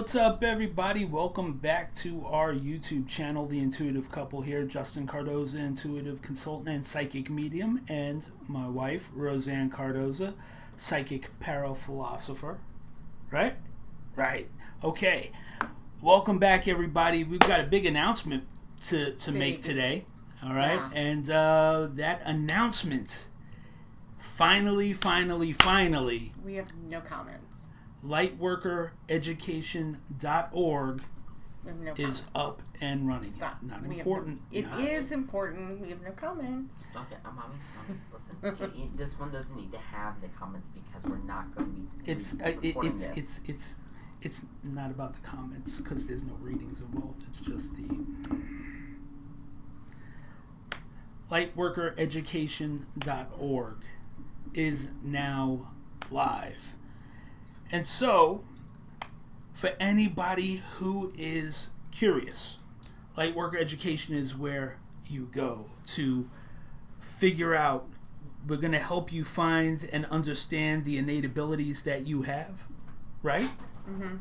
What's up, everybody? Welcome back to our YouTube channel, The Intuitive Couple here. Justin Cardoza, intuitive consultant and psychic medium, and my wife, Roseanne Cardoza, psychic paraphilosopher. Right? Right. Okay. Welcome back, everybody. We've got a big announcement to make today. All right? Yeah. And that announcement, finally, we have no comments. LIGHTWORKEREducation.org is up and running. Stop. Not important. It is important. We have no comments. Okay, mommy, listen. This one doesn't need to have the comments because we're not going to be recording this. It's not about the comments because there's no readings involved. It's just the LIGHTWORKEREducation.org is now live. And so, for anybody who is curious, Lightworker Education is where you go to figure out. We're going to help you find and understand the innate abilities that you have, right? Mm-hmm. You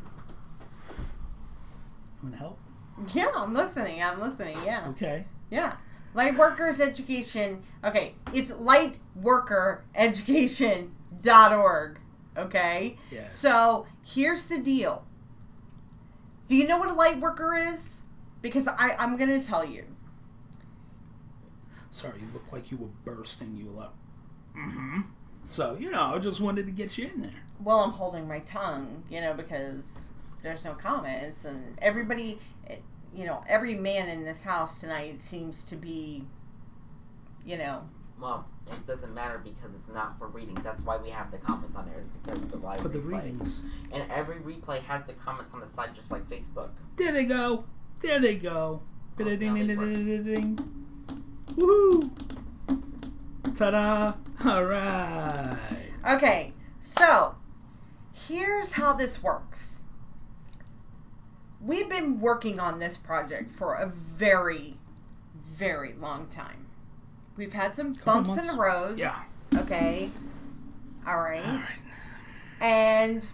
want to help? Yeah, I'm listening, yeah. Okay. Yeah. Lightworkers Education. Okay, it's lightworkereducation.org. Okay? Yes. So, here's the deal. Do you know what a light worker is? Because I'm going to tell you. Sorry, you look like you were bursting. You were like, mm-hmm. So, I just wanted to get you in there. Well, I'm holding my tongue, because there's no comments. And everybody, every man in this house tonight seems to be, Well, it doesn't matter because it's not for readings. That's why we have the comments on there, is because of the live for the replays. Readings. And every replay has the comments on the side, just like Facebook. There they go. Oh, Ding. Woohoo! Ta-da! All right. Okay, so here's how this works. We've been working on this project for a very, very long time. We've had some bumps in the road. Yeah. Okay. All right. And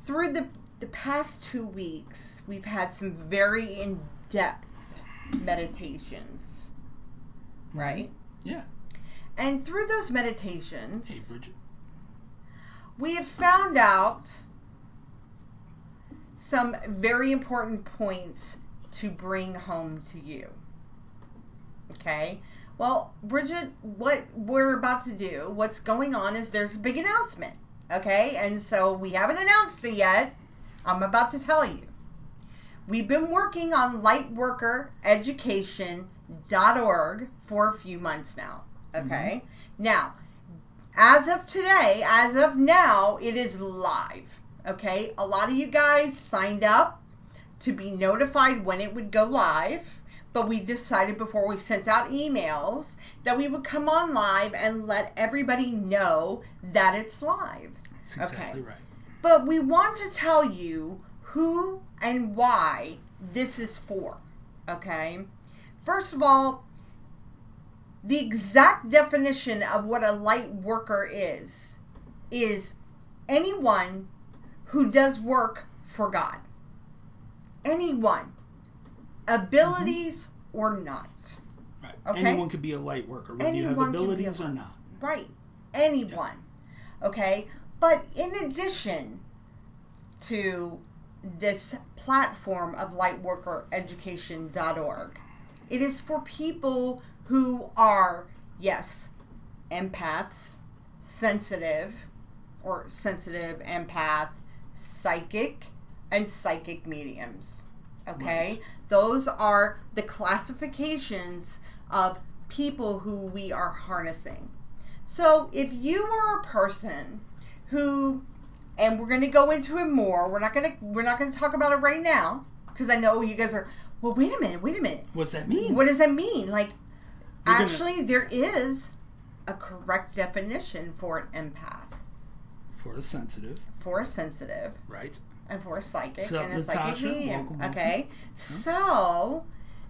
through the past 2 weeks, we've had some very in-depth meditations. Right? Yeah. And through those meditations, Hey, Bridget. we have found out some very important points to bring home to you. Okay? Well, Bridget, what we're about to do, what's going on is there's a big announcement. Okay? And so we haven't announced it yet. I'm about to tell you. We've been working on lightworkereducation.org for a few months now. Okay? Mm-hmm. Now, as of today, as of now, it is live. Okay? A lot of you guys signed up to be notified when it would go live. But we decided before we sent out emails that we would come on live and let everybody know that it's live. That's exactly right. But we want to tell you who and why this is for. Okay? First of all, the exact definition of what a light worker is anyone who does work for God. Anyone. Abilities or not. Right. Okay? Anyone could be a light worker, whether you have abilities or not. Right. Anyone. Yeah. Okay? But in addition to this platform of lightworkereducation.org, it is for people who are, yes, empaths, sensitive, empath, psychic, and psychic mediums. Okay? Right. Those are the classifications of people who we are harnessing. So if you are a person who, and we're going to go into it more, we're not going to talk about it right now, because I know you guys are, well, wait a minute. What's that mean? What does that mean? Like, there is a correct definition for an empath. For a sensitive. Right. And for a psychic and a psychic medium. Welcome. Okay? So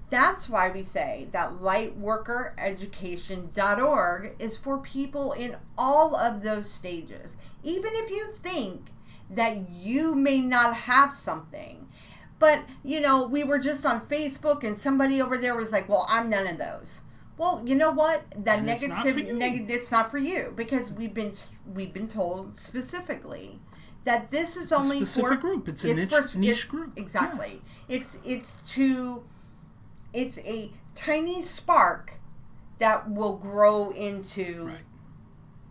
that's why we say that lightworkereducation.org is for people in all of those stages. Even if you think that you may not have something. But, you know, we were just on Facebook and somebody over there was like, well, I'm none of those. Well, you know what? That it's not for you, because we've been told specifically that this is only for a group. It's a niche group. Exactly. Yeah. It's a tiny spark that will grow into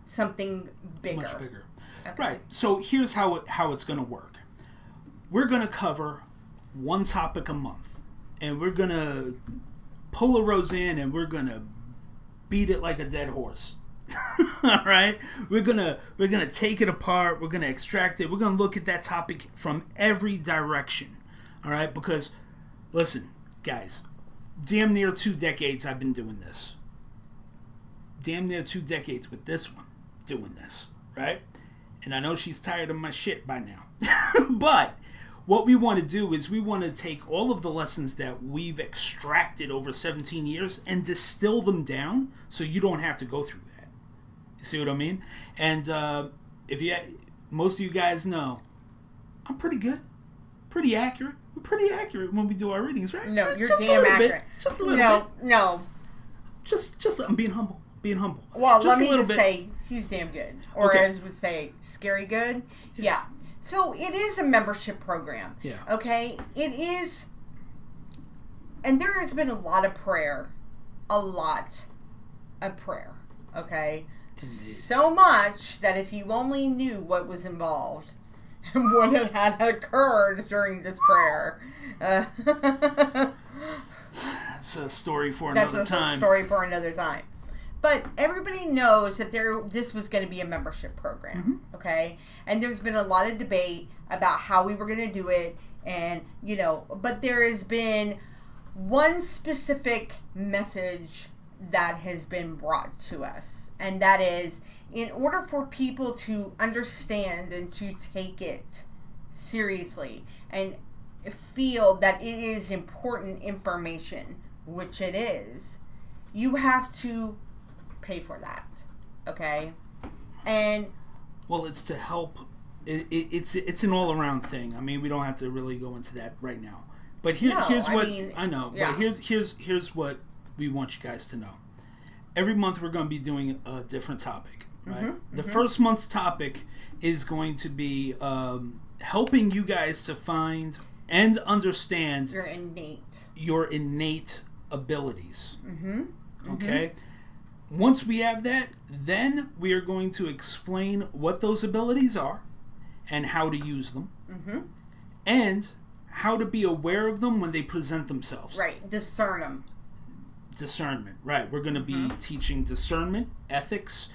something bigger. Much bigger. Okay. Right. So here's how it's going to work. We're going to cover one topic a month, and we're going to pull a Roseanne and we're going to beat it like a dead horse. All right? We're going to take it apart, we're going to extract it. We're going to look at that topic from every direction. All right? Because listen, guys, damn near 2 decades I've been doing this. Damn near 2 decades with this one doing this, right? And I know she's tired of my shit by now. But what we want to do is we want to take all of the lessons that we've extracted over 17 years and distill them down so you don't have to go through that. You see what I mean? And most of you guys know, I'm pretty good, pretty accurate. We're pretty accurate when we do our readings, right? No, you're damn accurate. Just a little bit. No. Just I'm being humble. Well, let me just say, he's damn good. Or as would say, scary good. Yeah. So it is a membership program. Yeah. Okay? It is, and there has been a lot of prayer. Okay? So much that if you only knew what was involved and what had occurred during this prayer. That's a story for another time. But everybody knows that this was going to be a membership program, okay? And there's been a lot of debate about how we were going to do it, and, you know, but there has been one specific message that has been brought to us, and that is, in order for people to understand and to take it seriously and feel that it is important information, which it is, you have to pay for that, okay? And well, it's to help. It's an all-around thing. I mean, we don't have to really go into that right now. But here's what I know. Yeah. But here's what we want you guys to know. Every month we're going to be doing a different topic, right? The first month's topic is going to be helping you guys to find and understand your innate abilities. Okay. Once we have that, then we are going to explain what those abilities are and how to use them, and how to be aware of them when they present themselves. Right, discern them. Discernment, right. We're going to be teaching discernment, ethics,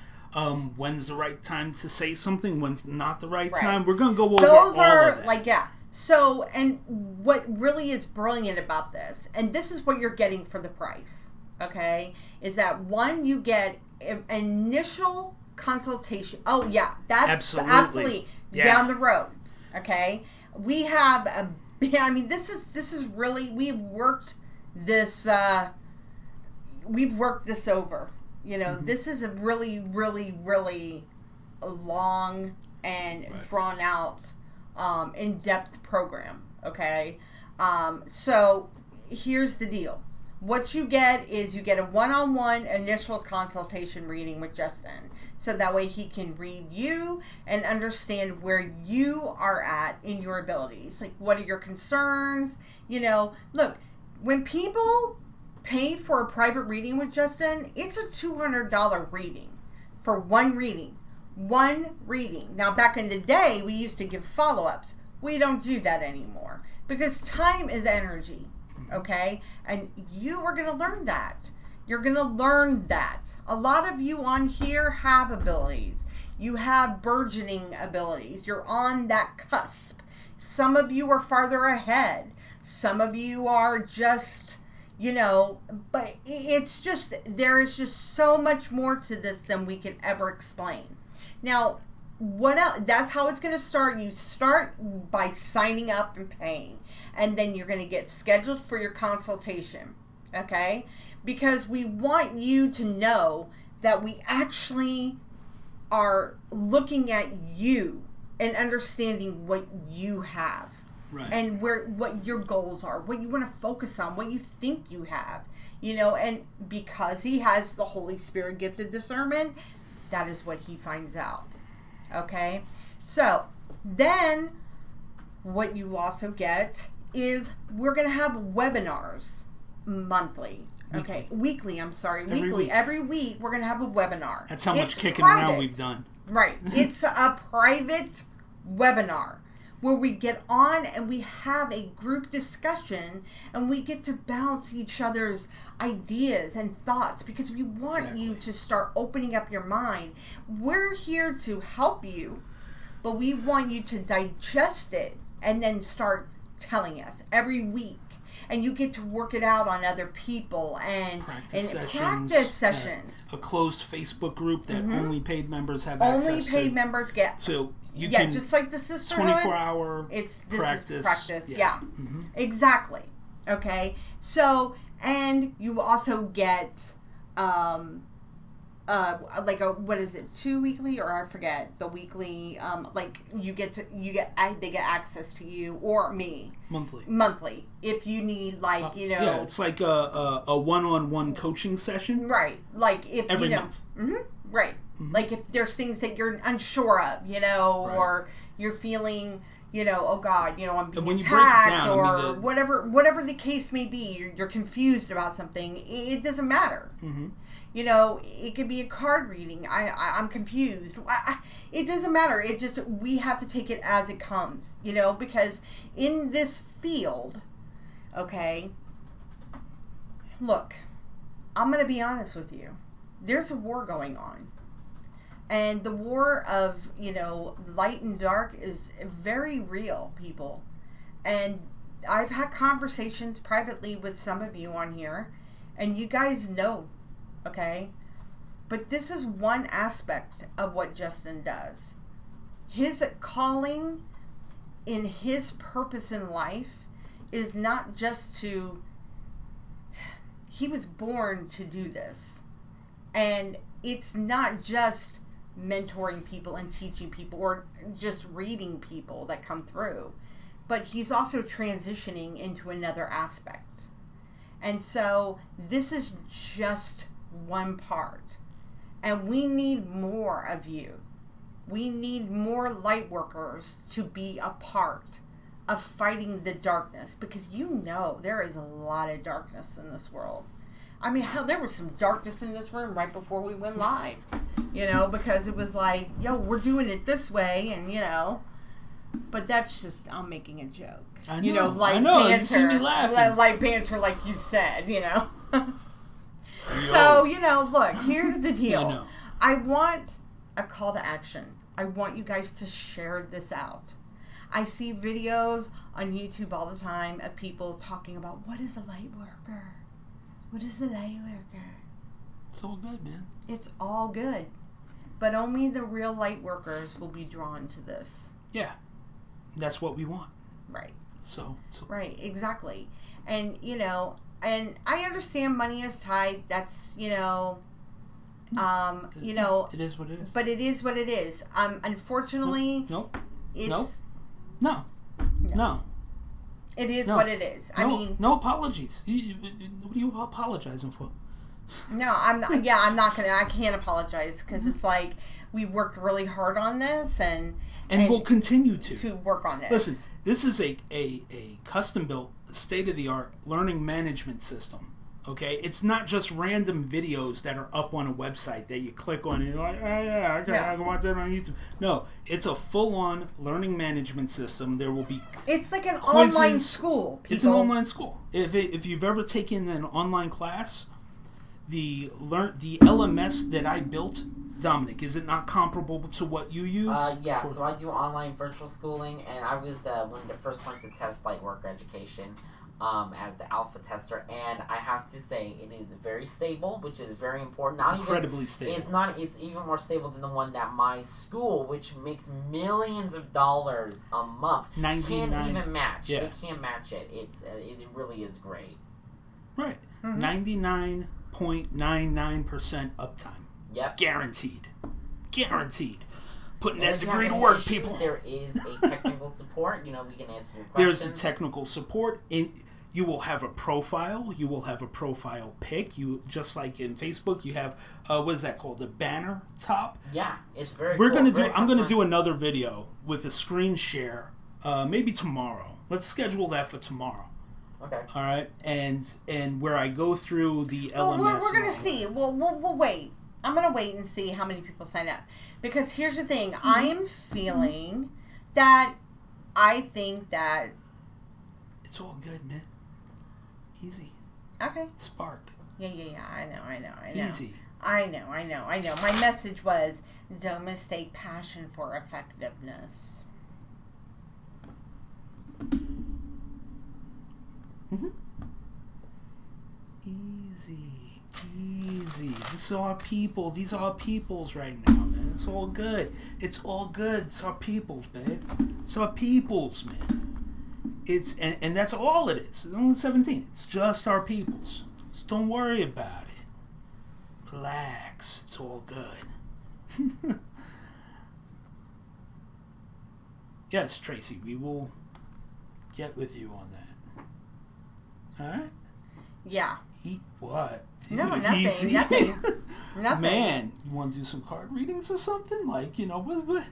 when's the right time to say something, when's not the right time. We're going to go over all of that. So, and what really is brilliant about this, and this is what you're getting for the price, okay, is that one, you get an initial consultation. Oh yeah, that's absolutely down the road. Okay, we have this is really, we've worked this over. You know, this is a really, really, really long and drawn out, in-depth program. Okay, so here's the deal. What you get is you get a one-on-one initial consultation reading with Justin. So that way he can read you and understand where you are at in your abilities. Like, what are your concerns? You know, look, when people pay for a private reading with Justin, it's a $200 reading for one reading. One reading. Now, back in the day, we used to give follow-ups. We don't do that anymore because time is energy. Okay? And you are going to learn that. You're going to learn that. A lot of you on here have abilities. You have burgeoning abilities. You're on that cusp. Some of you are farther ahead. Some of you are just, you know, but it's just, there is just so much more to this than we can ever explain. Now, what else? That's how it's going to start. You start by signing up and paying. And then you're going to get scheduled for your consultation, okay? Because we want you to know that we actually are looking at you and understanding what you have. Right. And what your goals are, what you want to focus on, what you think you have, and because he has the Holy Spirit gifted discernment, that is what he finds out. Okay? So, then what you also get is we're going to have webinars monthly. Okay, weekly. Every week we're going to have a webinar. That's how much kicking around we've done. Right. It's a private webinar where we get on and we have a group discussion and we get to bounce each other's ideas and thoughts because we want you to start opening up your mind. We're here to help you, but we want you to digest it and then start telling us every week. And you get to work it out on other people and practice sessions. A closed Facebook group that only paid members have access to. Only paid members get. So you can just like the sisterhood. 24-hour practice. Is practice. Yeah. Exactly. Okay. So, and you also get like what is it, 2 weekly, or I forget the weekly, like they get access to you or me monthly if you need, like, it's like a one-on-one coaching session, right? Like if every month, right? Like if there's things that you're unsure of, or you're feeling, oh God, I'm being attacked, or whatever the case may be, you're confused about something. It doesn't matter. It could be a card reading. I'm confused. It doesn't matter. It just, we have to take it as it comes, because in this field, okay, look, I'm going to be honest with you. There's a war going on. And the war of, light and dark is very real, people. And I've had conversations privately with some of you on here, and you guys know. Okay? But this is one aspect of what Justin does. His calling in his purpose in life is not just to... He was born to do this. And it's not just mentoring people and teaching people or just reading people that come through. But he's also transitioning into another aspect. And so this is just one part, and we need more of you. We need more light workers to be a part of fighting the darkness, because there is a lot of darkness in this world. I mean, hell, there was some darkness in this room right before we went live, because it was like, we're doing it this way, and but that's just, I'm making a joke. I know, banter, you see me laughing. Light banter, like you said, So, look, here's the deal. I want a call to action. I want you guys to share this out. I see videos on YouTube all the time of people talking about, what is a light worker? What is a light worker? It's all good, man. It's all good. But only the real light workers will be drawn to this. Yeah. That's what we want. Right. So. Right, exactly. And, and I understand money is tight. That's, It is what it is. But it is what it is. Unfortunately, Nope. It's... No. It is what it is. I mean... No apologies. What are you apologizing for? No, I'm not... Yeah, I'm not going to... I can't apologize, because it's like, we worked really hard on this, and we'll continue to work on this. Listen, this is a custom-built, state-of-the-art learning management system. Okay, it's not just random videos that are up on a website that you click on and you're like, oh yeah, I can watch that on YouTube. No, it's a full-on learning management system. There will be It's like an quizzes. Online school, people. It's an online school. If you've ever taken an online class, the LMS that I built, Dominic, is it not comparable to what you use? Yeah, so I do online virtual schooling, and I was one of the first ones to test Lightworker Education as the alpha tester, and I have to say it is very stable, which is very important. Incredibly stable. It's even more stable than the one that my school, which makes millions of dollars a month, can't even match. Yeah. They can't match it. It really is great. Right. 99.99% uptime. Yep. Guaranteed. Putting And that if you have degree to any work, issues, people. There is a technical support. You know, we can answer your There's questions. a technical support. You will have a profile. You will have a profile pic. You just like in Facebook, you have what is that called? A banner top. Yeah, it's very. We're cool. gonna Very do. I'm gonna do customized. another video with a screen share. Maybe tomorrow. Let's schedule that for tomorrow. Okay. All right, and where I go through the Well, LMS. we're gonna see. We'll wait. I'm gonna wait and see how many people sign up, because here's the thing. I am feeling that I think that. It's all good, man. Easy. Okay. Spark. Yeah. I know. Easy. I know. My message was, don't mistake passion for effectiveness. Mm-hmm. Easy. This is our people. These are our peoples right now, man. It's all good. It's our peoples, babe. It's our peoples, man. It's and that's all it is. It's only 17. It's just our peoples. So don't worry about it. Relax. It's all good. Yes, Tracy, we will get with you on that. All right? Yeah. Eat what? No, nothing. Easy. Nothing. Man, you want to do some card readings or something? Like, you know, what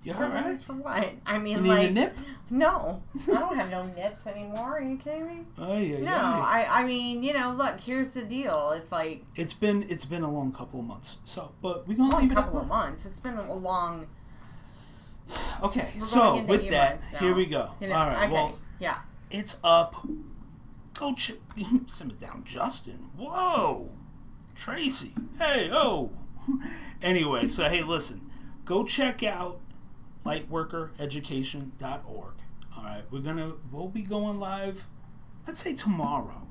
you all right? For what? I mean, You need like, a nip? no, I don't have no nips anymore. Are you kidding me? Oh yeah, No, yeah. I mean, you know, look, here's the deal. It's like It's been a long couple of months. So, but we're gonna only leave a it couple at of months. It's been a long. Okay, We're so going into with 8 that, months now. here we go. You know, All right, okay, well, yeah. it's up. Go check. Simmer down, Justin. Whoa, Tracy. Hey, oh. Anyway, so hey, listen. Go check out lightworkereducation.org. All right, we'll be going live. Let's say tomorrow.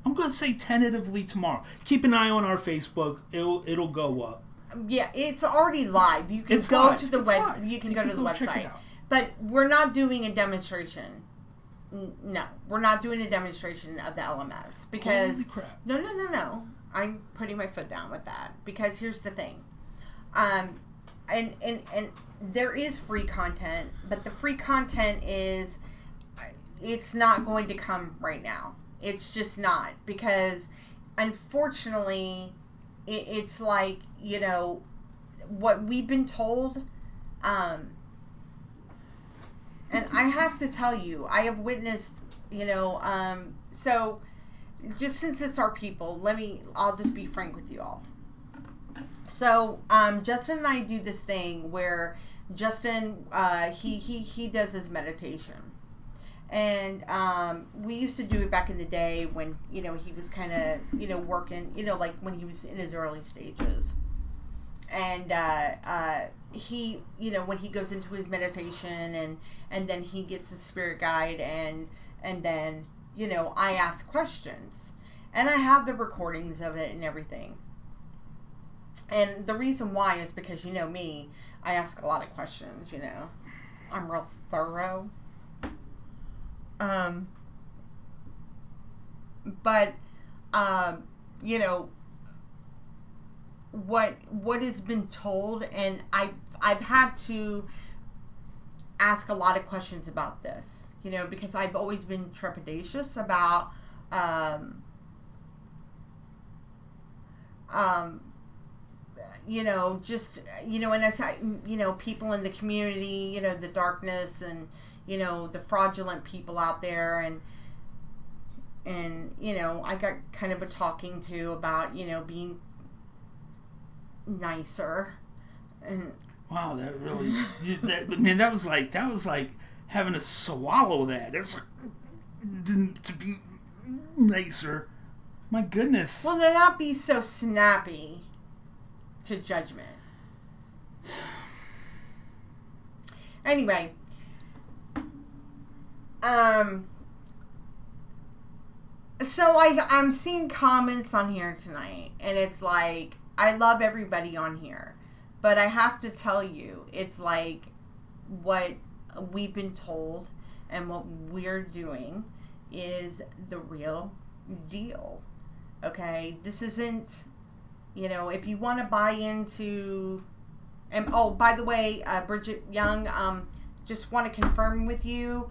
I'm gonna say tentatively tomorrow. Keep an eye on our Facebook. It'll go up. Yeah, it's already live. You can It's go live. to the It's web. live. You can You go can to the go check it website. out. But we're not doing a demonstration. No, we're not doing a demonstration of the LMS because Holy crap. no. I'm putting my foot down with that because here's the thing. And there is free content, but the free content it's not going to come right now. It's just not, because unfortunately it's like, you know, what we've been told, and I have to tell you, I have witnessed, you know, so just since it's our people, I'll just be frank with you all. So, Justin and I do this thing where Justin, he does his meditation. And, we used to do it back in the day when, you know, he was kind of, you know, working, you know, like when he was in his early stages. And, he, you know, when he goes into his meditation and then he gets a spirit guide and then, you know, I ask questions and I have the recordings of it and everything. And the reason why is because, you know me, I ask a lot of questions, you know, I'm real thorough. But, you know, what has been told, and I've had to ask a lot of questions about this, you know, because I've always been trepidatious about, you know, just, you know, and as I, you know, people in the community, you know, the darkness and, you know, the fraudulent people out there, and, you know, I got kind of a talking to about, you know, being nicer. And Wow, that really, that was like having to swallow that. It was like, to be nicer. My goodness. well, to not be so snappy to judgment. Anyway, so I'm seeing comments on here tonight, and it's like, I love everybody on here, but I have to tell you, it's like what we've been told and what we're doing is the real deal. Okay, this isn't, you know, if you want to buy into And oh, by the way, Bridget Young, just want to confirm with you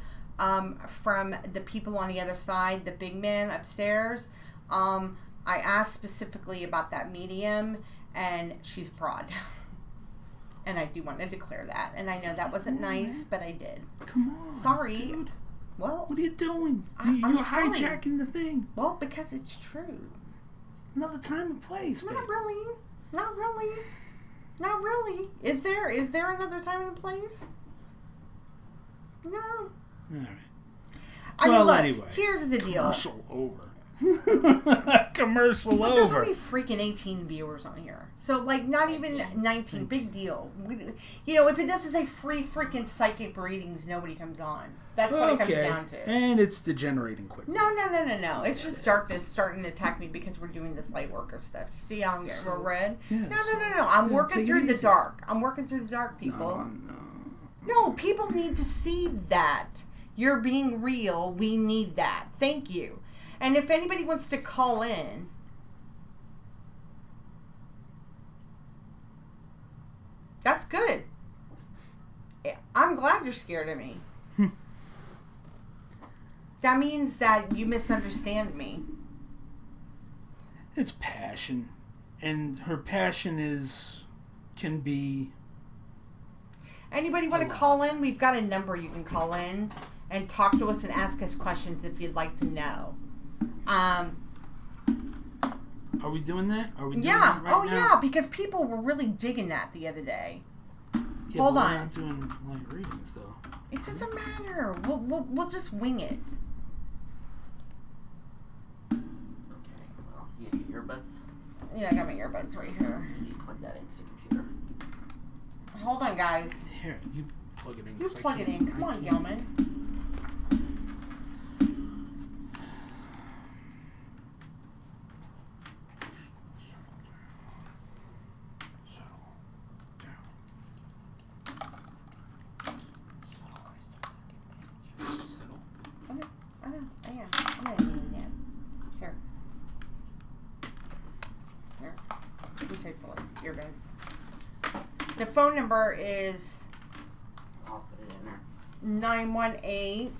from the people on the other side, the big man upstairs. I asked specifically about that medium, and she's a fraud. And I do want to declare that. And I know that wasn't nice, but I did. Come on. Sorry. Dude. Well, what are you doing? I'm You're sorry. hijacking the thing. Well, because it's true. Another time and place, babe. Not really. Not really. Not really. Is there another time and place? No. All right. I mean, look, anyway. here's the deal. Commercial over. Commercial But there's over. only freaking 18 viewers on here. So, like, not even 19. 19. Big deal. You know, if it doesn't say free freaking psychic readings, nobody comes on. That's what it comes down to. And it's degenerating quickly. No. It's just darkness starting to attack me because we're doing this light worker stuff. You see how I'm getting real red? Yeah, No. I'm working through the dark. I'm working through the dark, people. No, people need to see that. You're being real. We need that. Thank you. And if anybody wants to call in, that's good. I'm glad you're scared of me. That means that you misunderstand me. It's passion. And her passion can be... Anybody want to call in? We've got a number you can call in and talk to us and ask us questions if you'd like to know. Are we doing that? Are we doing Yeah. that right now? Yeah, because people were really digging that the other day. Yeah, Hold but on. We're not doing light readings, though. It doesn't matter. We'll just wing it. Okay, well, do you have your earbuds? Yeah, I got my earbuds right here. You plug that into the computer. Hold on, guys. Here, you plug it in. You 'cause I plug it can't- in. Come I on, can't. Gilman. I know. I'm not eating yet. Here. You take the earbuds. The phone number is I'll put it in there. 918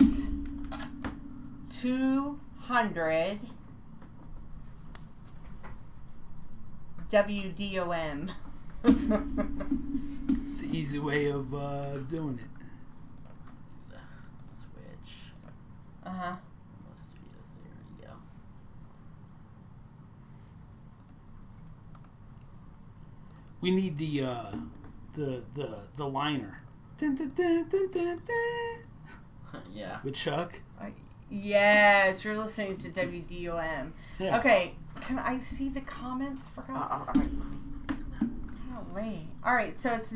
200 WDOM. It's an easy way of doing it. Switch. Uh-huh. Most studios. There you go. We need the liner. Dun, dun, dun, dun, dun, dun. Yeah. With Chuck. Yes, you're listening to WDOM. Yeah. Okay, can I see the comments for God's Alright. Golly. All right, so it's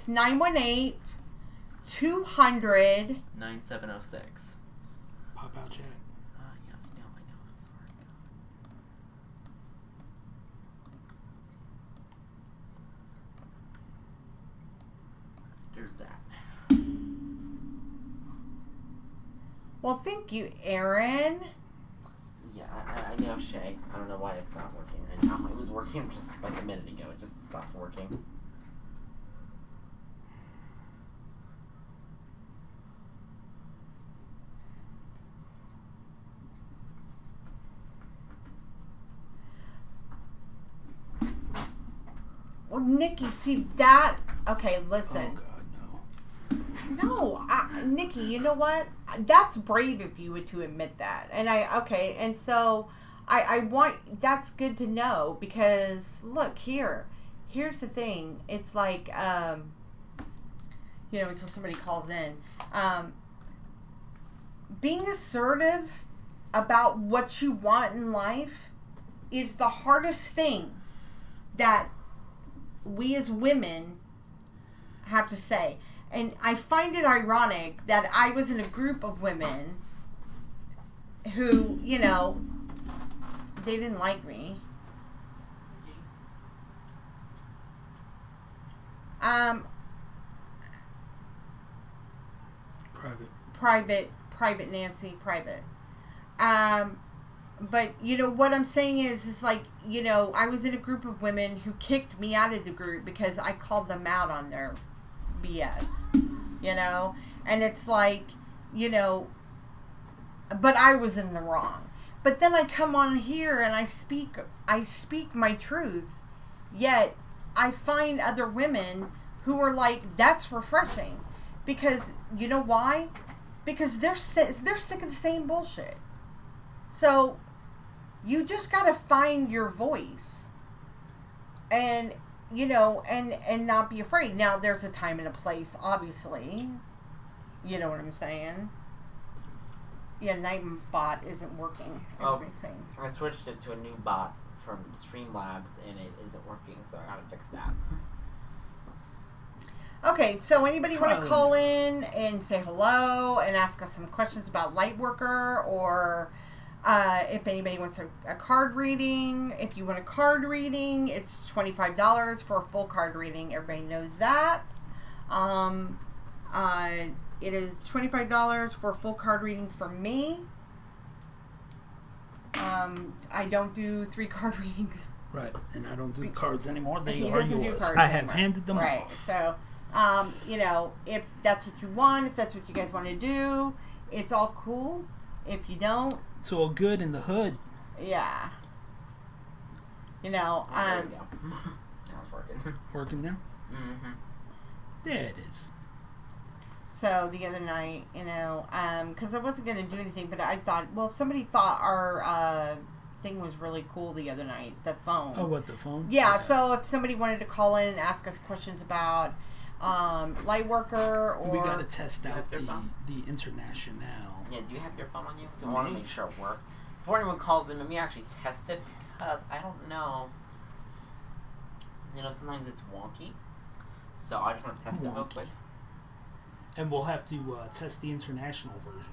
918 200 9706. Pop out chat. Yeah, I know. I'm sorry. There's that. Well, thank you, Aaron. Yeah, I know, Shay. I don't know why it's not working right now. It was working just like a minute ago. It just stopped working. Well, Nikki, see that? Okay, listen. Oh God, no. No, Nikki, you know what? That's brave of you to admit that. And and so I want, that's good to know because look here's the thing. It's like, until somebody calls in, being assertive about what you want in life is the hardest thing that we as women have to say. And I find it ironic that I was in a group of women who, they didn't like me. Private. Private Nancy, private. But, you know, what I'm saying is like, you know, I was in a group of women who kicked me out of the group because I called them out on their BS, you know? And it's like, you know, but I was in the wrong. But then I come on here and I speak my truth, yet I find other women who are like, that's refreshing. Because, you know why? Because they're sick of the same bullshit. So, you just gotta find your voice. And, you know, and not be afraid. Now, there's a time and a place, obviously. You know what I'm saying? Yeah, Nightbot isn't working. Everybody's saying. I switched it to a new bot from Streamlabs, and it isn't working, so I gotta fix that. Okay, so anybody want to call in and say hello and ask us some questions about Lightworker, or if anybody wants a card reading? If you want a card reading, it's $25 for a full card reading. Everybody knows that. It is $25 for a full card reading from me. I don't do 3 card readings. Right, and I don't do cards anymore. They He are doesn't do yours. cards I have anymore. handed them Right, off. so, you know, if that's what you want, if that's what you guys want to do, it's all cool. If you don't, It's all good in the hood. yeah. You know, There we go. Now it's working. Working now? Mm-hmm. There it is. so the other night, you know, because I wasn't going to do anything, but I thought, well, somebody thought our thing was really cool the other night, the phone. Oh, what, the phone? Yeah, so if somebody wanted to call in and ask us questions about Lightworker, or... We got to test You out have your phone? the International. Yeah, do you have your phone on you? I want to make sure it works. Before anyone calls in, let me actually test it, because I don't know. You know, sometimes it's wonky. So I just want to test it real Wonky. quick. And we'll have to test the international version.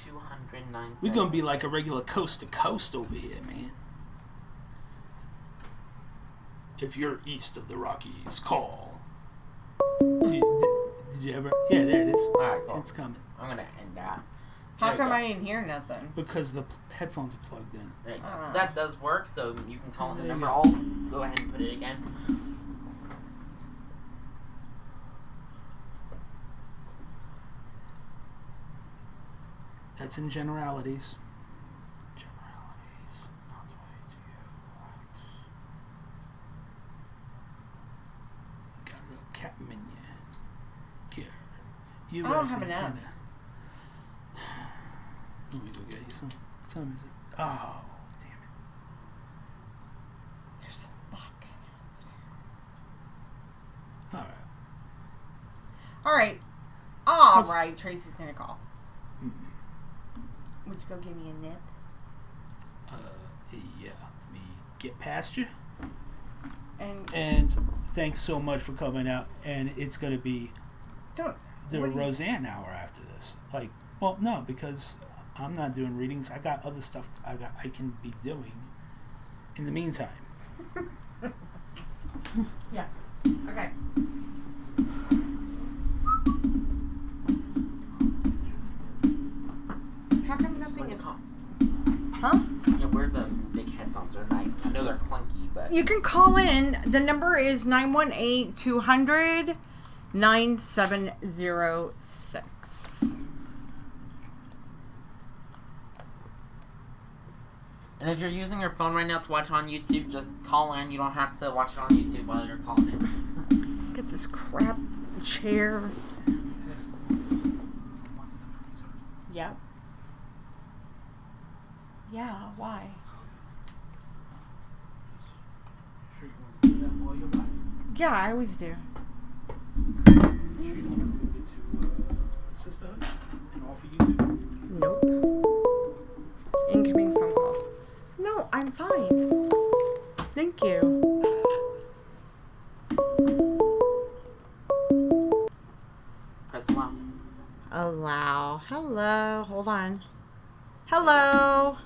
209. We're going to be like a regular coast to coast over here, man. If you're east of the Rockies, call. Did you ever? Yeah, there it is. Alright, cool. It's coming. I'm going to end that. So How there you come go. I didn't hear nothing? Because the headphones are plugged in. There you go. Ah. So that does work, so you can call in the There you number. go. I'll go ahead and put it again. That's in generalities. Generalities. Not the way to you. Got a little cat menu. Here. You I don't guys have ain't enough. kinda- Let me go get you some. Some is it? Oh, damn it. There's some vodka downstairs. Alright. All Let's- right, Tracy's going to call. Mm. Would you go give me a nip? Yeah. Let me get past you. And And thanks so much for coming out. And it's going to be don't... the what do you- Roseanne hour after this. Like, well, no, because I'm not doing readings. I got other stuff I can be doing in the meantime. Yeah. Okay. How come nothing is... Huh? Huh? Yeah, where the big headphones are nice. I know they're clunky, but You can call in. The number is 918-200-9706. and if you're using your phone right now to watch it on YouTube, just call in. You don't have to watch it on YouTube while you're calling in. Get this crap chair. Yep. Yeah, why? Sure you want to do that while you're live? Yeah, I always do. Sure you don't want to move it to Sisterhood and offer YouTube? Nope. Incoming phone call. No, I'm fine. Thank you. Press allow. Allow. Hello. Hold on. Hello.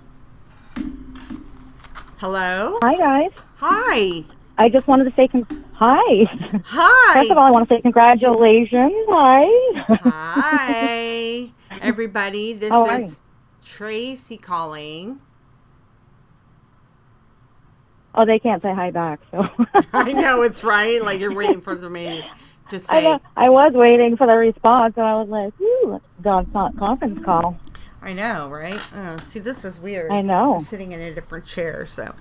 Hello. Hi, guys. Hi. I just wanted to say hi. Hi. First of all, I want to say congratulations. Hi. Hi, everybody. This How are is Tracy calling. Oh, they can't say hi back, so. I know, it's right. Like, you're waiting for me to say. I know. I was waiting for the response, and I was like, ooh, God's conference call. I know, right? Oh, see, this is weird. I know. I'm sitting in a different chair, so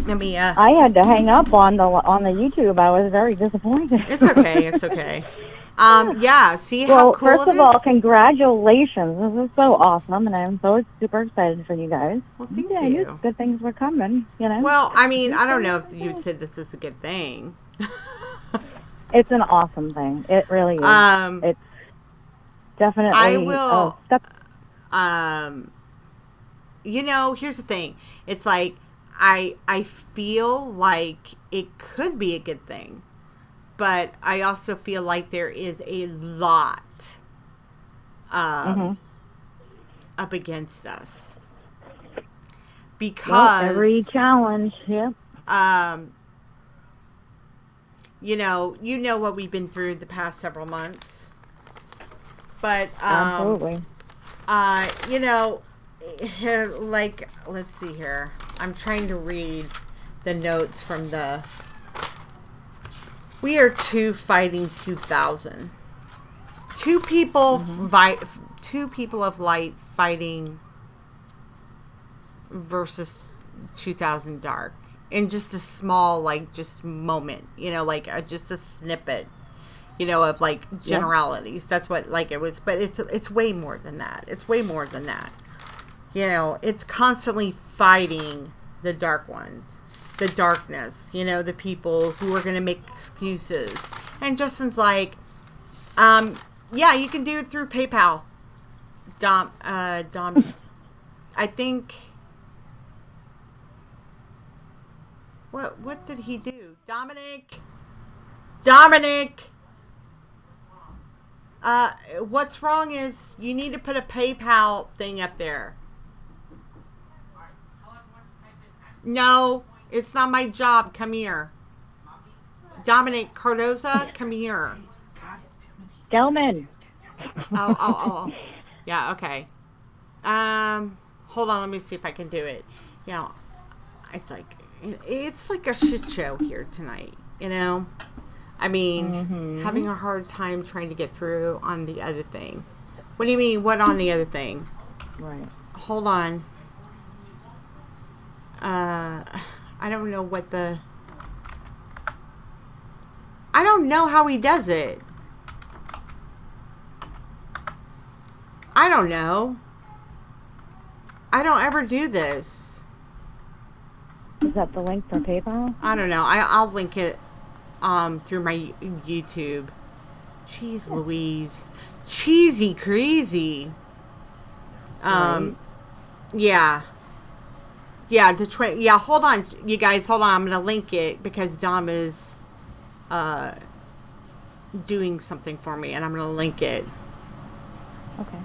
let me. I had to hang up on the YouTube. I was very disappointed. It's okay. It's okay. Yeah. See how Well, cool first it of is? all, congratulations. This is so awesome, and I'm so super excited for you guys. Well, thank I knew you. good things were coming, you know. Well, I mean, I don't know if you said this is a good thing. It's an awesome thing. It really is. It's definitely I will. a step. You know, here's the thing. It's like I feel like it could be a good thing, but I also feel like there is a lot up against us because every challenge, yeah. You know what we've been through the past several months, but Absolutely. you know, like, let's see here. I'm trying to read the notes from the. We are fighting 2,000. Two people of light fighting versus 2,000 dark in just a small, like, just moment, you know, like just a snippet, you know, of like generalities. That's what, like, it was, but it's way more than that. It's way more than that. You know, it's constantly fighting the dark ones, the darkness, you know, the people who are going to make excuses. And Justin's like, yeah, you can do it through PayPal. Dom, I think, what did he do? Dominic, what's wrong is you need to put a PayPal thing up there. No, it's not my job. Come here. Dominic Cardoza, come here. Gelman. Oh. Yeah, okay. Hold on, let me see if I can do it. You know, it's like a shit show here tonight, you know? I mean, having a hard time trying to get through on the other thing. What do you mean, what on the other thing? Right. Hold on. I don't know what the... I don't know how he does it. I don't know. I don't ever do this. Is that the link for PayPal? I don't know. I'll link it through my YouTube. Jeez Louise. Cheesy crazy. Right. Yeah. Yeah, Detroit. Yeah, hold on, you guys. Hold on. I'm going to link it because Dom is doing something for me, and I'm going to link it. Okay.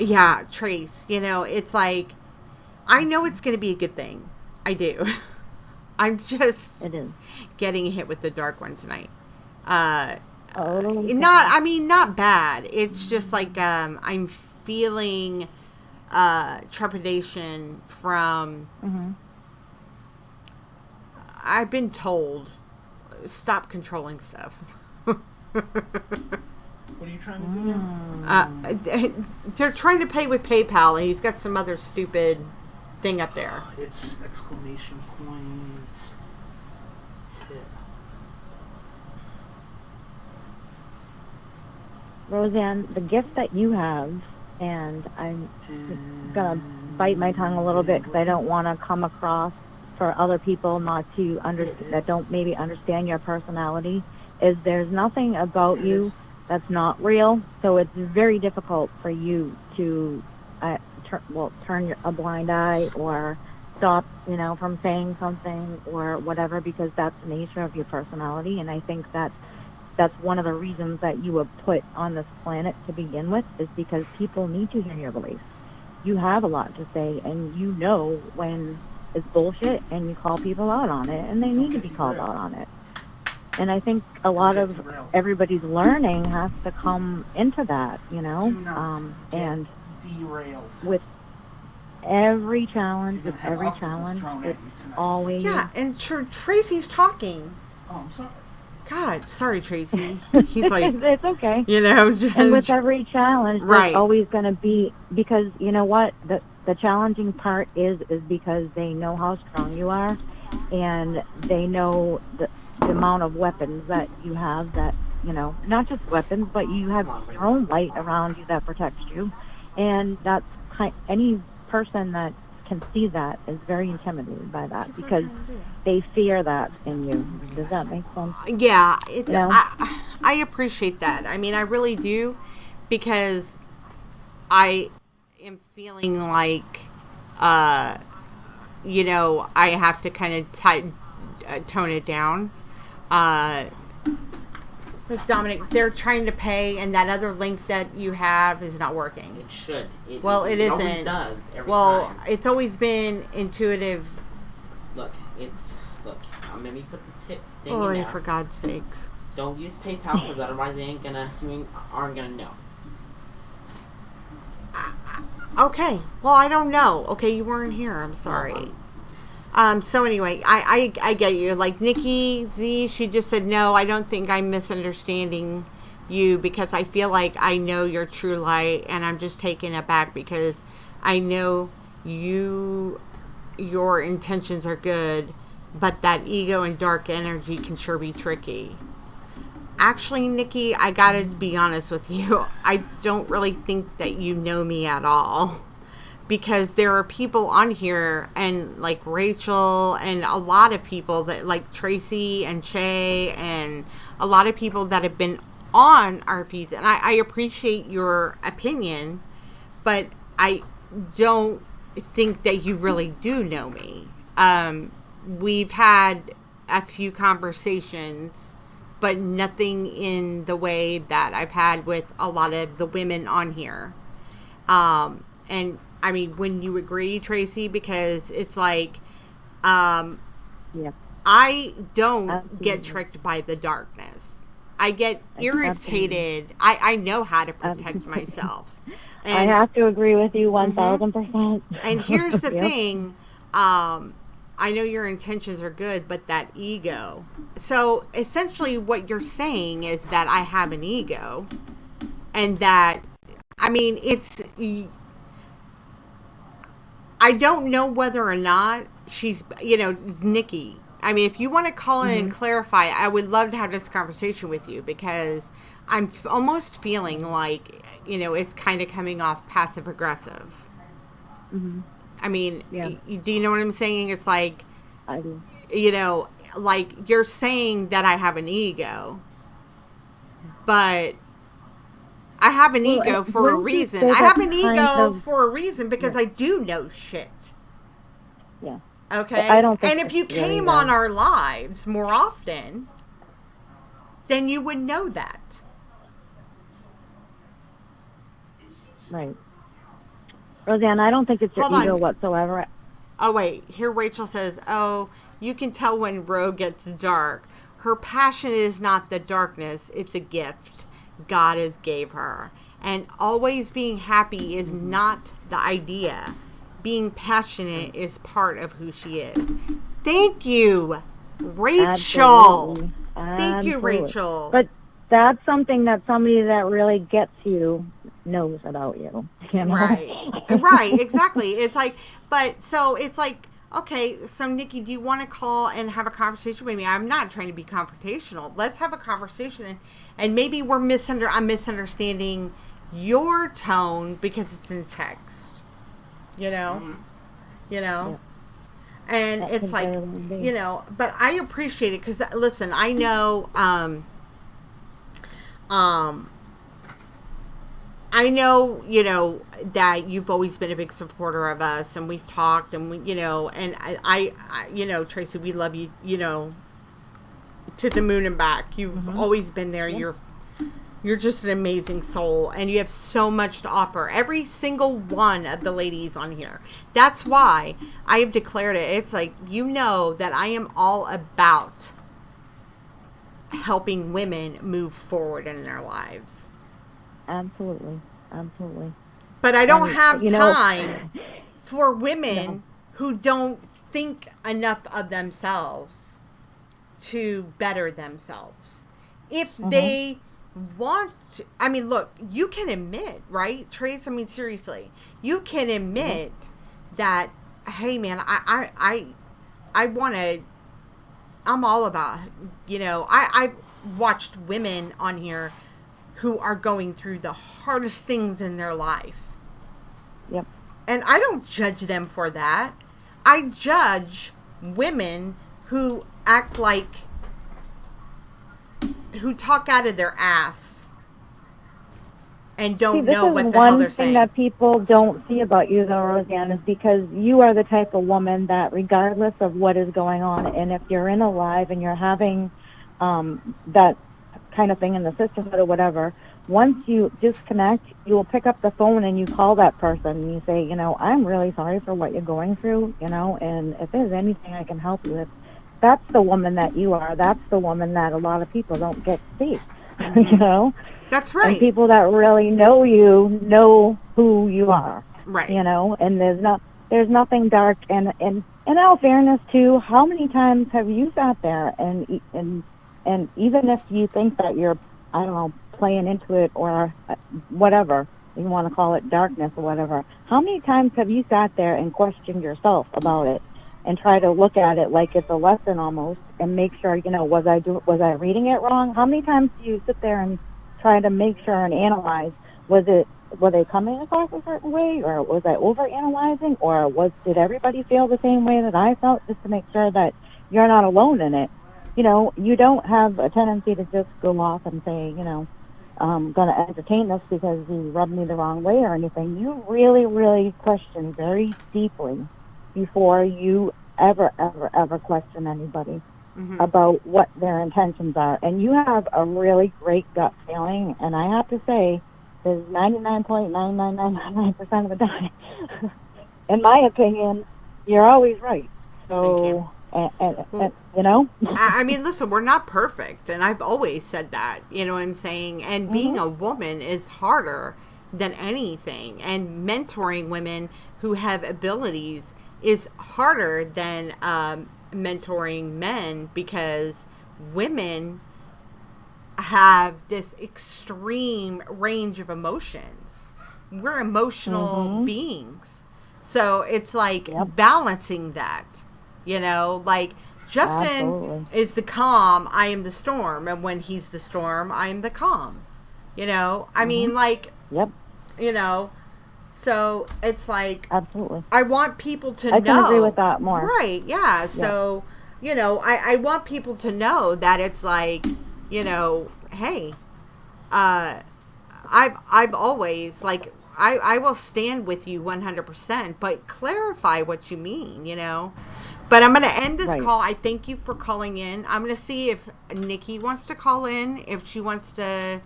Yeah, Trace, you know, it's like, I know it's going to be a good thing. I do. I'm just It is. getting hit with the dark one tonight. Okay. Not bad. It's just like, I'm feeling trepidation from, I've been told, stop controlling stuff. What are you trying to do now? They're trying to pay with PayPal, and he's got some other stupid thing up there. It's exclamation point. Tip. Roseanne, the gift that you have, and I'm going to bite my tongue a little bit because I don't want to come across for other people not to that don't maybe understand your personality, is there's nothing about you that's not real, so it's very difficult for you to turn a blind eye or stop, you know, from saying something or whatever, because that's the nature of your personality. And I think that's one of the reasons that you were put on this planet to begin with, is because people need to hear your beliefs. You have a lot to say, and you know when it's bullshit, and you call people out on it, and they need to be called out on it. And I think a lot of everybody's learning has to come into that, you know, and Mm-hmm. derailed. with every challenge, You're with gonna have every obstacles challenge, thrown at it's you tonight. always Yeah, and Tracy's talking. Oh, I'm sorry. God, sorry, Tracy. He's like, it's okay. you know, And with every challenge, Right. there's always going to be, because you know what, the challenging part is because they know how strong you are, and they know the amount of weapons that you have, that, you know, not just weapons, but you have your own light around you that protects you. And that's any person that can see that is very intimidated by that, because they fear that in you. Does that make sense? Yeah, You know? I appreciate that. I mean, I really do, because I am feeling like, you know, I have to kind of tone it down. Because Dominic, they're trying to pay, and that other link that you have is not working. It should. It isn't. always does every time. It's always been intuitive. Look, let me put the tip thing Oh, in there. for God's sakes. Don't use PayPal, because otherwise you aren't gonna know. Okay. Well, I don't know. Okay, you weren't here. I'm sorry. So anyway, I get you. Like Nikki Z, she just said, no, I don't think I'm misunderstanding you, because I feel like I know your true light, and I'm just taken aback because I know your intentions are good, but that ego and dark energy can sure be tricky. Actually, Nikki, I gotta be honest with you. I don't really think that you know me at all. Because there are people on here, and like Rachel, and a lot of people that, like Tracy and Shay, and a lot of people that have been on our feeds. And I appreciate your opinion, but I don't think that you really do know me. We've had a few conversations, but nothing in the way that I've had with a lot of the women on here. And I mean, when you agree, Tracy, because it's like, Yeah. I don't Absolutely. get tricked by the darkness. I get irritated. Absolutely. I know how to protect myself. And, I have to agree with you 1,000%. and here's the Yep. thing. I know your intentions are good, but that ego. So essentially what you're saying is that I have an ego, and that, I mean, I don't know whether or not she's, you know, Nikki. I mean, if you want to call in and clarify, I would love to have this conversation with you, because I'm almost feeling like, you know, it's kind of coming off passive aggressive. Mm-hmm. I mean, Yeah. do you know what I'm saying? It's like, I do. you know, like you're saying that I have an ego, but I have an ego for a wouldn't you reason. say I have that's an kind ego of- for a reason, because I do know shit. Yeah. Okay? I don't think and if you it's really came that. on our lives more often, then you would know that. Right. Roseanne, I don't think it's your Hold ego on. whatsoever. Oh, wait. Here Rachel says, oh, you can tell when Ro gets dark. Her passion is not the darkness. It's a gift God has gave her. And always being happy is not the idea. Being passionate is part of who she is. Thank you, Rachel. Absolutely. Thank you, Absolutely. Rachel. But that's something that somebody that really gets you knows about you. You know? Right, exactly. It's like, but so it's like, okay, so Nikki, do you want to call and have a conversation with me? I'm not trying to be confrontational. Let's have a conversation, and maybe I'm misunderstanding your tone because it's in text. You know? Mm-hmm. You know? Yeah. And That it's could like, very well be. you know, but I appreciate it, because listen, I know, I know, you know, that you've always been a big supporter of us, and we've talked, and we, you know, and I you know, Tracy, we love you, you know, to the moon and back. You've always been there. Yeah. You're just an amazing soul, and you have so much to offer. Every single one of the ladies on here. That's why I have declared it. It's like, you know, that I am all about helping women move forward in their lives. Absolutely. Absolutely. But I don't And, have you know- time for women who don't think enough of themselves to better themselves. If they want to, I mean, look, you can admit, right, Trace? I mean, seriously, you can admit that, hey, man, I want to, I'm all about, I watched women on here who are going through the hardest things in their life. Yep. And I don't judge them for that. I judge women who act like, who talk out of their ass and don't know what the hell they're saying. One thing that people don't see about you, though, Roseanne, is because you are the type of woman that, regardless of what is going on, and if you're in a live and you're having that kind of thing in the sisterhood or whatever, once you disconnect, you will pick up the phone and you call that person and you say, I'm really sorry for what you're going through, and if there's anything I can help you with. That's the woman that you are. That's the woman that a lot of people don't get to see, That's right. And people that really know you know who you are, right? And there's nothing dark. And in all fairness, too, how many times have you sat there and even if you think that you're, I don't know, playing into it or whatever you want to call it, darkness or whatever, how many times have you sat there and questioned yourself about it and try to look at it like it's a lesson almost and make sure, was I reading it wrong? How many times do you sit there and try to make sure and analyze, were they coming across a certain way, or was I over analyzing, or did everybody feel the same way that I felt, just to make sure that you're not alone in it? You don't have a tendency to just go off and say, I'm going to entertain this because you rubbed me the wrong way or anything. You really, really question very deeply before you ever question anybody about what their intentions are. And you have a really great gut feeling, and I have to say, there's 99.99999% of the time, in my opinion, you're always right. So, and I mean, listen, we're not perfect, and I've always said that, you know what I'm saying? And being a woman is harder than anything, and mentoring women who have abilities is harder than mentoring men, because women have this extreme range of emotions. We're emotional beings. So it's like balancing that, like Justin is the calm, I am the storm. And when he's the storm, I am the calm, I mean, like, so it's like, absolutely. I want people to know. I can agree with that more. Right, yeah. So, I want people to know that it's like, hey, I've always, like, I will stand with you 100%, but clarify what you mean, But I'm going to end this call. I thank you for calling in. I'm going to see if Nikki wants to call in, if she wants to,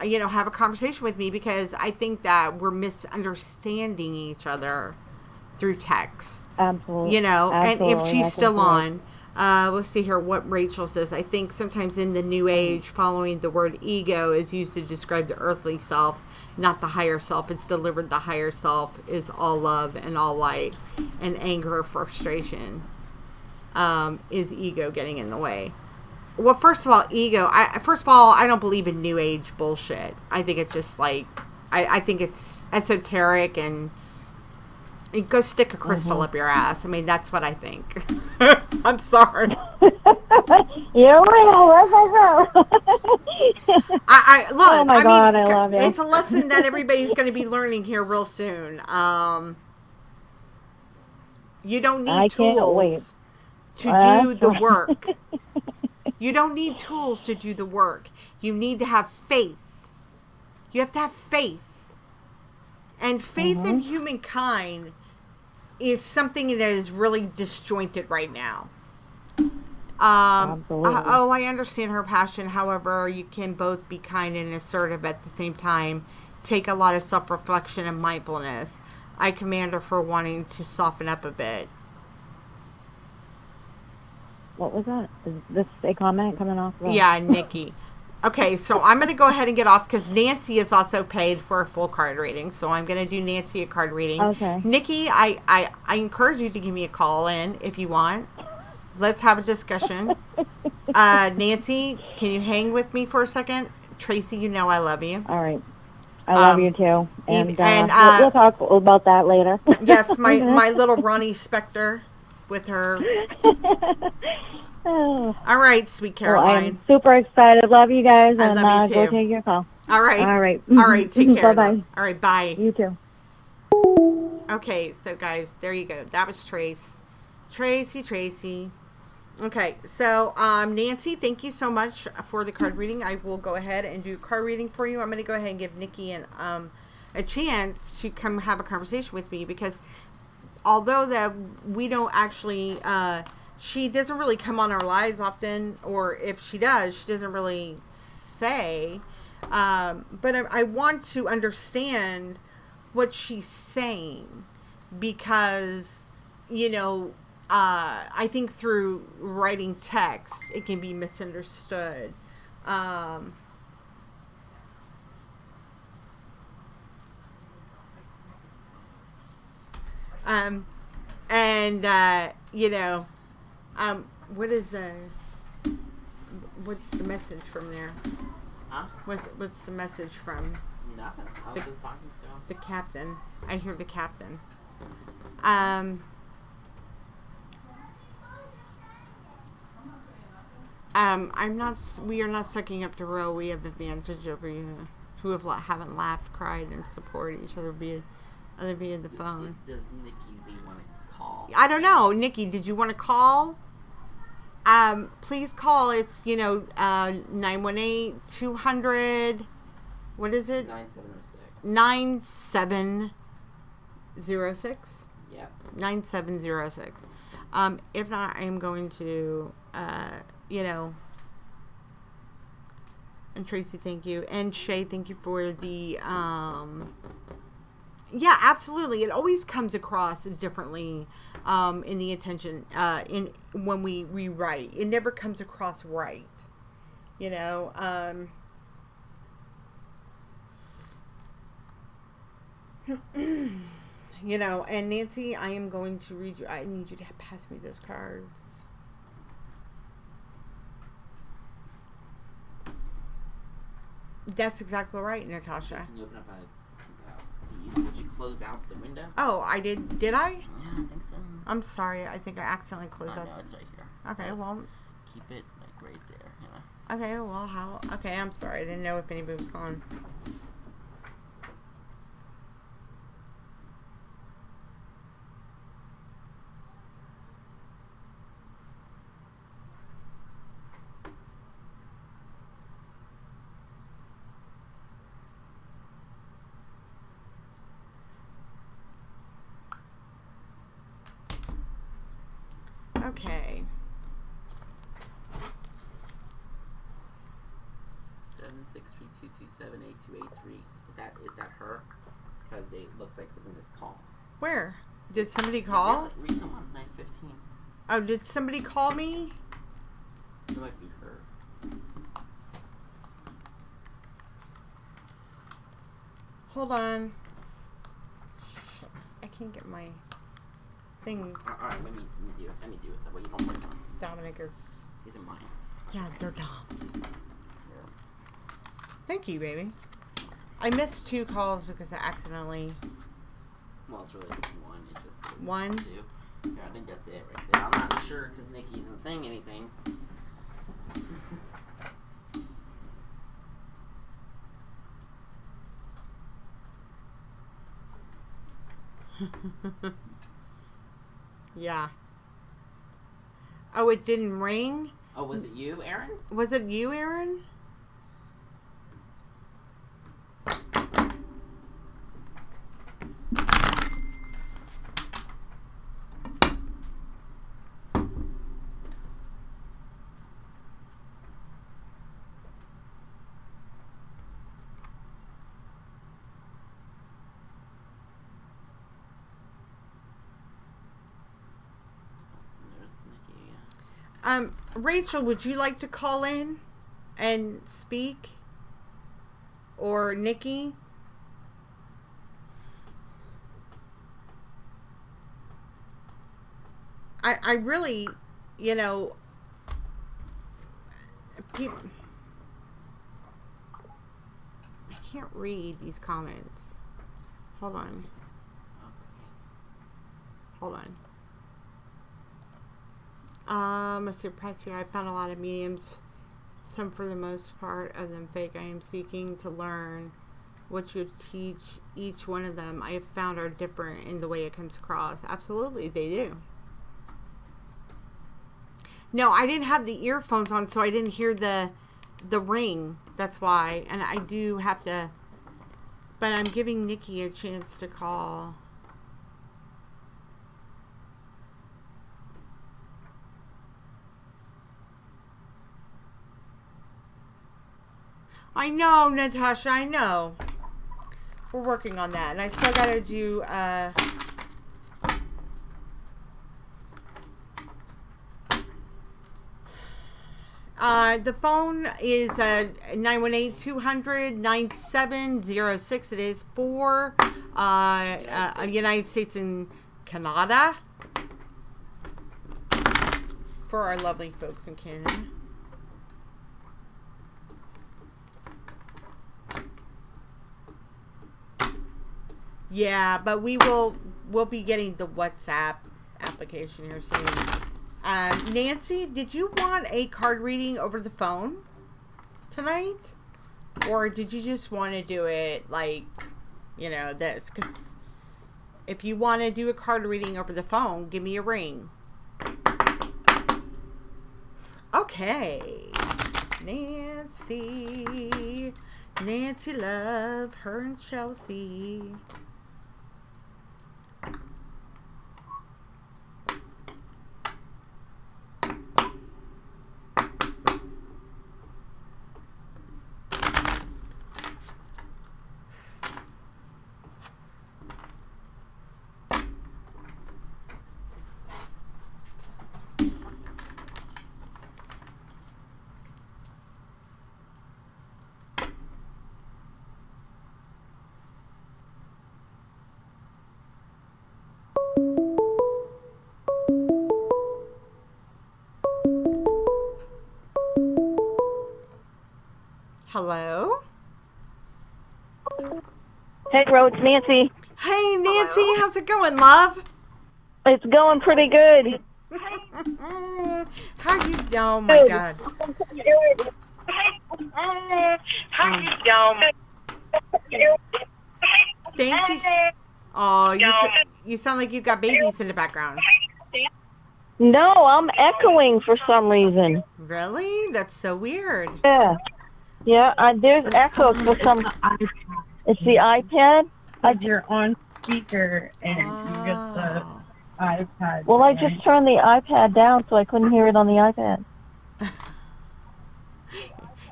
have a conversation with me, because I think that we're misunderstanding each other through text. Absolutely. And if she's still on, let's see here what Rachel says. I think sometimes in the New Age, following the word ego is used to describe the earthly self, not the higher self. It's delivered. The higher self is all love and all light, and anger or frustration is ego getting in the way. Well, first of all, I don't believe in New Age bullshit. I think it's just like, I think it's esoteric, and go stick a crystal up your ass. I mean, that's what I think. I'm sorry. You're real. I look. Oh my God, I love you. It's a lesson that everybody's going to be learning here real soon. You don't need tools to do the work. You don't need tools to do the work. You need to have faith. You have to have faith. And faith in humankind is something that is really disjointed right now. I understand her passion. However, you can both be kind and assertive at the same time. Take a lot of self-reflection and mindfulness. I commend her for wanting to soften up a bit. What was that? Is this a comment coming off? Yeah, Nikki. Okay, so I'm going to go ahead and get off because Nancy is also paid for a full card reading. So I'm going to do Nancy a card reading. Okay. Nikki, I encourage you to give me a call in if you want. Let's have a discussion. Nancy, can you hang with me for a second? Tracy, you know I love you. All right. I love you too. and, We'll talk about that later. Yes, my little Ronnie Spector with her. Oh. All right, sweet Caroline. Well, I'm super excited. Love you guys. I love you too. Go take your call. All right. All right. All right. Take care. Bye-bye. All right. Bye. You too. Okay. So, guys, there you go. That was Tracy. Okay. So, Nancy, thank you so much for the card reading. I will go ahead and do a card reading for you. I'm going to go ahead and give Nikki a chance to come have a conversation with me because although that we don't actually, she doesn't really come on our lives often, or if she does, she doesn't really say. But I want to understand what she's saying because, I think through writing text, it can be misunderstood. What's the message from there? Huh? What's the message from? Nothing. I was just talking to him. The captain. I hear the captain. We are not sucking up to Ro. We have advantage over you, who haven't laughed, cried, and supported each other via the phone. Does Nikki Z want to call? I don't know. Nikki, did you want to call? Please call. It's, 918-200, what is it? 9706. 9706? Yep. 9706. If not, I am going to, and Tracy, thank you. And Shay, thank you for the, yeah, absolutely. It always comes across differently in the intention, when we rewrite. It never comes across right. And Nancy, I am going to read you. I need you to pass me those cards. That's exactly right, Natasha. Can you open up did you close out the window? Oh, I did. Did I? Yeah, I think so. I'm sorry. I think I accidentally closed out. No, it's right here. Okay, Just well. keep it right there. Okay, well, how? Okay, I'm sorry. I didn't know if anybody was gone. Okay. 763-227-8283. Is that her? Because it looks like it was a missed call. Where? Did somebody call? Recent one, 9:15. Oh, did somebody call me? It might be her. Hold on. Shit. I can't get my things. Alright, let me do it. Let me do it. That way you don't break them. Dominic is... These are mine. Yeah, they're Dom's. Yeah. Thank you, baby. I missed 2 calls because I accidentally... Well, it's really just one. It just is one? 2. Yeah, I think that's it right there. I'm not sure because Nikki isn't saying anything. Yeah. Oh, it didn't ring? Oh, was it you, Aaron? Was it you, Aaron? There's Nikki. Rachel, would you like to call in and speak? Or Nikki? I really, you know, people, I can't read these comments. Hold on. Hold on. I surprised you. I found a lot of mediums. Some, for the most part of them, fake. I am seeking to learn what you teach each one of them. I have found are different in the way it comes across. Absolutely, they do. No, I didn't have the earphones on, so I didn't hear the ring. That's why. And I do have to. But I'm giving Nikki a chance to call. I know, Natasha, I know. We're working on that. And I still got to do, the phone is 918-200-9706. It is for United States and Canada. For our lovely folks in Canada. Yeah, but we'll be getting the WhatsApp application here soon. Nancy, did you want a card reading over the phone tonight? Or did you just want to do it like, you know, this? Because if you want to do a card reading over the phone, give me a ring. Okay. Nancy Love, her and Chelsea. Hello? Hey, Ro, it's Nancy. Hey, Nancy, how's it going, love? It's going pretty good. How you doing? Oh, my God. How you doing? Thank you. Oh, you sound like you got babies in the background. No, I'm echoing for some reason. Really? That's so weird. Yeah. Yeah, there's echoes for some. It's the iPad. You're on speaker and you get the iPad. Well, I just turned the iPad down so I couldn't hear it on the iPad.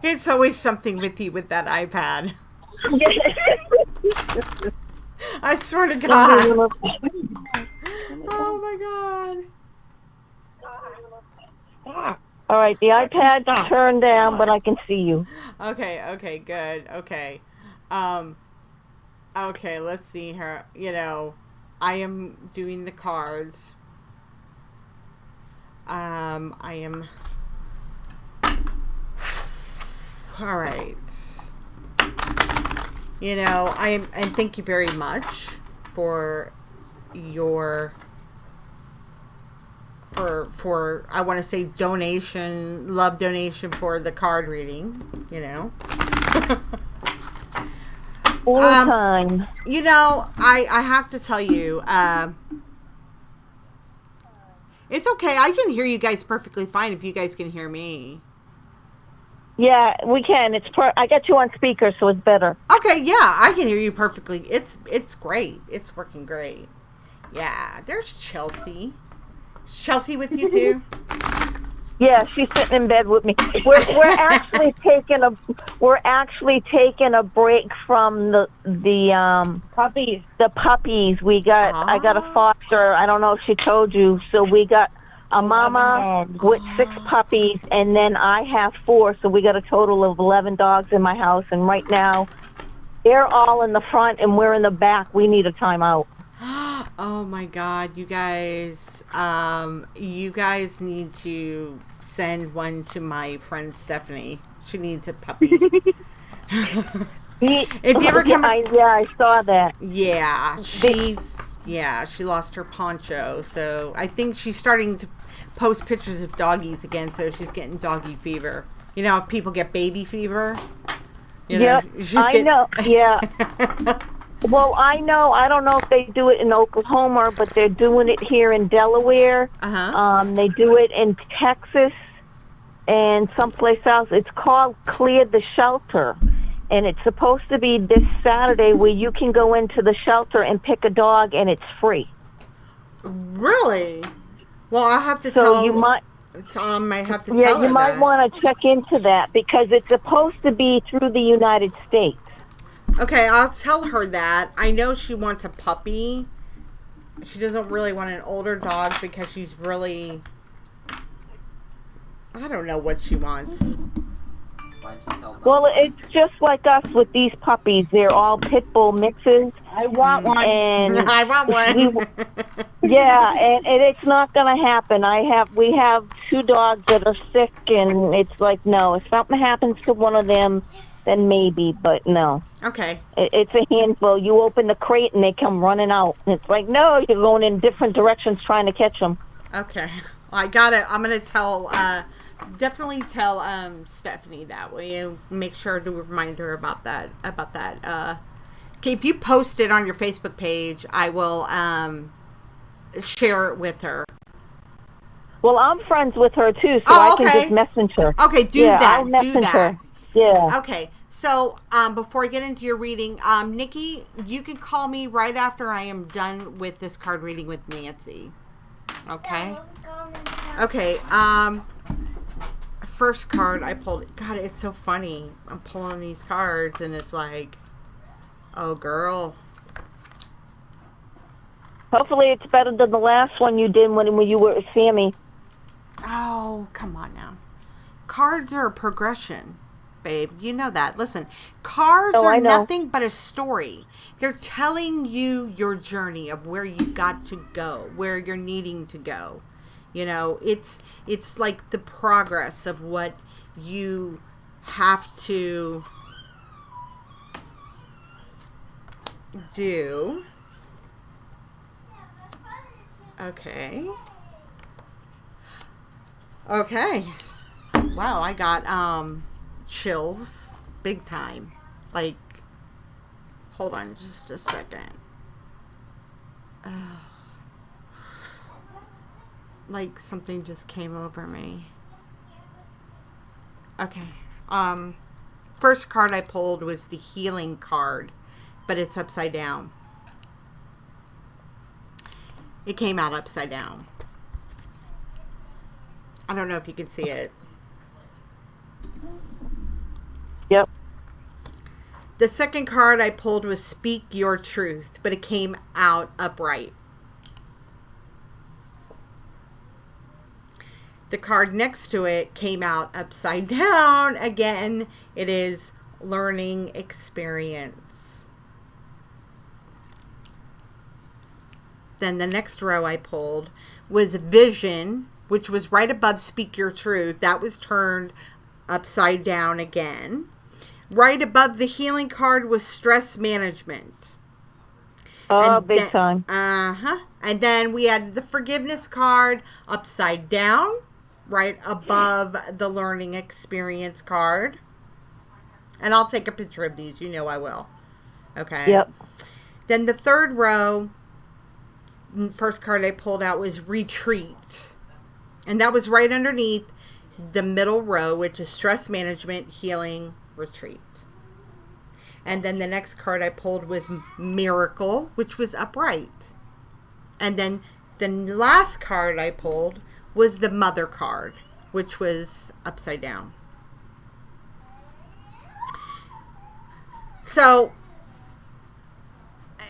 It's always something with you with that iPad. I swear to God. Oh my God. All right, the iPad's turned down, but I can see you. Okay, good. Okay. Okay, let's see here. You know, I am doing the cards. I am. All right. You know, and thank you very much for your, for I want to say love donation for the card reading, you know. All the time. You know, I have to tell you, it's okay. I can hear you guys perfectly fine if you guys can hear me. Yeah, we can. I got you on speaker, so it's better. Okay, yeah, I can hear you perfectly. It's great. It's working great. Yeah, there's Chelsea. Is Chelsea with you too? Yeah, she's sitting in bed with me. We're actually taking a break from the puppies. The puppies we got. I got a foster. I don't know if she told you. So we got a mama with 6 puppies, and then I have 4, so we got a total of 11 dogs in my house. And right now, they're all in the front, and we're in the back. We need a timeout. Oh my God, you guys need to send one to my friend Stephanie. She needs a puppy. If you ever come, I saw that. Yeah, she lost her poncho, so I think she's starting to post pictures of doggies again. So she's getting doggy fever. You know how people get baby fever. Yeah, I know. Yeah. Well, I know. I don't know if they do it in Oklahoma, but they're doing it here in Delaware. They do it in Texas and someplace else. It's called Clear the Shelter. And it's supposed to be this Saturday where you can go into the shelter and pick a dog, and it's free. Really? Well, I'll have to tell. You might. Tom might have to tell her Yeah, you might want to check into that because it's supposed to be through the United States. Okay, I'll tell her that. I know she wants a puppy. She doesn't really want an older dog because she's really... I don't know what she wants. Well, it's just like us with these puppies. They're all pit bull mixes. I want one. And I want one. Yeah, and it's not going to happen. We have 2 dogs that are sick, and it's like, no, if something happens to one of them, then maybe, but no. Okay. It's a handful. You open the crate, and they come running out. And it's like, no, you're going in different directions trying to catch them. Okay. I got it. I'm going to tell... definitely tell Stephanie that way and make sure to remind her about that. Okay, if you post it on your Facebook page, I will share it with her. Well, I'm friends with her too, so I can just message her. Okay, do that. I'll message her. Yeah. Okay, so before I get into your reading, Nikki, you can call me right after I am done with this card reading with Nancy. Okay. Okay. First card I pulled. God, it's so funny. I'm pulling these cards and it's like, oh girl. Hopefully it's better than the last one you did when you were with Sammy. Oh, come on now. Cards are a progression, babe. You know that. Listen, cards are nothing but a story. They're telling you your journey of where you got to go, where you're needing to go. You know, it's like the progress of what you have to do. Okay. Okay. Wow, I got chills big time. Like, hold on just a second. Like something just came over me. Okay. First card I pulled was the healing card, but it's upside down. It came out upside down. I don't know if you can see it. Yep. The second card I pulled was Speak Your Truth, but it came out upright. The card next to it came out upside down. Again, it is Learning Experience. Then the next row I pulled was Vision, which was right above Speak Your Truth. That was turned upside down again. Right above the healing card was Stress Management. Oh, big time. Uh-huh. And then we had the Forgiveness card upside down, right above the Learning Experience card. And I'll take a picture of these. You know I will. Okay. Yep. Then the third row, first card I pulled out was Retreat. And that was right underneath the middle row, which is Stress Management, Healing, Retreat. And then the next card I pulled was Miracle, which was upright. And then the last card I pulled was the Mother card, which was upside down. So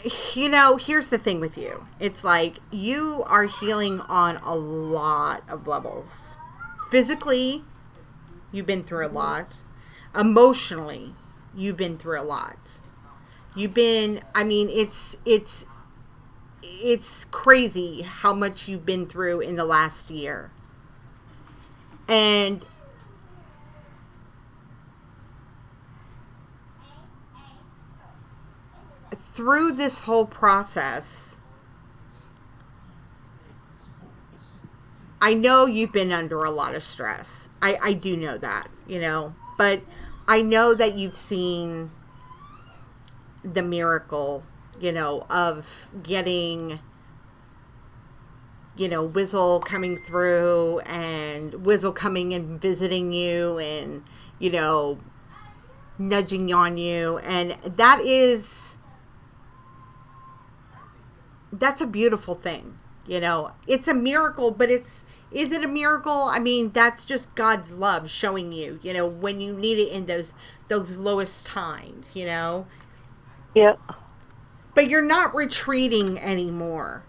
here's the thing with you. It's like you are healing on a lot of levels. Physically, you've been through a lot. Emotionally, you've been through a lot. It's crazy how much you've been through in the last year. And through this whole process, I know you've been under a lot of stress. I do know that, but I know that you've seen the miracle, of getting, Wizzle coming through and Wizzle coming and visiting you and, nudging on you. And that's a beautiful thing. It's a miracle, but is it a miracle? I mean, that's just God's love showing you, when you need it in those lowest times, Yep. But you're not retreating anymore.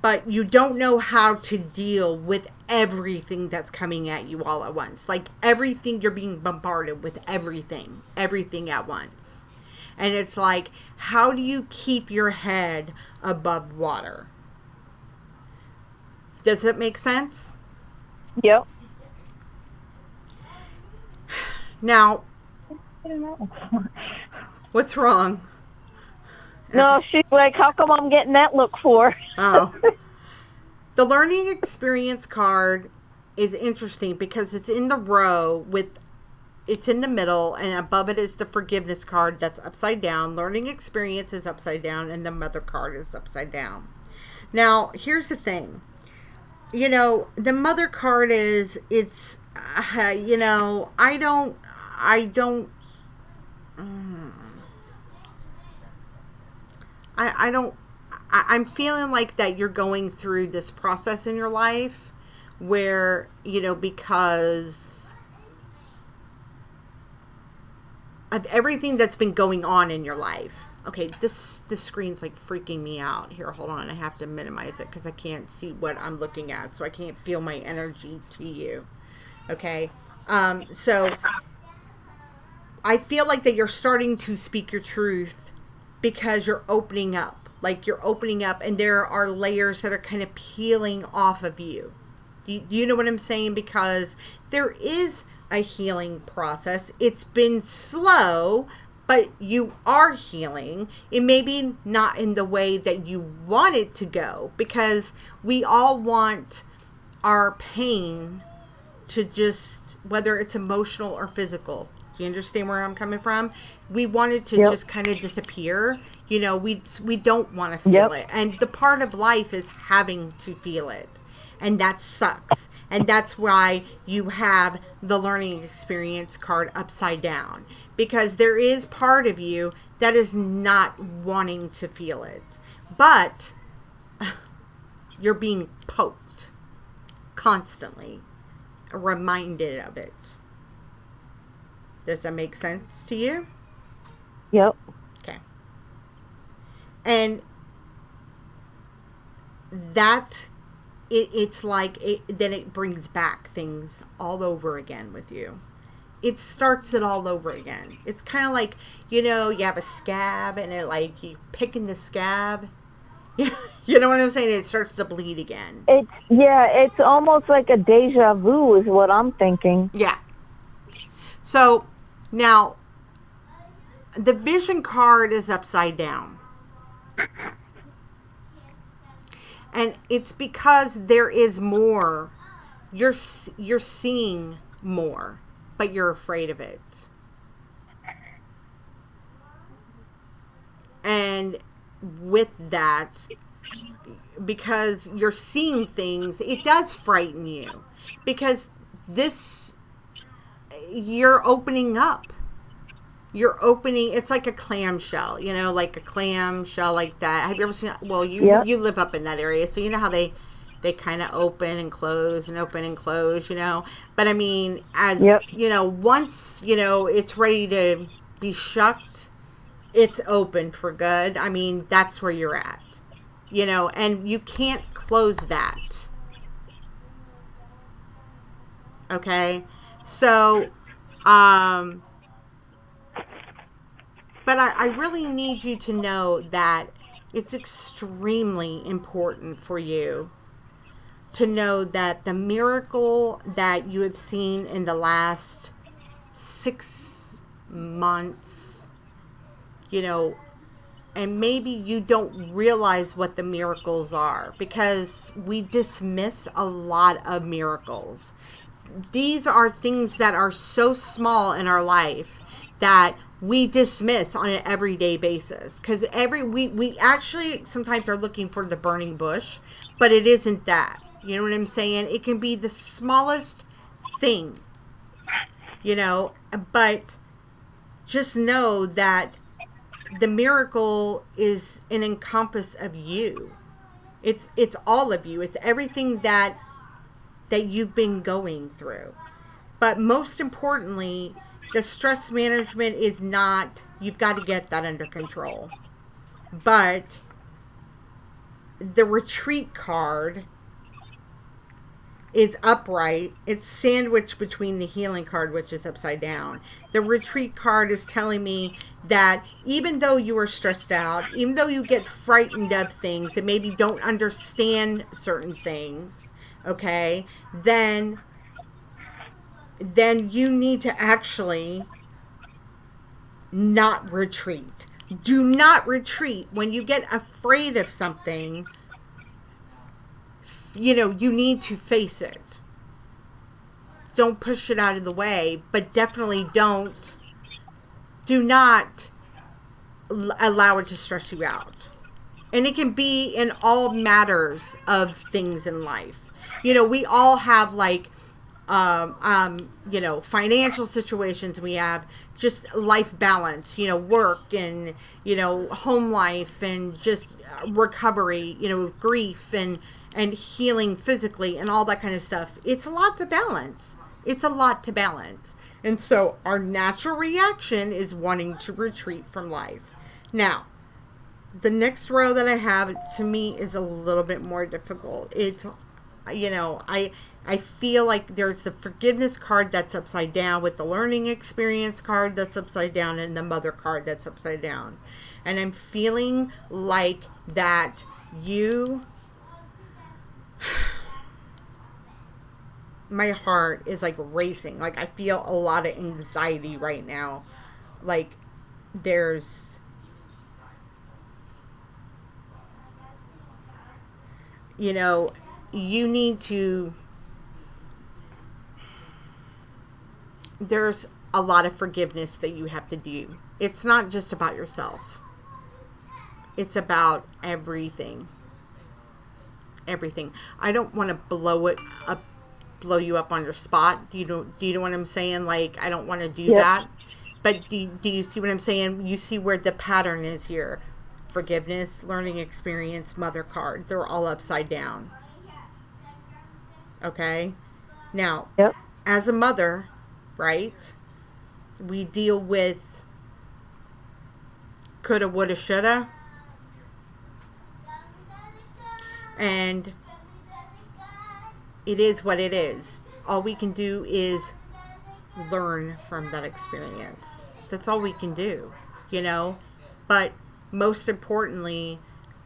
But you don't know how to deal with everything that's coming at you all at once. Like everything, you're being bombarded with everything at once. And it's like, how do you keep your head above water? Does that make sense? Yep. Now, I don't know. what's wrong? No, she's like, how come I'm getting that look for? Oh. The learning experience card is interesting because it's in the row it's in the middle, and above it is the forgiveness card that's upside down. Learning experience is upside down, and the mother card is upside down. Now, here's the thing. The mother card I'm feeling like that you're going through this process in your life where, because of everything that's been going on in your life. Okay, this screen's like freaking me out. Here, hold on. I have to minimize it because I can't see what I'm looking at, so I can't feel my energy to you. Okay, so I feel like that you're starting to speak your truth because you're opening up. Like you're opening up, and there are layers that are kind of peeling off of you. Do you know what I'm saying? Because there is a healing process. It's been slow, but you are healing. It may be not in the way that you want it to go, because we all want our pain to just, whether it's emotional or physical. Do you understand where I'm coming from? We want it to just kind of disappear. We don't want to feel it. And the part of life is having to feel it. And that sucks. And that's why you have the learning experience card upside down. Because there is part of you that is not wanting to feel it. But you're being poked constantly, reminded of it. Does that make sense to you? Yep. Okay. And that, it's like, then it brings back things all over again with you. It starts it all over again. It's kind of like, you have a scab, and you picking the scab. You know what I'm saying? It starts to bleed again. It's almost like a deja vu is what I'm thinking. Yeah. So now the vision card is upside down. And it's because there is more. You're seeing more, but you're afraid of it. And with that, because you're seeing things, it does frighten you. Because you're opening up. You're opening, it's like a clamshell, like a clamshell like that. Have you ever seen that? Well, you live up in that area, so you know how they kind of open and close and open and close, But I mean, as, once, it's ready to be shut, it's open for good. I mean, that's where you're at, you know, and you can't close that. Okay. So, but I really need you to know that it's extremely important for you to know that the miracle that you have seen in the last 6 months, you know, and maybe you don't realize what the miracles are because we dismiss a lot of miracles. These are things that are so small in our life that we dismiss on an everyday basis because we actually sometimes are looking for the burning bush, but it isn't that. You know what I'm saying? It can be the smallest thing, you know, but just know that the miracle is an encompass of you. It's all of you. It's everything that you've been going through. But most importantly, the stress management is not, you've got to get that under control. But the retreat card is upright. It's sandwiched between the healing card, which is upside down. The retreat card is telling me that even though you are stressed out, even though you get frightened of things and maybe don't understand certain things, okay, then you need to actually not retreat. Do not retreat. When you get afraid of something, you know, you need to face it. Don't push it out of the way, but definitely do not allow it to stress you out. And it can be in all matters of things in life. You know, we all have like, you know, financial situations. We have just life balance, you know, work and, you know, home life and just recovery, you know, grief and healing physically and all that kind of stuff. It's a lot to balance. It's a lot to balance. And so our natural reaction is wanting to retreat from life. Now, the next row that I have, to me, is a little bit more difficult. It's, you know, I feel like there's the forgiveness card that's upside down with the learning experience card that's upside down and the mother card that's upside down. And I'm feeling like that my heart is like racing. Like I feel a lot of anxiety right now. Like there's, you know, you need to, there's a lot of forgiveness that you have to do. It's not just about yourself. It's about everything. Everything. I don't want to blow you up on your spot. Do you know what I'm saying? Like, I don't want to do that. But do you see what I'm saying? You see where the pattern is here. Forgiveness, learning experience, mother card. They're all upside down. Okay? Now, as a mother, right, we deal with coulda, woulda, shoulda. And it is what it is. All we can do is learn from that experience. That's all we can do, you know? But most importantly,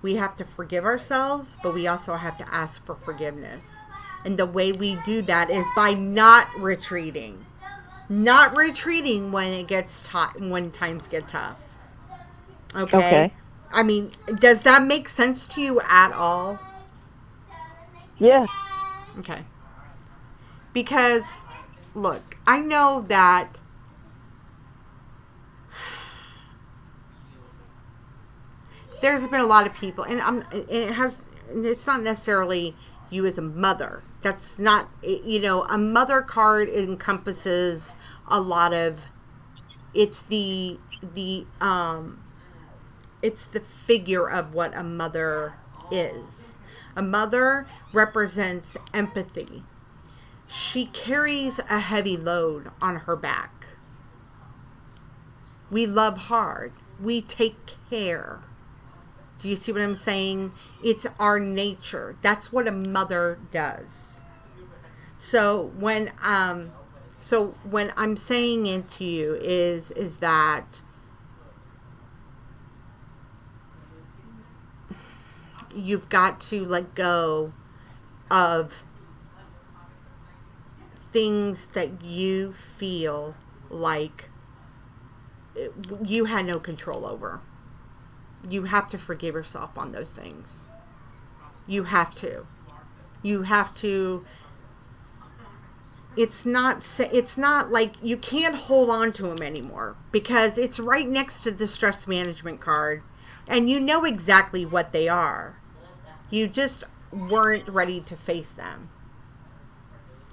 we have to forgive ourselves, but we also have to ask for forgiveness. And the way we do that is by not retreating. Not retreating when it gets when times get tough. Okay? I mean, does that make sense to you at all? Yeah. Okay. Because, look, I know that there's been a lot of people, and it's not necessarily you as a mother. That's not, you know, a mother card encompasses a lot of, it's the figure of what a mother is. A mother represents empathy. She carries a heavy load on her back. We love hard. we take care. Do you see what I'm saying? It's our nature. That's what a mother does. So when I'm saying it to you is that you've got to let go of things that you feel like you had no control over. You have to forgive yourself on those things. You have to. It's not like you can't hold on to them anymore because it's right next to the stress management card and you know exactly what they are. You just weren't ready to face them.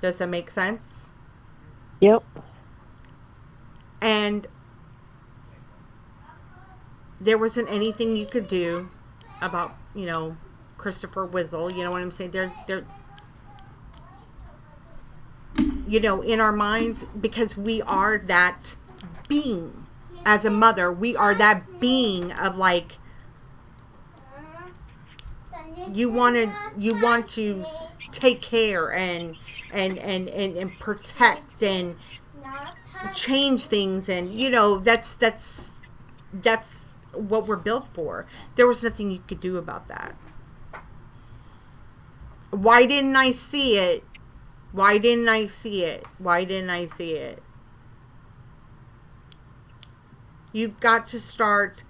Does that make sense? Yep. And there wasn't anything you could do about, Christopher Wizzle. You know what I'm saying? They're in our minds, because we are that being. As a mother, we are that being of like, you want to take care and protect and change things, and that's what we're built for. There was nothing you could do about that. Why didn't I see it? Why didn't I see it? Why didn't I see it? You've got to start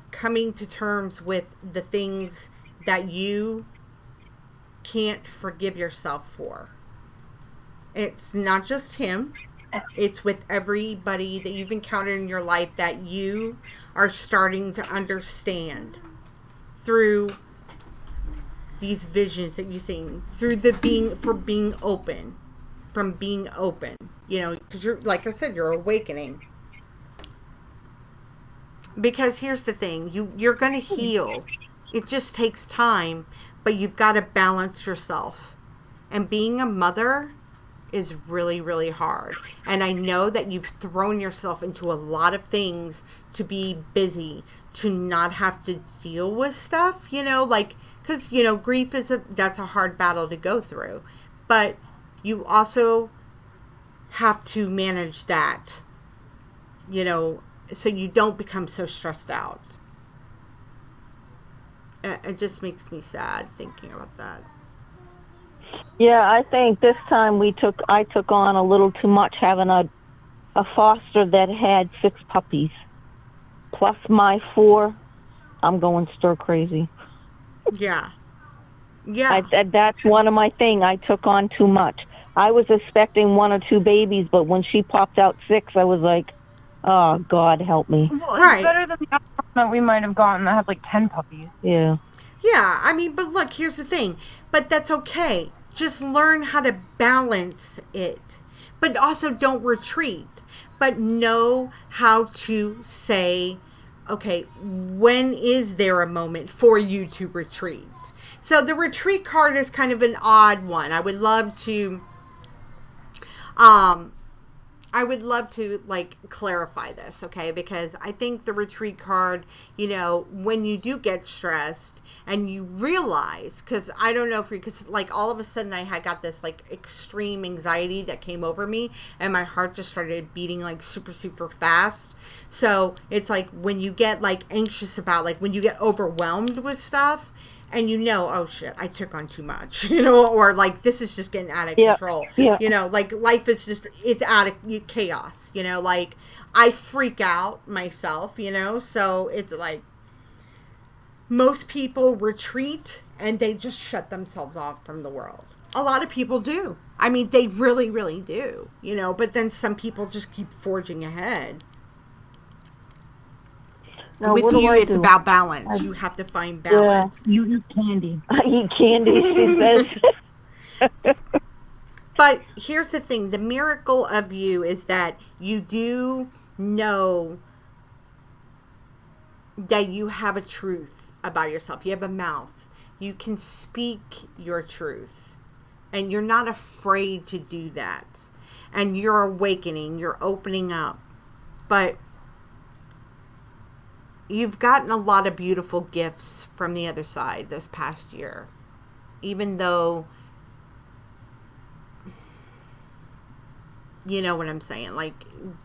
coming to terms with the things that you can't forgive yourself for. It's not just him. It's with everybody that you've encountered in your life that you are starting to understand through these visions that you've seen, through being open, because you're, like I said, you're awakening. Because here's the thing, you're going to heal. It just takes time, but you've got to balance yourself. And being a mother is really, really hard. And I know that you've thrown yourself into a lot of things to be busy, to not have to deal with stuff, because, grief that's a hard battle to go through. But you also have to manage that, so you don't become so stressed out. It just makes me sad thinking about that. Yeah, I think this time I took on a little too much, having a foster that had 6 puppies. Plus my 4, I'm going stir crazy. Yeah. That's one of my things. I took on too much. I was expecting 1 or 2 babies, but when she popped out 6, I was like, oh, God, help me. Well, it's better than the other one that we might have gotten that had like 10 puppies. Yeah. Yeah, but look, here's the thing. But that's okay. Just learn how to balance it. But also don't retreat. But know how to say, okay, when is there a moment for you to retreat? So the retreat card is kind of an odd one. I would love to clarify this, okay? Because I think the retreat card, when you do get stressed and you realize, because I don't know because like all of a sudden I got this like extreme anxiety that came over me and my heart just started beating like super, super fast. So it's like when you get like anxious about, like when you get overwhelmed with stuff, and oh shit, I took on too much, or like this is just getting out of control. Yeah. Like life is it's out of chaos, like I freak out myself, so it's like most people retreat and they just shut themselves off from the world. A lot of people do. They really, really do, but then some people just keep forging ahead. Now, with you, it's about balance. You have to find balance. Yeah, you eat candy. I eat candy, she says. But here's the thing. The miracle of you is that you do know that you have a truth about yourself. You have a mouth. You can speak your truth. And you're not afraid to do that. And you're awakening. You're opening up. But you've gotten a lot of beautiful gifts from the other side this past year. Even though, you know what I'm saying? Like,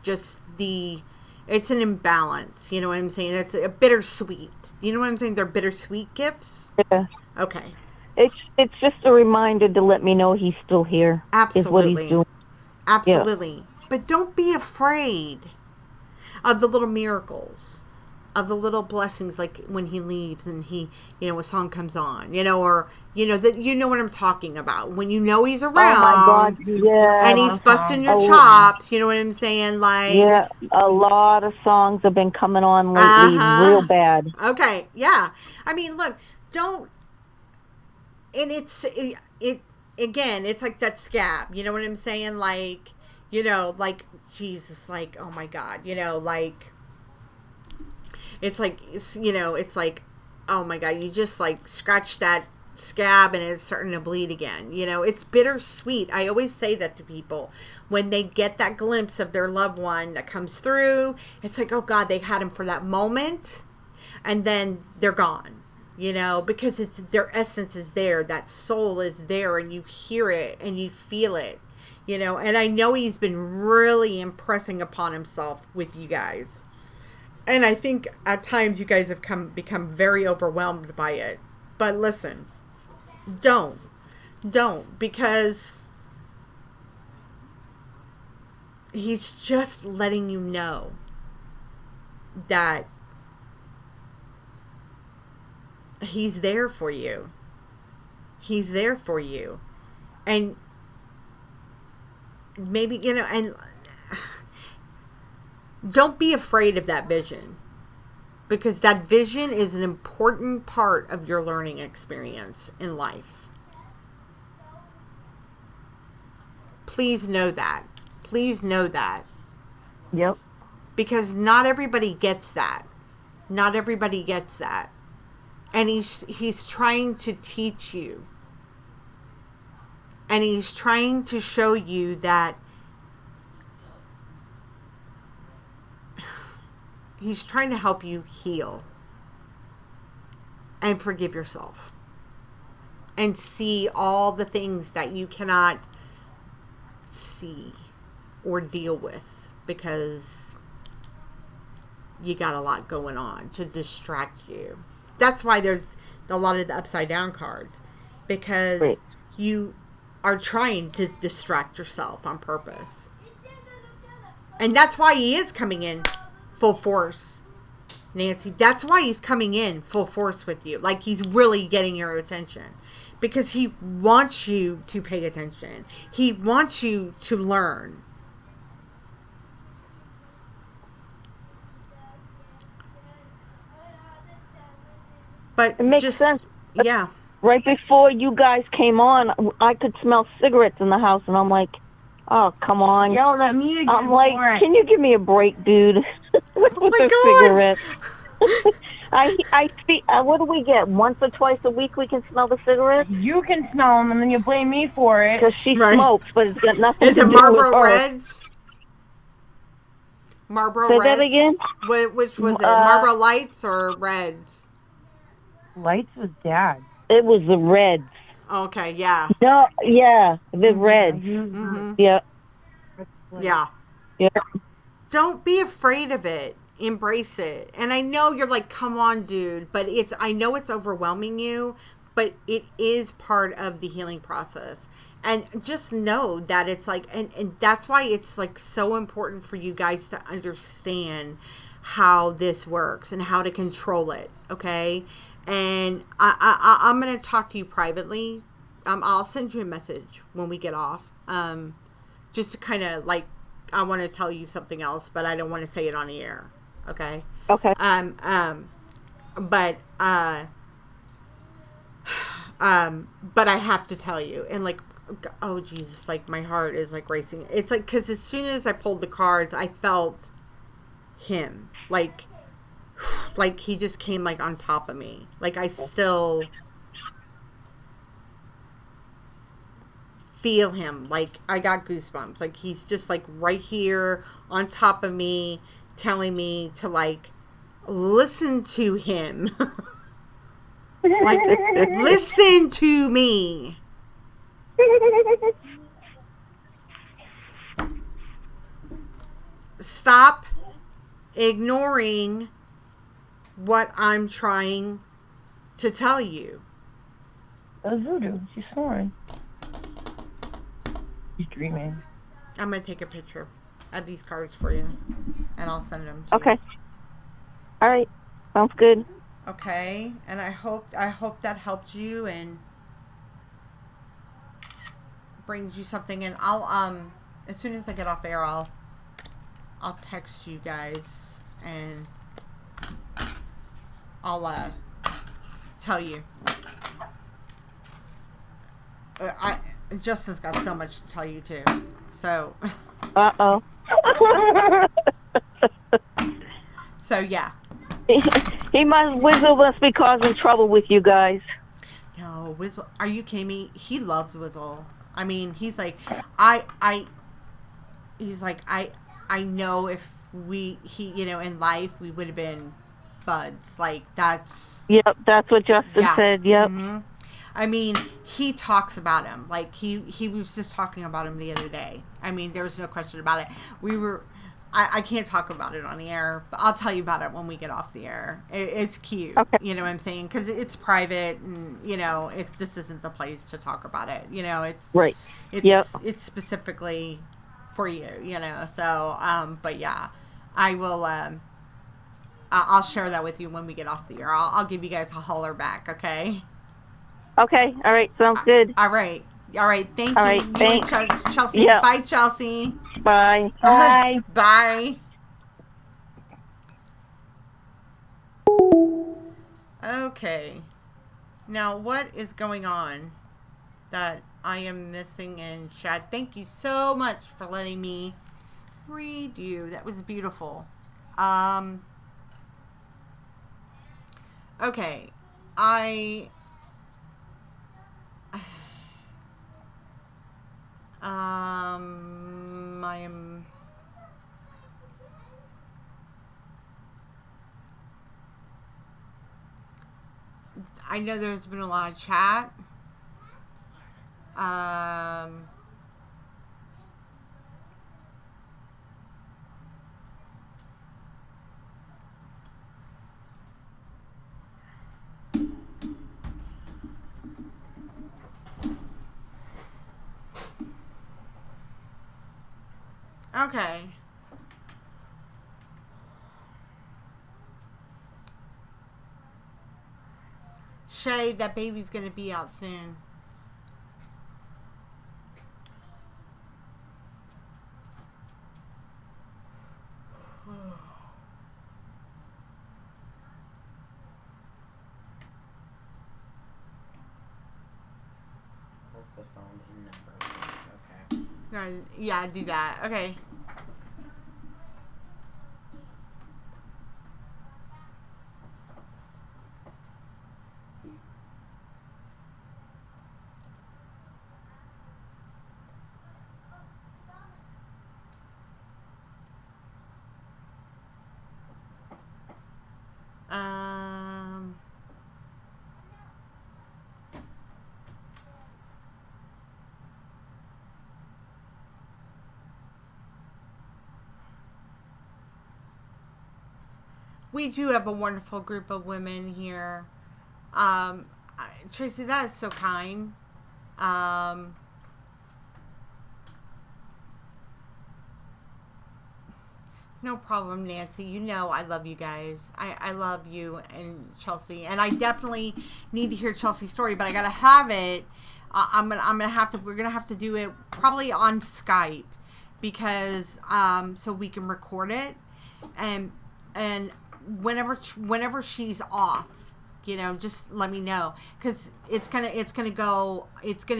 just it's an imbalance. You know what I'm saying? It's a bittersweet. You know what I'm saying? They're bittersweet gifts. Yeah. Okay. It's just a reminder to let me know he's still here. Absolutely. Is what he's doing. Absolutely. Yeah. But don't be afraid of the little miracles, of the little blessings, like when he leaves and he, you know, a song comes on, you know, or, you know, that, you know what I'm talking about. When you know he's around. Oh my God, yeah. And he's busting your chops, you know what I'm saying? Like, yeah, a lot of songs have been coming on lately, real bad. Okay, yeah. I mean, look, don't, and it again, it's like that scab, you know what I'm saying? Like, you know, like, Jesus, like, oh my God, you know, like, it's like, you know, it's like, oh my God, you just like scratch that scab and it's starting to bleed again. You know, it's bittersweet. I always say that to people when they get that glimpse of their loved one that comes through. It's like, oh God, they had him for that moment and then they're gone. You know, because it's their essence is there, that soul is there, and you hear it and you feel it, you know. And I know he's been really impressing upon himself with you guys, and I think at times you guys have become very overwhelmed by it. But listen, don't, because he's just letting you know that he's there for you. He's there for you. And maybe, you know, and don't be afraid of that vision, because that vision is an important part of your learning experience in life. Please know that. Please know that. Yep. Because not everybody gets that. Not everybody gets that. And he's trying to teach you. And he's trying to show you that he's trying to help you heal and forgive yourself and see all the things that you cannot see or deal with because you got a lot going on to distract you. That's why there's a lot of the upside down cards, because you are trying to distract yourself on purpose. And that's why he is coming in full force, Nancy. That's why he's coming in full force with you. Like, he's really getting your attention because he wants you to pay attention. He wants you to learn. But it makes sense. Yeah. Right before you guys came on, I could smell cigarettes in the house, and I'm like, oh, come on. Yell at me again. I'm like, can you give me a break, dude? with the cigarettes. I see. What do we get? Once or twice a week we can smell the cigarettes? You can smell them, and then you blame me for it. Because she smokes, but it's got nothing to do with Marlboro her. Reds? Marlboro Say Reds? that again? Which was it? Marlboro Lights or Reds? Lights was Dad. It was the Reds. Okay, yeah. No, yeah, the Reds. Mm-hmm. Yeah. Yeah. Yeah. Don't be afraid of it. Embrace it. And I know you're like, come on, dude. But I know it's overwhelming you, but it is part of the healing process. And just know that it's like, and that's why it's like so important for you guys to understand how this works and how to control it. Okay. And I'm going to talk to you privately. I'll send you a message when we get off. Just to kind of like, I want to tell you something else, but I don't want to say it on the air. Okay. Okay. But I have to tell you, and like, oh Jesus, like my heart is like racing. It's like, cause as soon as I pulled the cards, I felt him, like he just came like on top of me. Like I still feel him. Like I got goosebumps. Like he's just like right here on top of me, telling me to like listen to him. Like, listen to me. Stop ignoring what I'm trying to tell you. That's voodoo. She's snoring. She's dreaming. I'm going to take a picture of these cards for you, and I'll send them to you. Okay. All right. Sounds good. Okay, and I hope that helped you and brings you something. And I'll as soon as I get off air, I'll text you guys and I'll tell you. Justin's got so much to tell you too. So. Uh-oh. So yeah. Wizzle must be causing trouble with you guys. No, Wizzle, are you kidding me? He loves Wizzle. I mean, he's like, I know if in life we would have been buds. Like, that's. Yep, that's what Justin said. Yep. Mm-hmm. I mean, he talks about him. Like, he was just talking about him the other day. I mean, there was no question about it. I can't talk about it on the air, but I'll tell you about it when we get off the air. It's cute. Okay. You know what I'm saying? Because it's private, and, this isn't the place to talk about it. It's... Right. It's specifically for you, So, but yeah, I will... I'll share that with you when we get off the air. I'll give you guys a holler back, okay? Okay. All right. Sounds good. All right. Thank All you. right. Thanks. Chelsea. Yep. Bye, Chelsea. Bye. Bye. Bye. Okay. Now, what is going on that I am missing in chat? Thank you so much for letting me read you. That was beautiful. Okay. I am... I know there's been a lot of chat. Okay. Shay, that baby's gonna be out soon. What's the phone in number, please? Okay. No, yeah, do that. Okay. We do have a wonderful group of women here. Tracy, that is so kind. No problem, Nancy. I love you guys. I love you and Chelsea, and I definitely need to hear Chelsea's story. But I gotta have it. We're gonna have to do it probably on Skype because so we can record it, and whenever she's off, just let me know, because it's gonna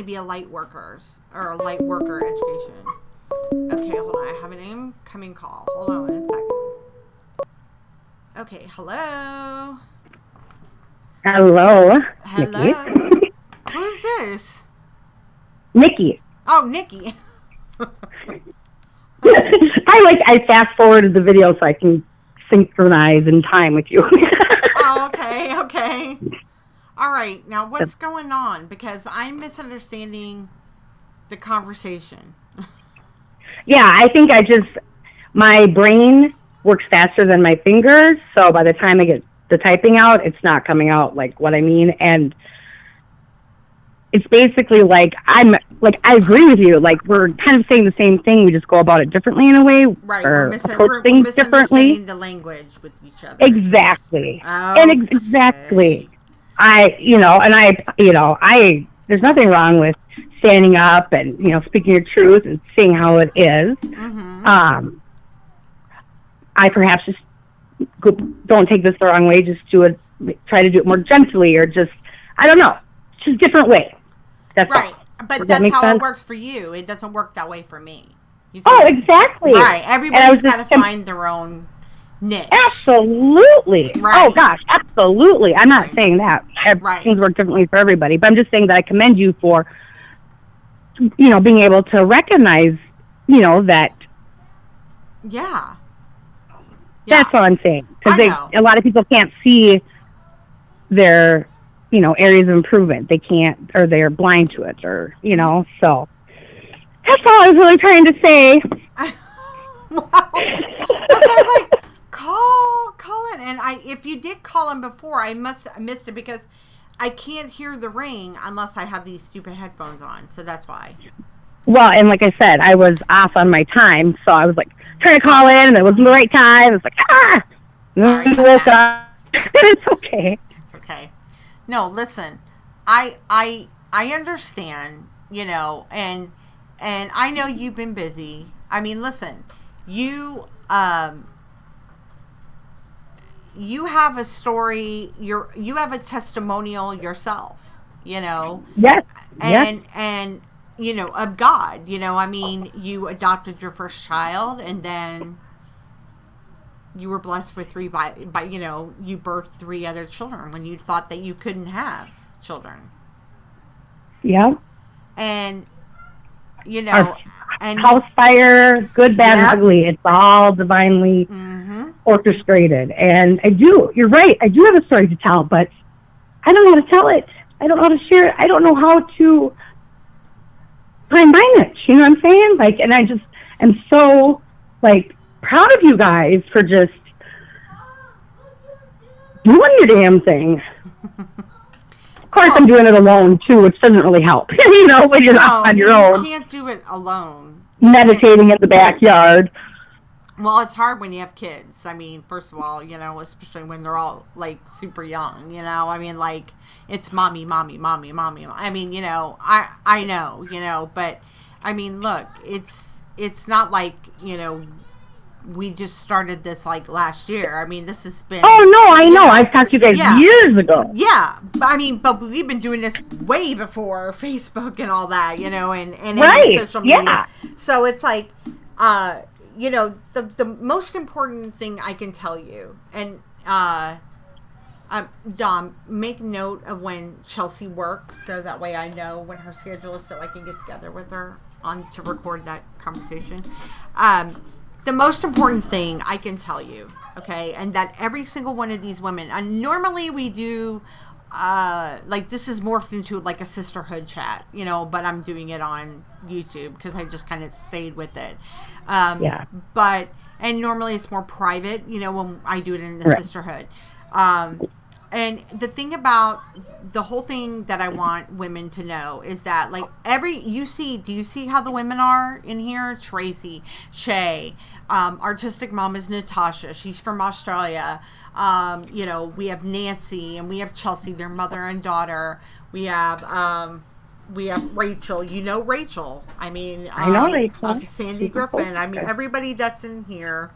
be a light workers or a light worker education. Okay, hold on. I have an incoming call. Hold on a second. Okay, hello. Hello. Hello. Nikki. Who's this? Nikki. Oh, Nikki. I fast forwarded the video so I can synchronize in time with you. Oh, okay. All right. Now, what's going on? Because I'm misunderstanding the conversation. Yeah, I think my brain works faster than my fingers, so by the time I get the typing out, it's not coming out like what I mean, and it's basically like I agree with you. Like, we're kind of saying the same thing. We just go about it differently in a way, Right? or We're things differently. misunderstanding the language with each other. Exactly. Okay. And exactly. There's nothing wrong with standing up and speaking your truth and seeing how it is. Mm-hmm. I perhaps just don't take this the wrong way. Just try to do it more gently, or just, I don't know, just a different way. That's right. all. But that's how it works for you. It doesn't work that way for me. Oh, exactly. Right. Everybody's got to find their own niche. Absolutely. Right. Oh, gosh, absolutely. I'm not saying that. Things work differently for everybody. But I'm just saying that I commend you for, being able to recognize, that. Yeah. That's all I'm saying. Because a lot of people can't see their, areas of improvement. They can't, or they're blind to it, or, so. That's all I was really trying to say. Wow. That's why I was like, call in. And if you did call in before, I missed it because I can't hear the ring unless I have these stupid headphones on. So that's why. Well, and like I said, I was off on my time, so I was like trying to call in, and it wasn't the right time. It's like, Sorry and woke up. It's okay. It's okay. No, listen, I understand, and I know you've been busy. I mean, listen, you have a story. You have a testimonial yourself. Yes. And of God. I mean, you adopted your first child, and then you were blessed with three by you birthed 3 other children when you thought that you couldn't have children. Yeah. And and house fire, good, bad, and ugly. It's all divinely orchestrated. And you're right. I do have a story to tell, but I don't know how to tell it. I don't know how to share it. I don't know how to find my niche. You know what I'm saying? Like, and I just am so, proud of you guys for just doing your damn thing. Of course, I'm doing it alone, too, which doesn't really help, when you're not on your own. You can't do it alone. Meditating in the backyard. Well, it's hard when you have kids. I mean, first of all, especially when they're all, super young, I mean, it's mommy, mommy, mommy, mommy. I mean, I know, but, I mean, look, it's not like, we just started this last year. I mean, this has been. Oh no, I know. I've talked to you guys years ago. Yeah, but we've been doing this way before Facebook and all that, and social media. Yeah. So it's the most important thing I can tell you, and Dom, make note of when Chelsea works, so that way I know when her schedule is, so I can get together with her to record that conversation. The most important thing I can tell you, okay, and that every single one of these women, and normally we do, this is morphed into a sisterhood chat, but I'm doing it on YouTube because I just kind of stayed with it. And normally it's more private, when I do it in the sisterhood. And the thing about the whole thing that I want women to know is that, do you see how the women are in here? Tracy, Shay, Artistic Mom is Natasha. She's from Australia. We have Nancy and we have Chelsea, their mother and daughter. We have Rachel. Rachel. I mean, I know Rachel. Sandy Griffin. I mean, everybody that's in here.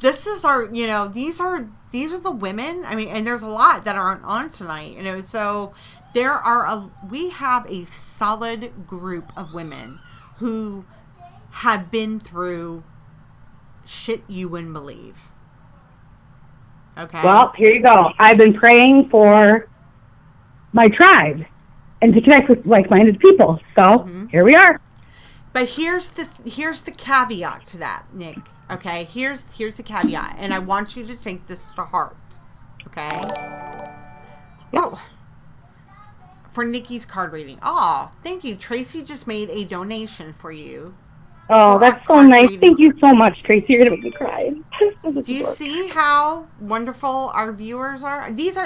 This is our, these are the women. I mean, and there's a lot that aren't on tonight, so we have a solid group of women who have been through shit you wouldn't believe. Okay. Well, here you go. I've been praying for my tribe and to connect with like-minded people. So here we are. But here's the caveat to that, Nick. Okay, here's the caveat, and I want you to take this to heart. Okay. Oh, for Nikki's card reading. Oh, thank you. Tracy just made a donation for you. Oh, that's so nice. Reading. Thank you so much, Tracy. You're gonna make me cry. Do you see how wonderful our viewers are? These are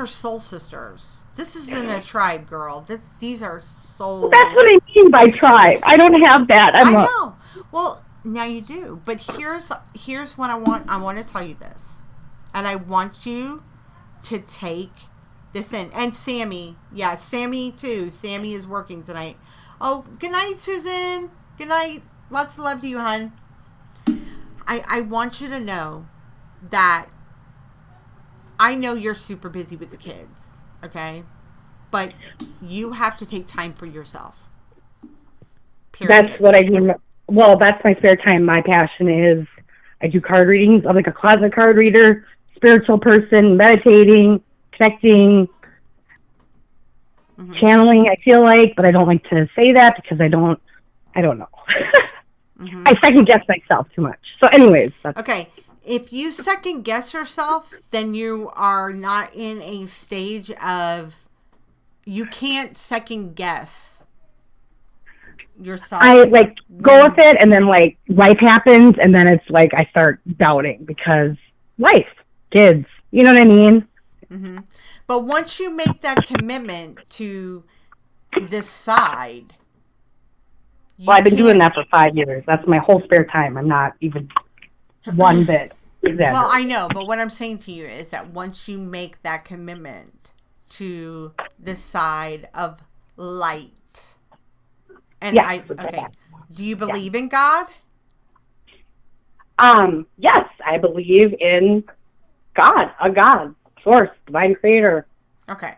soul sisters. This isn't a tribe, girl. These are soul. That's what I mean by tribe. I don't have that. I know. Well, now you do. But here's what I want. I want to tell you this, and I want you to take this in. And Sammy, yeah, Sammy too. Sammy is working tonight. Oh, good night, Susan. Good night. Lots of love to you, hon. I want you to know that I know you're super busy with the kids, okay? But you have to take time for yourself. Period. That's what I do. Well, that's my spare time. My passion is I do card readings. I'm like a closet card reader, spiritual person, meditating, connecting, channeling, I feel like, but I don't like to say that because I don't know. I second guess myself too much. So anyways. Okay. If you second guess yourself, then you are not in a stage of, you can't second guess yourself. I like go with it, and then like life happens, and then it's like I start doubting because life, kids, you know what I mean? Mm-hmm. But once you make that commitment to decide. Well, I've been doing that for 5 years. That's my whole spare time. I'm not even one bit. Exactly. Well, I know, but what I'm saying to you is that once you make that commitment to the side of light, and yes, okay, do you believe in God? Yes, I believe in God, a God, source, divine creator. Okay.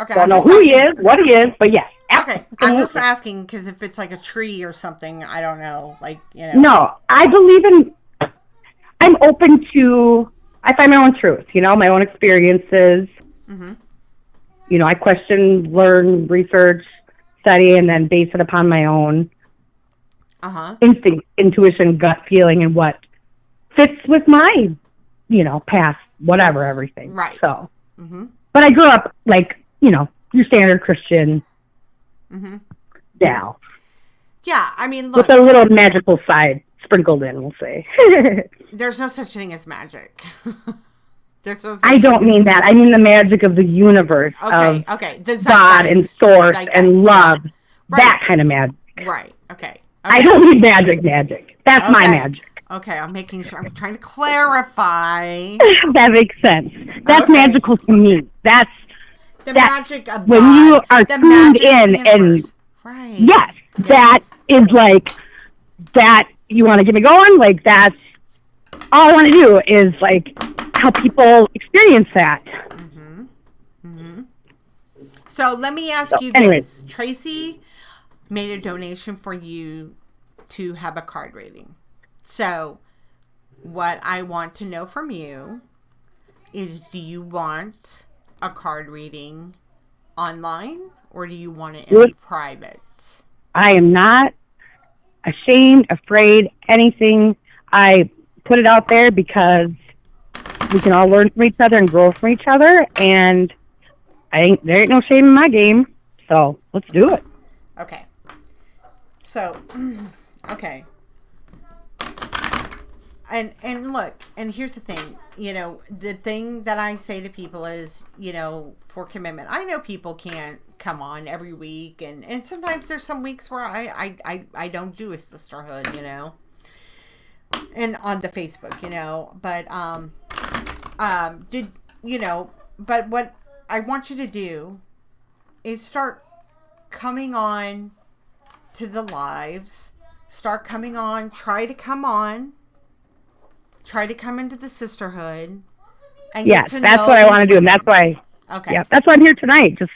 Don't know who he is, what he is, but yes. Okay, I'm just asking because if it's like a tree or something, I don't know, like, you know. No, I believe in. I'm open to. I find my own truth, you know, my own experiences. Mm-hmm. You know, I question, learn, research, study, and then base it upon my own instinct, intuition, gut feeling, and what fits with my, you know, past, whatever, everything. Right. So, but I grew up like, you know, your standard Christian gal. Yeah, I mean, look. With a little magical side sprinkled in, we'll say. There's no such thing as magic. I don't mean that. I mean the magic of the universe. Okay. The God and source and love. Yeah. Right. That kind of magic. Right. Okay. I don't need magic. That's my magic. Okay, I'm making sure. I'm trying to clarify. That makes sense. That's magical to me. That's the magic of when God. You are tuned in and right. Yes, that is like that. You want to get me going? Like that's all I want to do is like help people experience that. So let me ask you this. Tracy made a donation for you to have a card reading. So what I want to know from you is, do you want a card reading online or do you want it in private? I am not ashamed, afraid, anything. I put it out there because we can all learn from each other and grow from each other, and there ain't no shame in my game, so let's do it. Okay. So, okay. And look, and here's the thing, you know, the thing that I say to people is, you know, for commitment, I know people can't come on every week, and sometimes there's some weeks where I don't do a sisterhood, you know, and on the Facebook, you know, but, but what I want you to do is start coming on to the lives, try to come into the sisterhood. And yes, that's what I want to do, and that's why. Okay. Yeah, that's why I'm here tonight. Just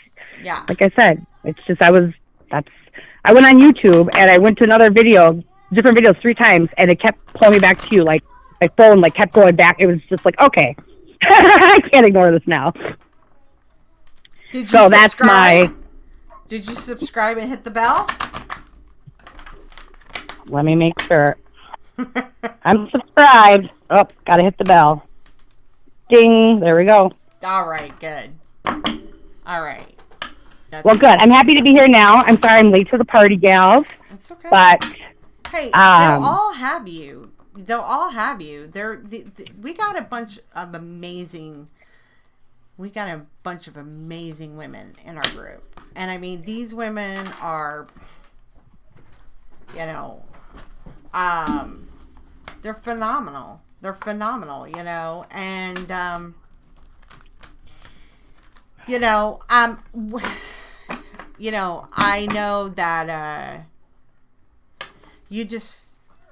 like I said, it's just I went on YouTube and I went to different videos 3 times, and it kept pulling me back to you. Like my phone, like kept going back. It was just like, okay, I can't ignore this now. Did you subscribe and hit the bell? Let me make sure. I'm subscribed. Oh, gotta hit the bell. Ding. There we go. All right, good. All right. Well, good. I'm happy to be here now. I'm sorry I'm late to the party, gals. That's okay. But hey, they'll all have you. They'll all have you. We got a bunch of amazing. We got a bunch of amazing women in our group, and I mean these women are, you know, they're phenomenal. They're phenomenal, you know, and you know, you know, I know that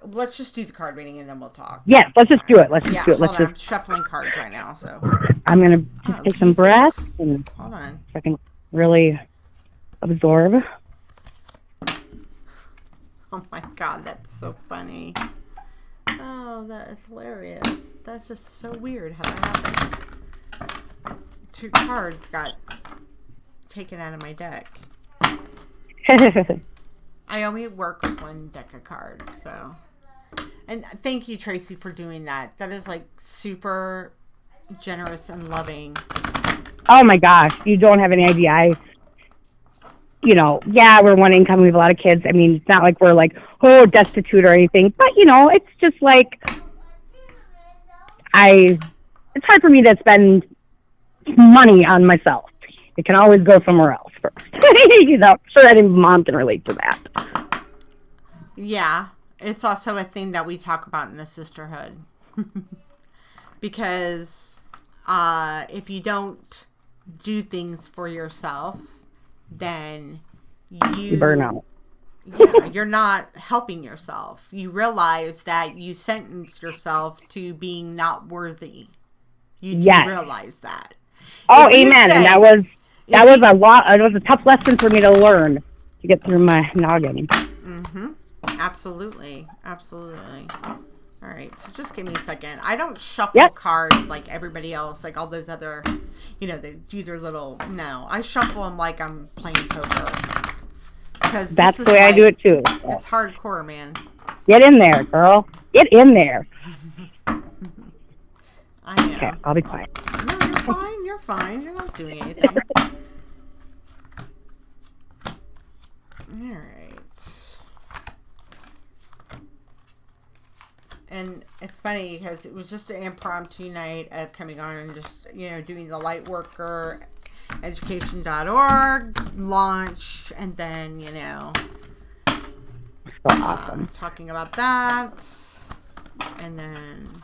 let's just do the card reading and then we'll talk. Yes, let's just do it. Let's just do it. I'm shuffling cards right now, so I'm gonna just take some breaths and hold on. so I can really absorb. Oh my God, that's so funny. Oh, that is hilarious. That's just so weird how that happened. 2 cards got taken out of my deck. I only work with 1 deck of cards, so. And thank you, Tracy, for doing that. That is like super generous and loving. Oh my gosh, you don't have any idea. You know, yeah, we're one income. We have a lot of kids. I mean, it's not like we're like, oh, destitute or anything. But, you know, it's just like, it's hard for me to spend money on myself. It can always go somewhere else first. You know, sure any mom can relate to that. Yeah, it's also a thing that we talk about in the sisterhood. Because if you don't do things for yourself, then you burn out. Yeah, you're not helping yourself. You realize that you sentenced yourself to being not worthy. You do realize that. Oh, amen. And that was it was a tough lesson for me to learn to get through my noggin. Mm-hmm. Absolutely. Absolutely. All right, so just give me a second. I don't shuffle cards like everybody else, like all those other, you know, they do their little, no. I shuffle them like I'm playing poker. Because that's the way I do it too. It's hardcore, man. Get in there, girl. Get in there. I know. Okay, I'll be quiet. No, you're fine. You're fine. You're not doing anything. All right. And it's funny because it was just an impromptu night of coming on and just, you know, doing the LIGHTWORKER education.org launch, and then, you know, awesome. Talking about that, and then,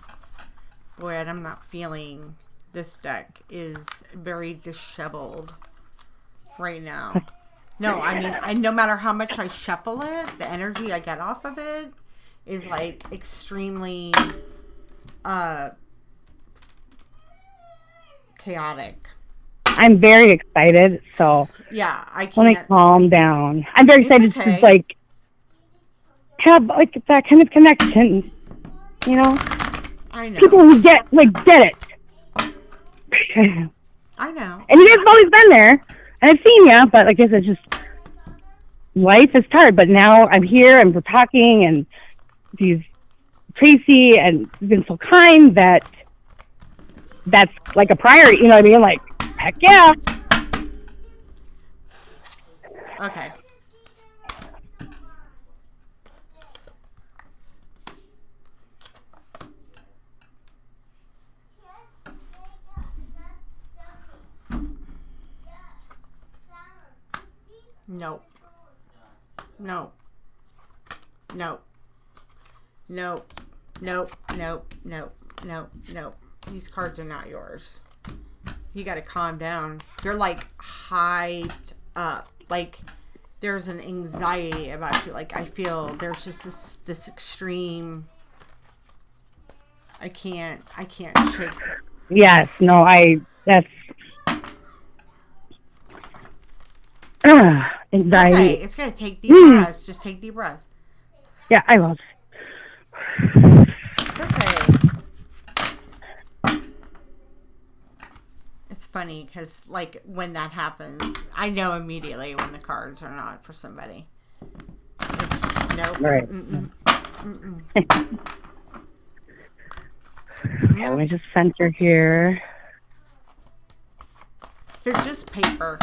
boy, I'm not feeling this deck is very disheveled right now. No, I mean, no matter how much I shuffle it, the energy I get off of it is like extremely chaotic. I'm very excited, so yeah, I can't. Let me calm down. I'm very excited to just like have like that kind of connection, you know. I know. People who get it. I know. And you guys have always been there, and I've seen you, but I guess it's just life is hard. But now I'm here, and we're talking, and Tracy and been so kind that that's like a priority, you know what I mean? Like, heck yeah. Okay. Nope. Nope. Nope. Nope. Nope. Nope. Nope. Nope. Nope. These cards are not yours. You gotta calm down. You're like hyped up. Like there's an anxiety about you. Like I feel there's just this extreme. I can't shake. Yes. No. That's anxiety. Okay. It's gonna take deep breaths. Just take deep breaths. Yeah, I will. It's okay. It's funny because, like, when that happens, I know immediately when the cards are not for somebody. It's just, nope. Right. Okay, let me just center here. They're just paper.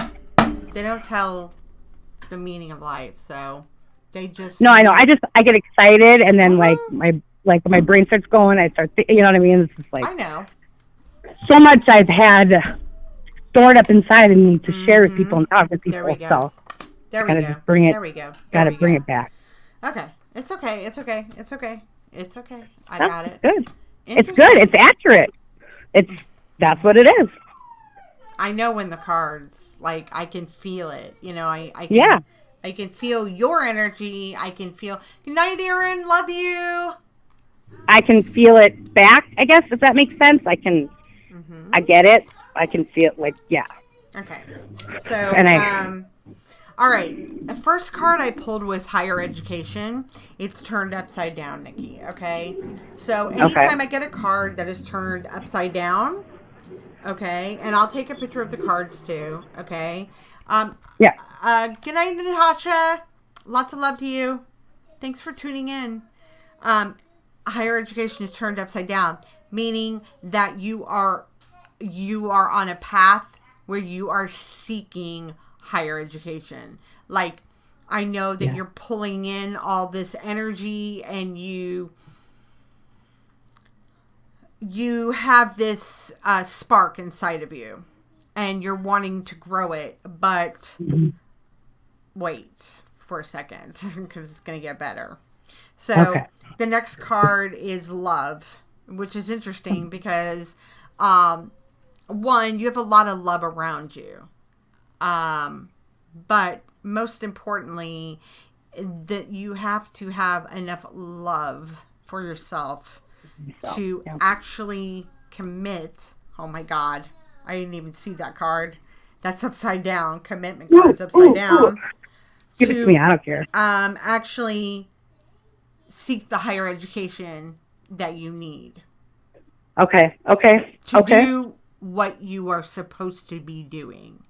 They don't tell the meaning of life, so they just. No, I know. I get excited, and then my brain starts going. I start, you know what I mean? It's just like I know. So much I've had stored up inside of me to share with people and talk with people. There we go. So there we go. Just bring it. There we go. Gotta bring it back. Okay, it's okay. It's okay. It's okay. It's okay. I got it. Good. It's good. It's accurate. That's what it is. I know when the cards, like, I can feel it. You know, I can, I can feel your energy. I can feel, good night, Erin. Love you. I can feel it back, I guess, if that makes sense. I can, I get it. I can feel it, like, yeah. Okay. So, all right. The first card I pulled was higher education. It's turned upside down, Nikki. Okay. So anytime I get a card that is turned upside down, okay, and I'll take a picture of the cards too. Okay. Good night, Natasha. Lots of love to you. Thanks for tuning in. Higher education is turned upside down, meaning that you are on a path where you are seeking higher education. Like, I know that you're pulling in all this energy, and you have this spark inside of you, and you're wanting to grow it, but wait for a second, because it's going to get better. So the next card is love, which is interesting because one, you have a lot of love around you. But most importantly, that you have to have enough love for yourself to actually commit. Oh my God. I didn't even see that card. That's upside down. Commitment card's upside down. Give it to me. I don't care. Actually seek the higher education that you need. To do what you are supposed to be doing.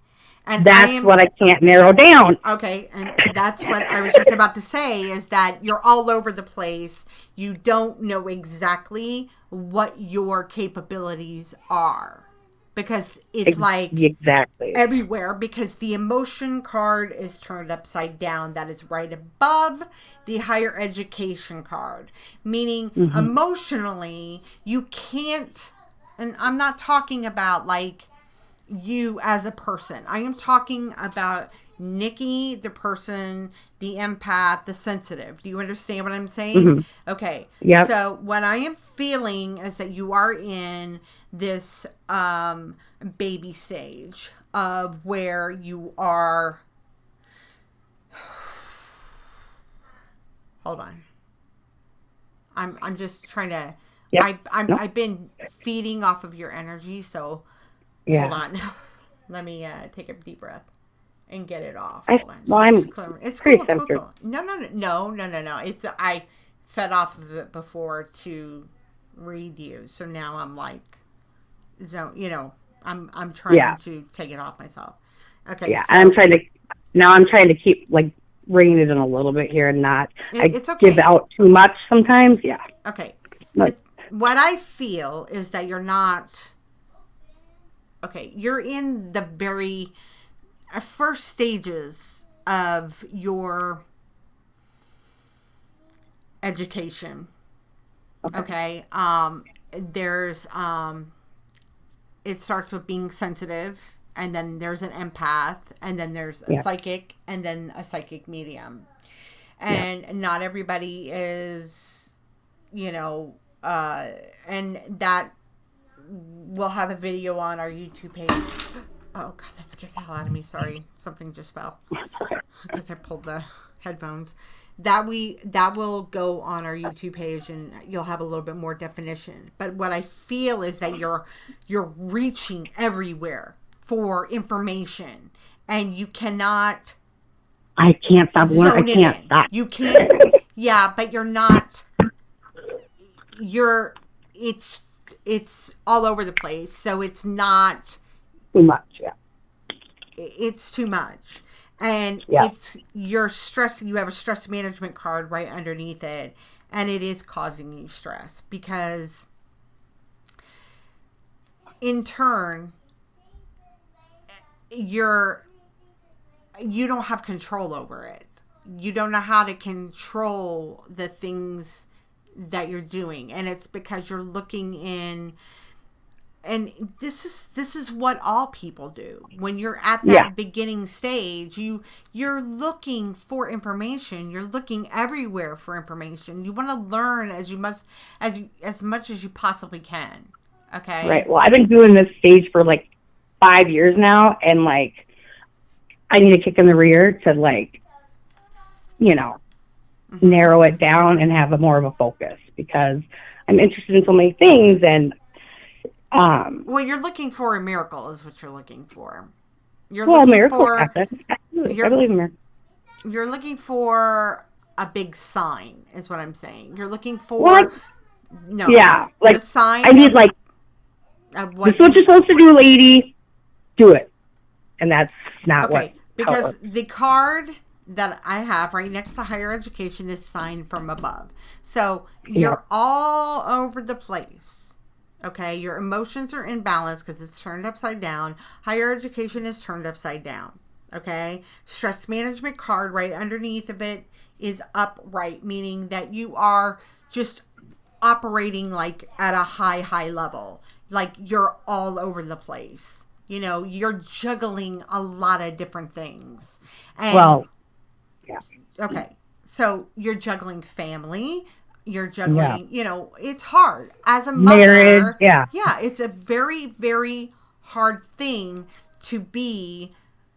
And that's what I can't narrow down. Okay, and that's what I was just about to say, is that you're all over the place. You don't know exactly what your capabilities are. Because it's everywhere, because the emotion card is turned upside down. That is right above the higher education card. Meaning emotionally, you can't, and I'm not talking about like you as a person. I am talking about Nikki, the person, the empath, the sensitive. Do you understand what I'm saying? Okay. Yeah. So what I am feeling is that you are in this baby stage of where you are. Hold on. I'm just trying to. I've been feeding off of your energy, so hold on. Let me take a deep breath and get it off. Hold on. It's cool. It's cool. No. It's I fed off of it before to read you, so now I'm like, I'm trying to take it off myself. Okay. Yeah, so, I'm trying to keep like reining it in a little bit here and not. It's okay. Give out too much sometimes. Yeah. Okay. What I feel is that you're not. Okay, you're in the very first stages of your education. Okay. There's it starts with being sensitive, and then there's an empath, and then there's a psychic, and then a psychic medium. And not everybody is, and that we'll have a video on our YouTube page. Oh God, that scared the hell out of me. Sorry, something just fell because I pulled the headphones. That will go on our YouTube page, and you'll have a little bit more definition. But what I feel is that you're reaching everywhere for information, and you cannot. I can't stop. I can't stop. You can't. Yeah, but you're not. It's all over the place, so it's not too much. Yeah, it's too much. And it's your stress. You have a stress management card right underneath it, and it is causing you stress because in turn you don't have control over it. You don't know how to control the things that you're doing, and it's because you're looking in. And this is what all people do. When you're at that beginning stage, you're looking for information. You're looking everywhere for information. You want to learn as much as you possibly can. Okay. Right. Well, I've been doing this stage for like 5 years now, and like I need a kick in the rear to like, narrow it down and have more of a focus because I'm interested in so many things and. Well, you're looking for a miracle is what you're looking for. You're looking for absolutely. I believe in miracles. You're looking for a big sign is what I'm saying. You're looking for the sign. I need like this is what you're supposed to do, lady. Do it. And that's not because the card that I have right next to higher education is signed from above. So you're all over the place. Okay, your emotions are in balance because it's turned upside down. Higher education is turned upside down. Okay, stress management card right underneath of it is upright, meaning that you are just operating like at a high level. Like you're all over the place. You're juggling a lot of different things. And, okay, so you're juggling family. You're juggling, it's hard as a mother. Marriage, it's a very, very hard thing to be,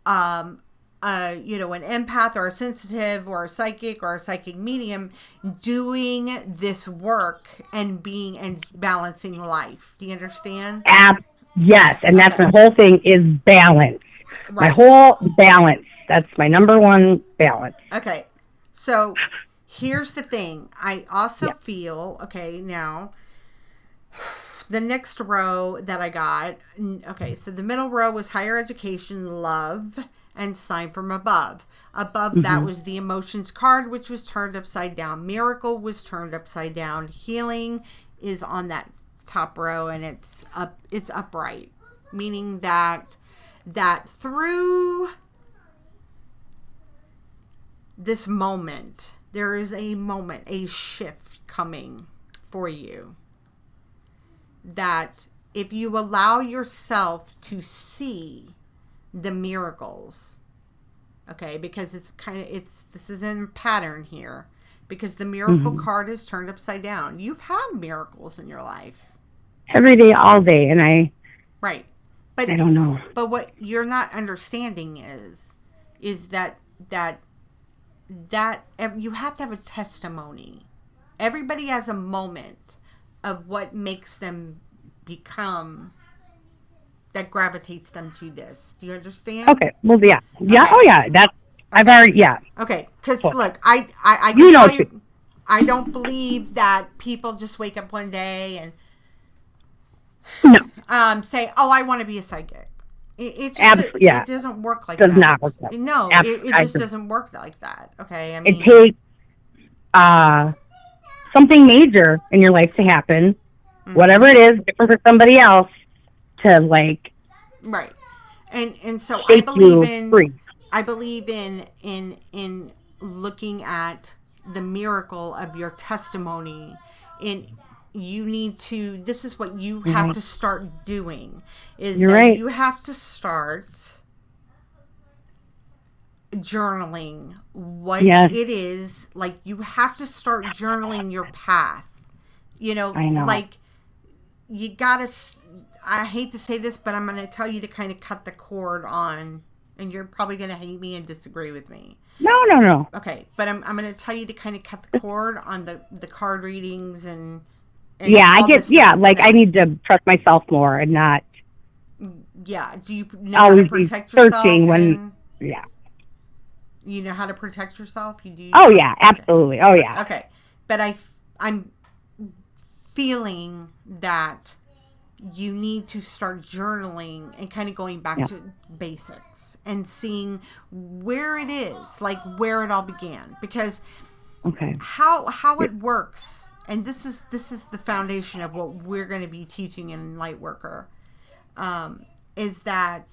an empath or a sensitive or a psychic or a psychic medium doing this work and balancing life. Do you understand? Yes, and that's my whole thing is balance. Right. My whole balance. That's my number one balance. Okay, so. Here's the thing. I also feel, now, the next row that I got, so the middle row was higher education, love, and sign from above. Above that was the emotions card, which was turned upside down. Miracle was turned upside down. Healing is on that top row, and it's upright, meaning that through this moment, there is a shift coming for you that if you allow yourself to see the miracles, because this is in pattern here, because the miracle card is turned upside down. You've had miracles in your life. Every day, all day, and right. But I don't know. But what you're not understanding is that you have to have a testimony. Everybody has a moment of what makes them become that gravitates them to this. Do you understand? Okay. Well, yeah. Okay. Oh, yeah. That's I've already. Yeah. Okay. Because look, I can tell you, I don't believe that people just wake up one day and say, "Oh, I want to be a psychic." It doesn't work like that. Does not work like that. No, it just doesn't work like that. Okay, I mean, it takes something major in your life to happen, whatever it is, different for somebody else, to like. Right, and so I believe in looking at the miracle of your testimony you need to, this is what you have to start doing, is you have to start journaling what it is. Like, you have to start journaling your path. I know. Like, you gotta, I hate to say this, but I'm going to tell you to kind of cut the cord on, and you're probably going to hate me and disagree with me. No. Okay, but I'm going to tell you to kind of cut the cord on the card readings and I get, I need to trust myself more and not. Yeah. Do you know how to protect yourself? You know how to protect yourself? You do? Oh, yeah, absolutely. Oh, yeah. Okay. But I'm feeling that you need to start journaling and kind of going back to basics and seeing where it is, like where it all began. Because Okay. How it works, and this is the foundation of what we're going to be teaching in Lightworker, is that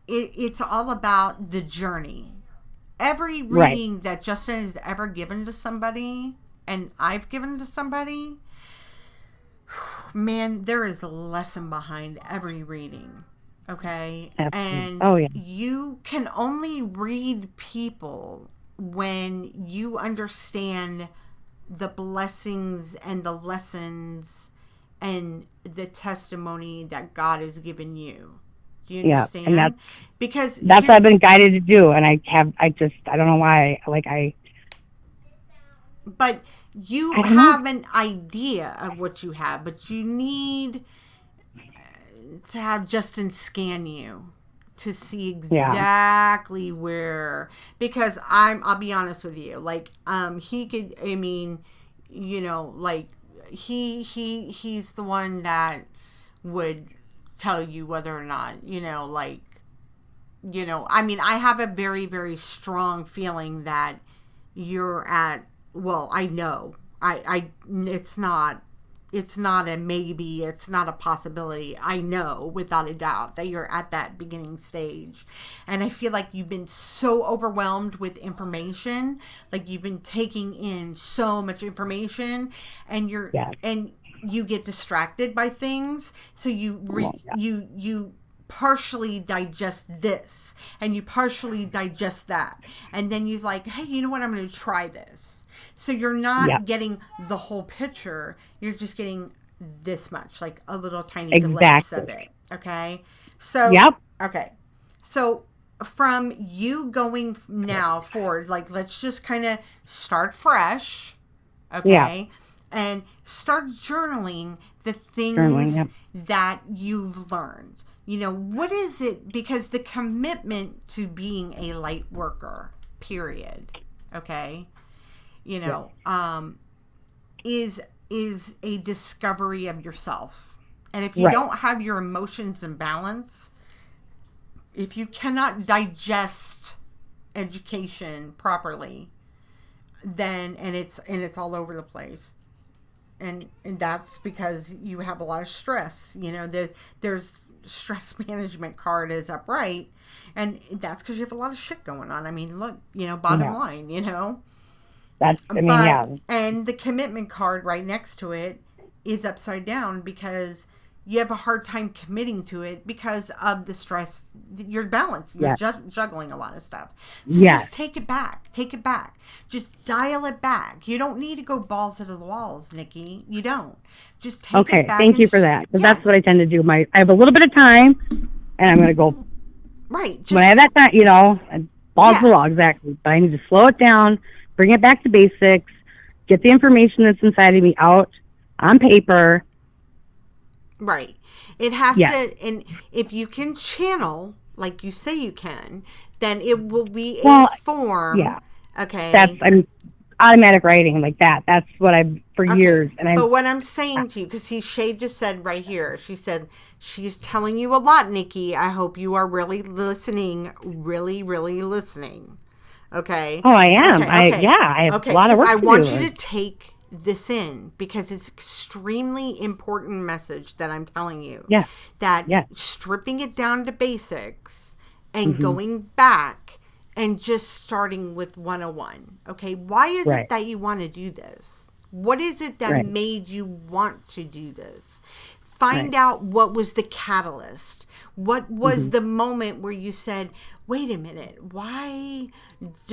it's all about the journey. Every reading that Justin has ever given to somebody, and I've given to somebody, man, there is a lesson behind every reading. Okay? Absolutely. And you can only read people when you understand the blessings and the lessons and the testimony that God has given you. Do you understand? And because that's what I've been guided to do, and I don't know why. But you have an idea of what you have, but you need to have Justin scan you to see exactly where, because I'll be honest with you, he could, I mean, he's the one that would tell you whether or not, I mean, I have a very, very strong feeling that you're at, well, I know, it's not a maybe, it's not a possibility. I know without a doubt that you're at that beginning stage. And I feel like you've been so overwhelmed with information, like you've been taking in so much information, and and you get distracted by things. So you partially digest this and you partially digest that. And then you're like, hey, you know what? I'm going to try this. So you're not getting the whole picture. You're just getting this much, like a little tiny glimpse of it. Okay. So, okay. So from you going now forward, like, let's just kind of start fresh. Okay. Yeah. And start journaling the things that you've learned. What is it? Because the commitment to being a light worker, period. Okay. Is a discovery of yourself. And if you don't have your emotions in balance, if you cannot digest education properly, then and it's all over the place. And that's because you have a lot of stress. There's stress management card is upright, and that's because you have a lot of shit going on. I mean, look, bottom line, And the commitment card right next to it is upside down because you have a hard time committing to it because of the stress. You're balanced. You're juggling a lot of stuff. So just take it back. Take it back. Just dial it back. You don't need to go balls to the walls, Nikki. You don't. Just take it back. Thank you for that. Because that's what I tend to do. I have a little bit of time, and I'm going to go. Right. When I have that time, balls to the wall, exactly. But I need to slow it down, bring it back to basics, get the information that's inside of me out on paper. Right. It has to, and if you can channel, like you say you can, then it will be a form. Yeah. Okay. I'm automatic writing like that. That's what I've for years. But what I'm saying to you, because Shay just said right here, she said, she's telling you a lot, Nikki. I hope you are really listening, really, really listening. Okay. Oh, I am. I have a lot of work to do. I want you to take this in because it's extremely important message that I'm telling you. Yeah. That stripping it down to basics and going back and just starting with 101. Okay. Why is it that you want to do this? What is it that made you want to do this? Find out what was the catalyst. What was the moment where you said, wait a minute, why does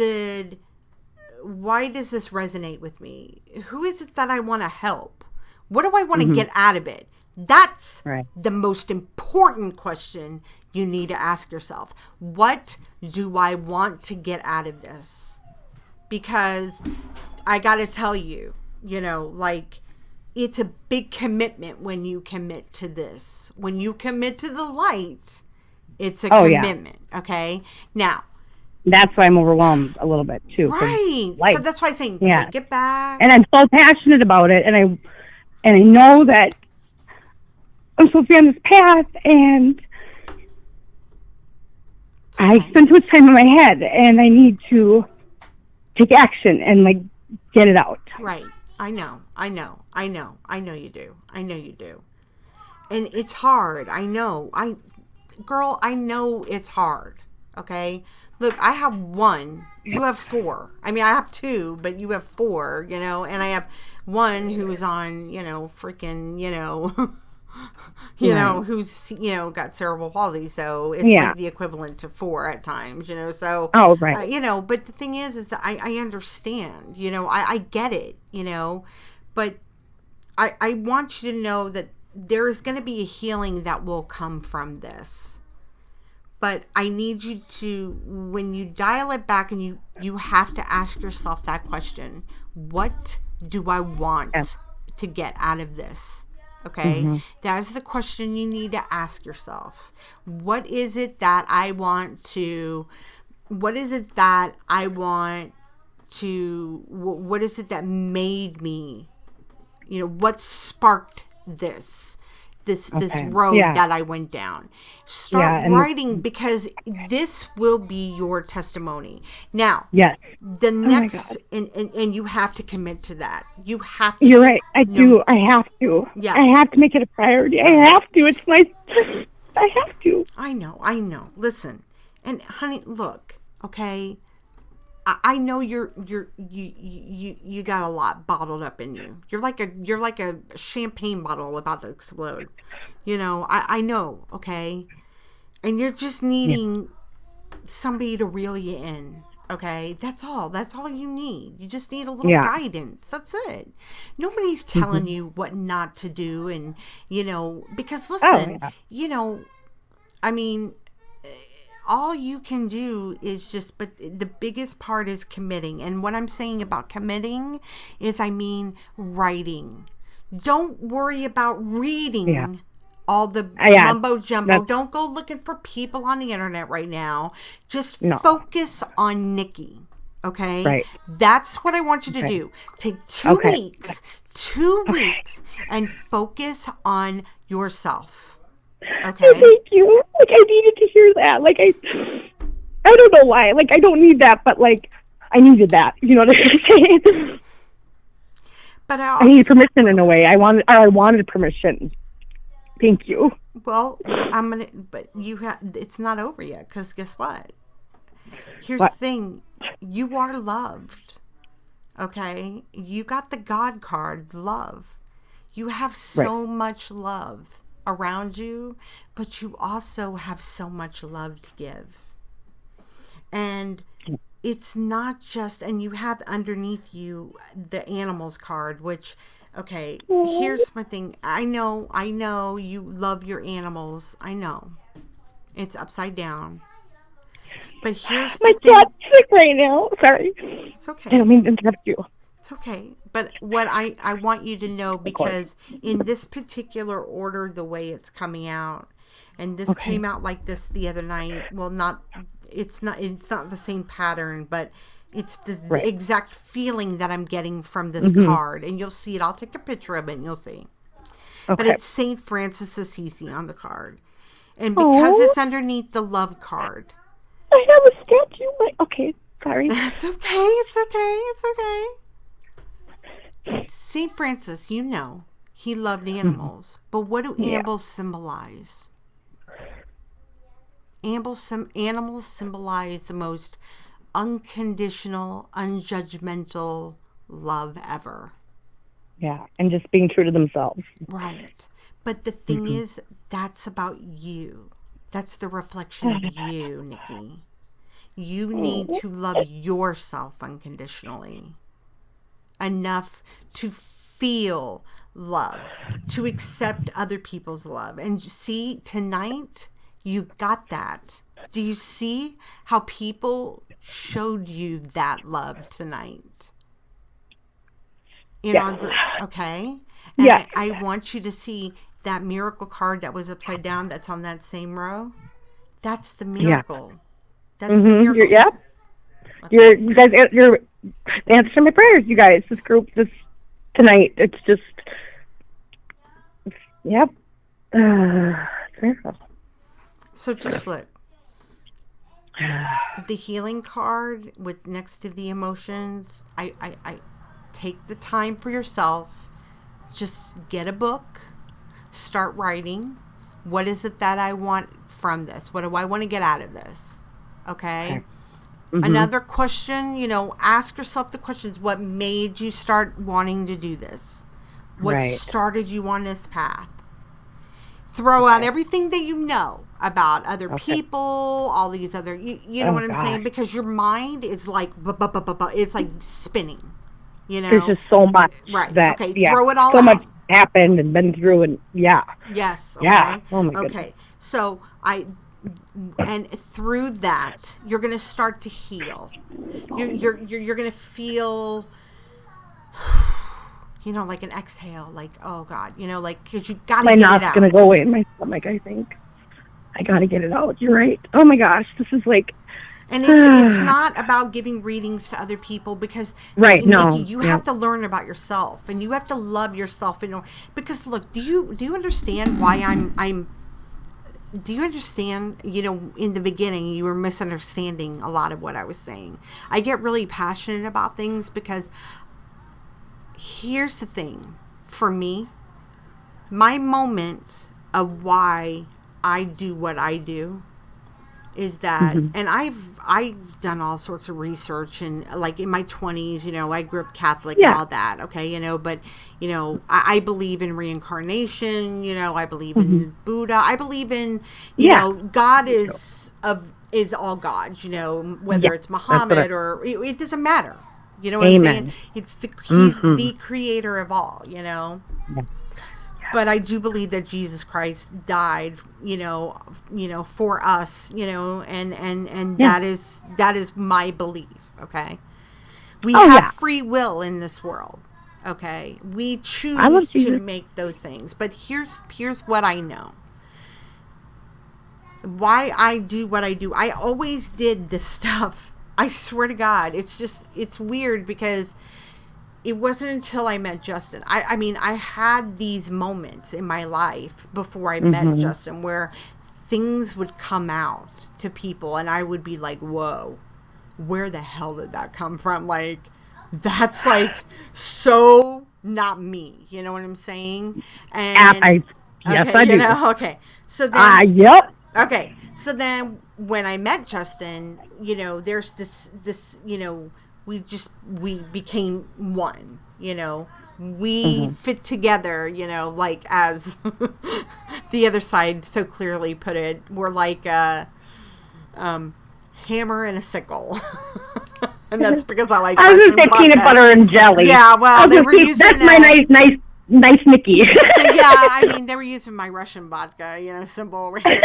this resonate with me? Who is it that I want to help? What do I want to get out of it? That's the most important question you need to ask yourself. What do I want to get out of this? Because I got to tell you, it's a big commitment when you commit to this. When you commit to the light, it's a commitment. Okay? Now, that's why I'm overwhelmed a little bit too. Right. So that's why I'm saying take it back. And I'm so passionate about it, and I know that I'm supposed to be on this path, and I spend too much time in my head, and I need to take action and like get it out. Right. I know you do. And it's hard. I know it's hard. Okay. Look, I have one. You have four. I mean, I have two, but you have four, and I have one who is on, freaking, who's, got cerebral palsy. So it's like the equivalent to four at times, so, oh, right. But the thing is that I understand, I get it, but I want you to know that there's going to be a healing that will come from this. But I need you to, when you dial it back, and you have to ask yourself that question: what do I want to get out of this? Okay, that is the question you need to ask yourself. What is it that I want to? What is it that I want to? What is it that made me? What sparked this? This road that I went down. Start writing, because this will be your testimony. Now, the next, and you have to commit to that. You have to. You're right. I do. I have to. Yeah. I have to make it a priority. I have to. It's my. I have to. I know. Listen, and honey, look. Okay. I know you got a lot bottled up in you. You're like a champagne bottle about to explode. I know, okay? And you're just needing somebody to reel you in, okay? That's all you need. You just need a little guidance. That's it. Nobody's telling you what not to do, and because listen, I mean, all you can do is just, but the biggest part is committing. And what I'm saying about committing is, writing. Don't worry about reading all the mumbo jumbo. Don't go looking for people on the internet right now. Just focus on Nikki. Okay? Right. That's what I want you to do. Take 2 weeks, and focus on yourself. Okay. Thank you. Like, I needed to hear that. Like, I don't know why. Like, I don't need that, but like, I needed that. You know what I'm saying? But I needed permission in a way. I wanted permission. Thank you. Well, but it's not over yet, because guess what? Here's the thing. You are loved. Okay? You got the God card, love. You have so much love around you, but you also have so much love to give. And it's not just, and you have underneath you the animals card, which, okay, here's my thing. I know you love your animals. I know. It's upside down. But here's the thing. My cat's sick right now. Sorry. It's okay. I don't mean to interrupt you. It's okay. But what I want you to know, because in this particular order, the way it's coming out, and this came out like this the other night. Well, it's not the same pattern, but it's the exact feeling that I'm getting from this card. And you'll see it. I'll take a picture of it and you'll see. Okay. But it's St. Francis Assisi on the card. And because it's underneath the love card. I have a statue. Okay, sorry. It's okay. St. Francis, he loved animals. But what do animals symbolize? Animals symbolize the most unconditional, unjudgmental love ever. Yeah, and just being true to themselves. Right. But the thing is, that's about you. That's the reflection of you, Nikki. You need to love yourself unconditionally. Enough to feel love, to accept other people's love. And see, tonight, you got that. Do you see how people showed you that love tonight? In our group, okay? And I want you to see that miracle card that was upside down that's on that same row. That's the miracle. That's the miracle. You're answering my prayers, you guys. This group, tonight, it's just, So just look. the healing card with next to the emotions, I take the time for yourself. Just get a book, start writing. What is it that I want from this? What do I want to get out of this? Okay. Another question, ask yourself the questions. What made you start wanting to do this? What started you on this path? Throw out everything that you know about other people, all these other, you know what I'm saying? Because your mind is like, it's like spinning, There's just so much. Right. That, throw it all so out. much happened and been through and Yes. Okay. Yeah. Oh my goodness. Okay. So and through that, you're going to start to heal. You're going to feel, like an exhale, like, oh God, because you got to get it out. My knot's going to go away in my stomach, I think. I got to get it out. You're right. Oh my gosh. This is like. And it's not about giving readings to other people because Nikki, you have to learn about yourself and you have to love yourself. Because look, do you understand why I'm do you understand, in the beginning you were misunderstanding a lot of what I was saying. I get really passionate about things because here's the thing. For me, my moment of why I do what I do is that, and I've done all sorts of research, and like in my 20s, I grew up Catholic and all that, okay, but, I believe in reincarnation, I believe in Buddha, I believe in, God is all gods, whether it's Muhammad or, it doesn't matter, what I'm saying? He's the creator of all, But I do believe that Jesus Christ died, for us, and that is my belief. Okay. We have free will in this world. Okay. We choose to make those things, but here's what I know. Why I do what I do. I always did this stuff. I swear to God, it's weird because it wasn't until I met Justin. I had these moments in my life before I met Justin where things would come out to people and I would be like, whoa, where the hell did that come from? Like, that's like so not me. You know what I'm saying? And yes, I do. Okay. So then, Okay. So then when I met Justin, there's this, we became one, we fit together, like as the other side so clearly put it, we're like a hammer and a sickle. And that's because I like I was going to say peanut butter and jelly. Yeah, well, they were using that's my nice Nikki. Yeah, they were using my Russian vodka, symbol right here.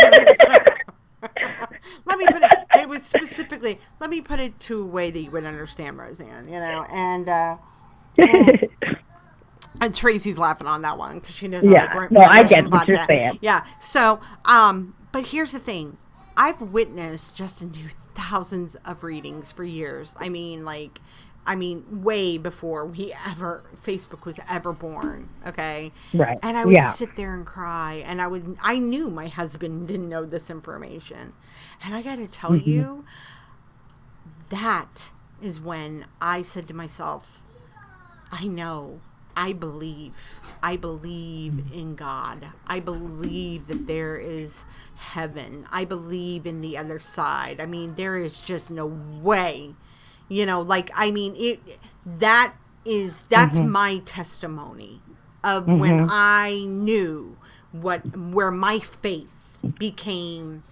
Let me put it. It was specifically. Let me put it to a way that you would understand, Roseanne. And Tracy's laughing on that one because she knows. I get what you're saying. Yeah. So, but here's the thing. I've witnessed Justin do thousands of readings for years. Way before Facebook was ever born. Okay. Right. And I would sit there and cry, and I knew my husband didn't know this information. And I got to tell you, that is when I said to myself, I know, I believe in God. I believe that there is heaven. I believe in the other side. There is just no way. That's my testimony of when I knew where my faith became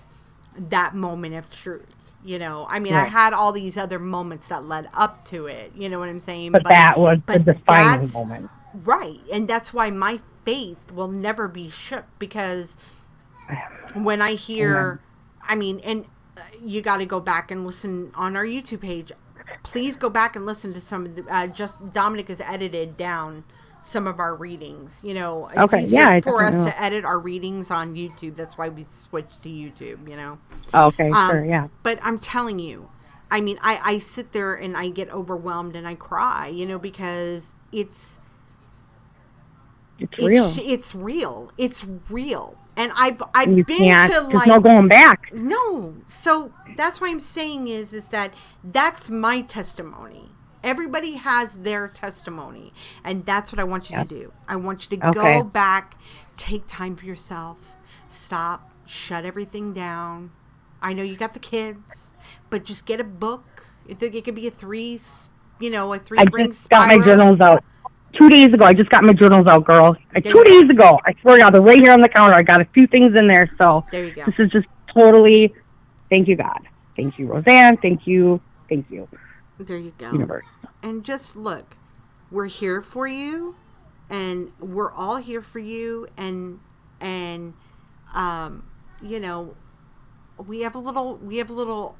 that moment of truth. I had all these other moments that led up to it. You know what I'm saying? But that was the defining moment. Right. And that's why my faith will never be shook, because when I hear, and you got to go back and listen on our YouTube page. Please go back and listen to some of the, just Dominic has edited down some of our readings. It's easier for us to edit our readings on YouTube. That's why we switched to YouTube, Okay, sure, yeah. But I'm telling you, I sit there and I get overwhelmed and I cry, because It's real. It's real. It's real. And I've You been can't, to there's like no going back. No. So that's what I'm saying is that that's my testimony. Everybody has their testimony, and that's what I want you to do. I want you to go back, take time for yourself, stop, shut everything down. I know you got the kids, but just get a book. It could be a three-ring spiral. I just got my journals out 2 days ago. I just got my journals out, girl. 2 days ago. I swear to God, they're right here on the counter. I got a few things in there, so there you go. This is just totally, thank you, God. Thank you, Roseanne. Thank you. Thank you. There you go. Universe. And just look, we're here for you, and we're all here for you, and we have a little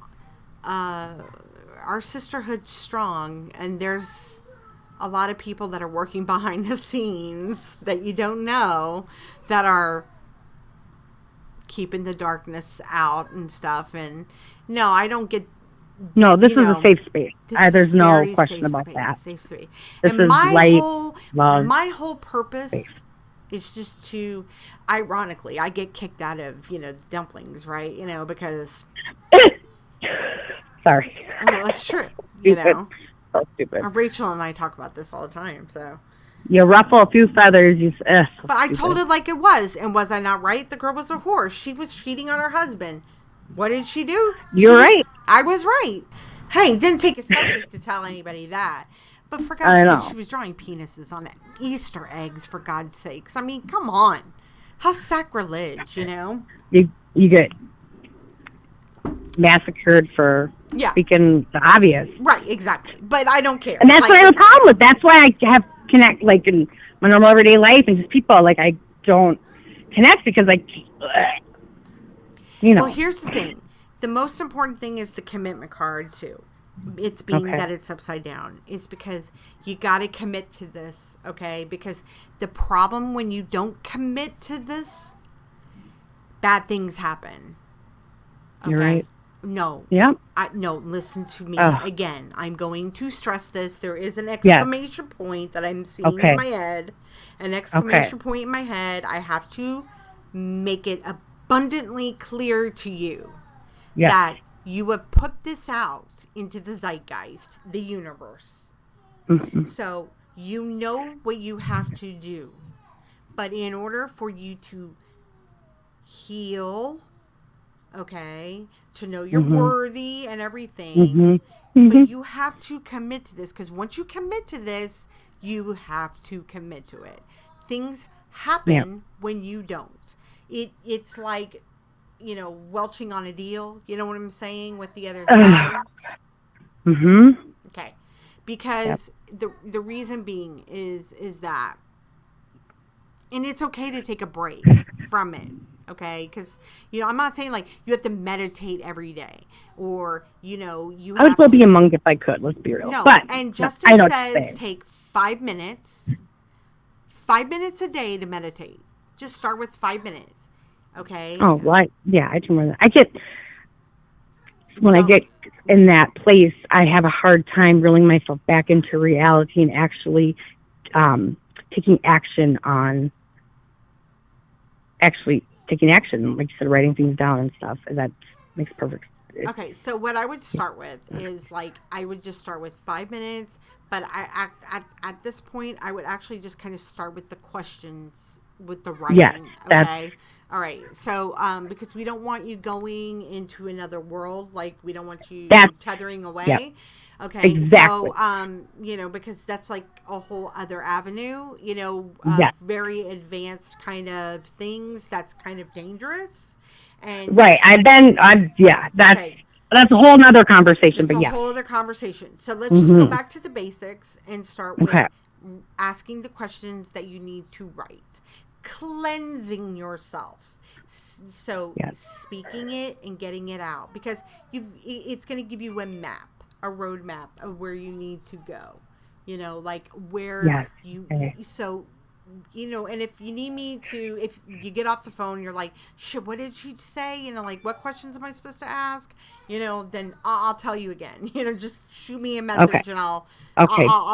our sisterhood's strong, and there's a lot of people that are working behind the scenes that you don't know that are keeping the darkness out and stuff. And no, I don't get. No, this is a safe space. There's no question about that. Safe space. This and is light, love. My whole purpose space. is just to, ironically, I get kicked out of dumplings, right? Because. Sorry. No, that's true. So stupid. Rachel and I talk about this all the time. So. You ruffle a few feathers. But I told it like it was, and was I not right? The girl was a whore. She was cheating on her husband. What did she do? You're right. I was right. Hey, it didn't take a psychic to tell anybody that. But for God's sake, she was drawing penises on Easter eggs, for God's sakes. I mean, come on. How sacrilege, You get massacred for speaking the obvious. Right, exactly. But I don't care. And that's what I have a problem with. That's why I have connect, like, in my normal everyday life, and just people, like, I don't connect because, Well, here's the thing. The most important thing is the commitment card, too. It's being that it's upside down. It's because you got to commit to this, okay? Because the problem when you don't commit to this, bad things happen. Okay? You're right. No. Yeah. No, listen to me again. I'm going to stress this. There is an exclamation point that I'm seeing in my head. An exclamation point in my head. I have to make it abundantly clear to you that you have put this out into the zeitgeist, the universe. Mm-hmm. So you know what you have to do. But in order for you to heal, to know you're worthy and everything, but you have to commit to this, because once you commit to this, you have to commit to it. Things happen when you don't. It's like, welching on a deal. You know what I'm saying? With the other side. Okay. Because the reason being is that, and it's okay to take a break from it. Okay, because I'm not saying like you have to meditate every day, or you I would still be a monk if I could. Let's be real. No, but and Justin says take 5 minutes, 5 minutes a day to meditate. Just start with 5 minutes. Okay. Oh, well, I do more than I get. When I get in that place, I have a hard time reeling myself back into reality and actually taking action, like you said, writing things down and stuff. And that makes perfect sense. Okay, so what I would start with is, like, I would just start with 5 minutes, but at this point, I would actually just kind of start with the questions, with the writing. Yeah, okay? All right, so because we don't want you going into another world, like we don't want you tethering away. Yeah. Okay, exactly. So because that's like a whole other avenue, very advanced kind of things that's kind of dangerous. And right, that's a whole nother conversation. It's but a whole other conversation. So let's just go back to the basics and start with asking the questions that you need to write. Cleansing yourself, so speaking it and getting it out, because it's going to give you a roadmap of where you need to go, like where so and if you need me to, if you get off the phone, you're like, shit, what did she say? Like, what questions am I supposed to ask? Then I'll tell you again. Just shoot me a message and I'll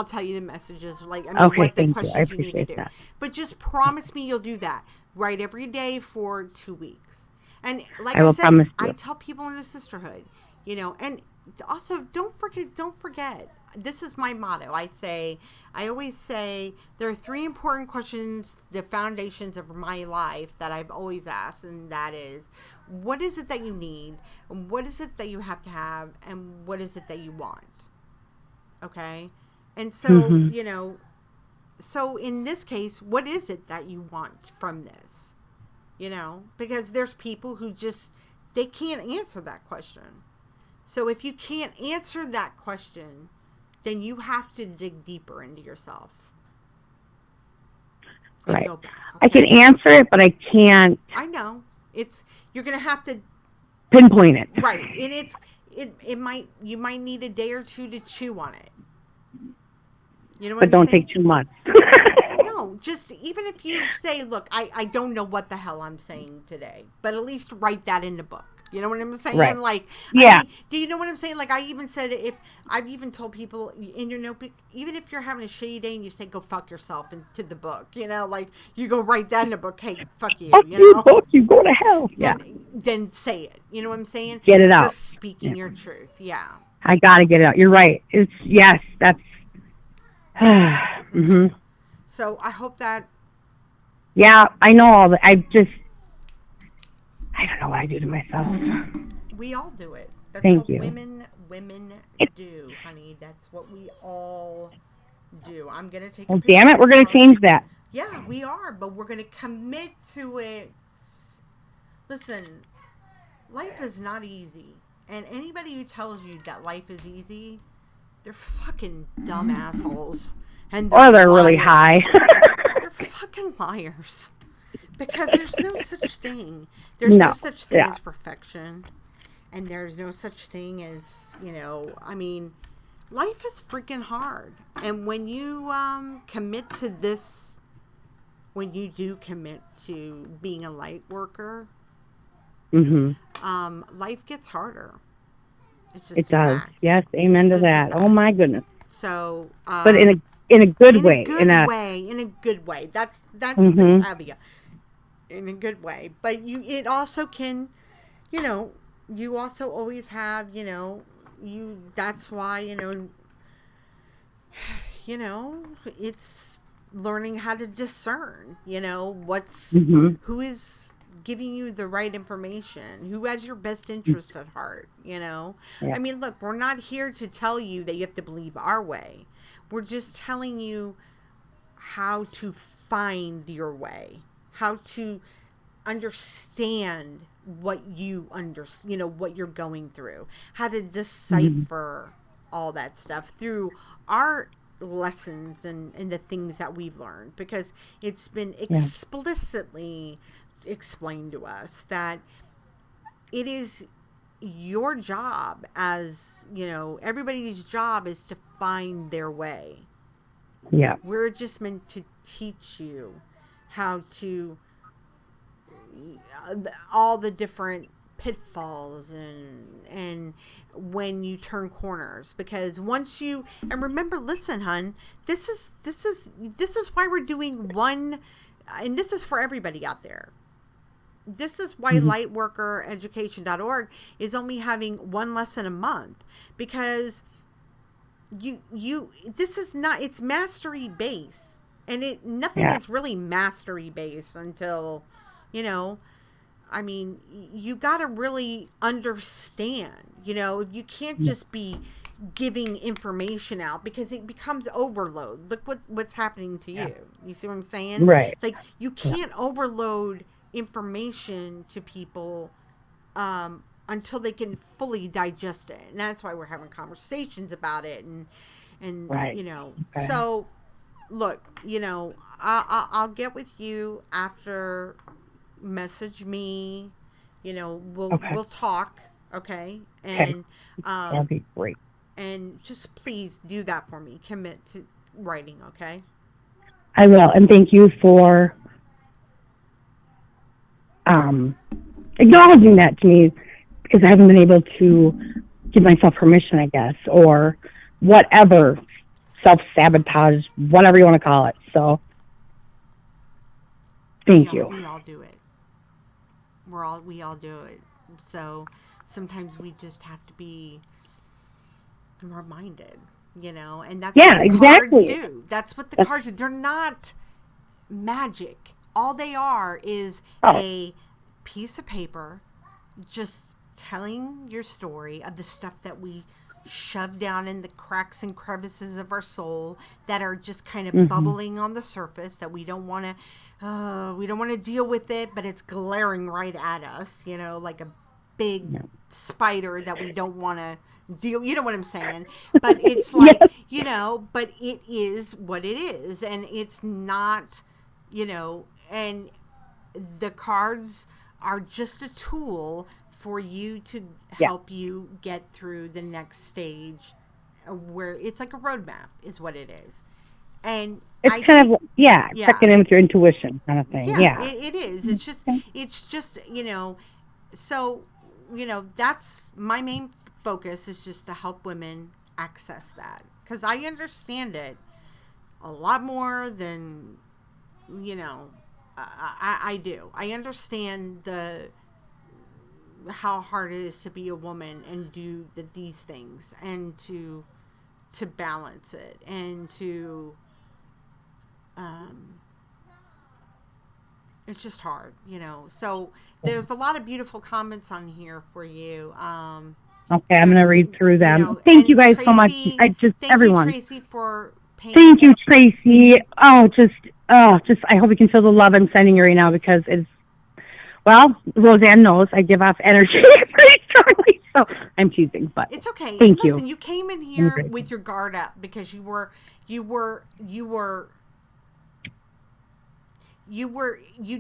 tell you the messages. Like, what the questions you need to do. But just promise me you'll do that. Write every day for 2 weeks. And like I said, I tell people in the sisterhood, and also don't forget. This is my motto. I always say there are 3 important questions, the foundations of my life that I've always asked, and that is, what is it that you need? What is it that you have to have? And what is it that you want? Okay? And so, so in this case, what is it that you want from this? Because there's people who they can't answer that question. So if you can't answer that question, then you have to dig deeper into yourself. Right. Go back, okay? I can answer it, but I can't. I know. You're going to have to pinpoint it. Right. And you might need a day or 2 to chew on it. But don't take 2 months. No, just even if you say, look, I don't know what the hell I'm saying today, but at least write that in the book. You know what I'm saying? Right. Like, yeah. Do you know what I'm saying? Like, I even said, I've even told people in your notebook, even if you're having a shitty day and you say, go fuck yourself into the book, like, you go write that in the book, hey, fuck you, fuck you, book, you go to hell. Yeah. Then say it. You know what I'm saying? Get it out. You're speaking your truth. Yeah. I got to get it out. You're right. That's, mm-hmm. So I hope that. Yeah, I know all that. I don't know what I do to myself. We all do it. That's Thank what you. women do, honey. That's what we all do. I'm going to take Well, damn it, we're going to change that. Yeah, we are, but we're going to commit to it. Listen, life is not easy. And anybody who tells you that life is easy, they're fucking dumb assholes. And they're really high. They're fucking liars. Because there's no such thing. There's no such thing as perfection. And there's no such thing as, life is freaking hard. And when you commit to this, when you do commit to being a light worker, life gets harder. It's just it does. fact. Yes, amen to that. Oh my goodness. So, but in a good way. In a good way. That's the caveat. In a good way. But it also can, you also always have, that's why, it's learning how to discern, who is giving you the right information, who has your best interest at heart, Yeah. I mean, look, we're not here to tell you that you have to believe our way. We're just telling you how to find your way, how to understand what what you're going through, how to decipher all that stuff through our lessons and the things that we've learned, because it's been explicitly explained to us that it is your job, as everybody's job is to find their way. Yeah, we're just meant to teach you how to all the different pitfalls and when you turn corners, because once you, and remember, listen, hun, this is why we're doing one, and this is for everybody out there. This is why lightworkereducation.org is only having one lesson a month, because this is not, it's mastery based, and nothing is really mastery based until, you got to really understand, you can't just be giving information out, because it becomes overload. Look what's happening to you. You see what I'm saying? Right. Like, you can't overload information to people until they can fully digest it, and that's why we're having conversations about it, and right. Okay. So look, I'll get with you after. Message me, we'll talk, okay? And that'd be great. And just please do that for me. Commit to writing, okay? I will, and thank you for acknowledging that to me, because I haven't been able to give myself permission, I guess, or whatever, self-sabotage, whatever you want to call it. So, thank you. We all do it. We all do it. So sometimes we just have to be reminded, and that's what the cards do. That's what the cards do. They're not magic. All they are is a piece of paper just telling your story of the stuff that we shove down in the cracks and crevices of our soul that are just kind of bubbling on the surface, that we don't want to deal with it, but it's glaring right at us, like a big spider that we don't want to deal. You know what I'm saying? But it's like, but it is what it is, and it's not, and the cards are just a tool for you to help you get through the next stage, where it's like a roadmap is what it is. And it's checking in with your intuition kind of thing. It is. It's just, so, that's my main focus, is just to help women access that, because I understand it a lot more than, I do. I understand how hard it is to be a woman and do these things, and to balance it, and to it's just hard, so there's a lot of beautiful comments on here for you. Okay, I'm gonna read through them. Thank you guys so much. Everyone. Thank you, Tracy, for paying. Thank you, Tracy. I hope you can feel the love I'm sending you right now, because it's, well, Roseanne knows I give off energy pretty strongly, so I'm teasing, but it's okay. Thank you. Listen, you came in here with your guard up because you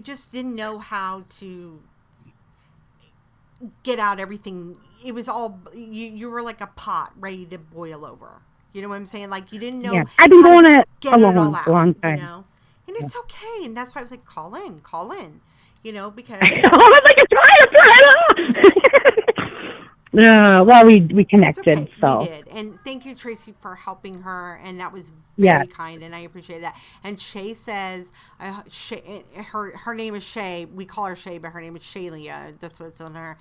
just didn't know how to get out everything. It was all, you were like a pot ready to boil over. You know what I'm saying? Like, you didn't know. Yeah, I've been going it alone a long time. And it's okay. And that's why I was like, call in, because. I was like, well, we connected, okay. so. We did. And thank you, Tracy, for helping her. And that was very kind, and I appreciate that. And Shay says, her name is Shay. We call her Shay, but her name is Shaylia. That's what's on her.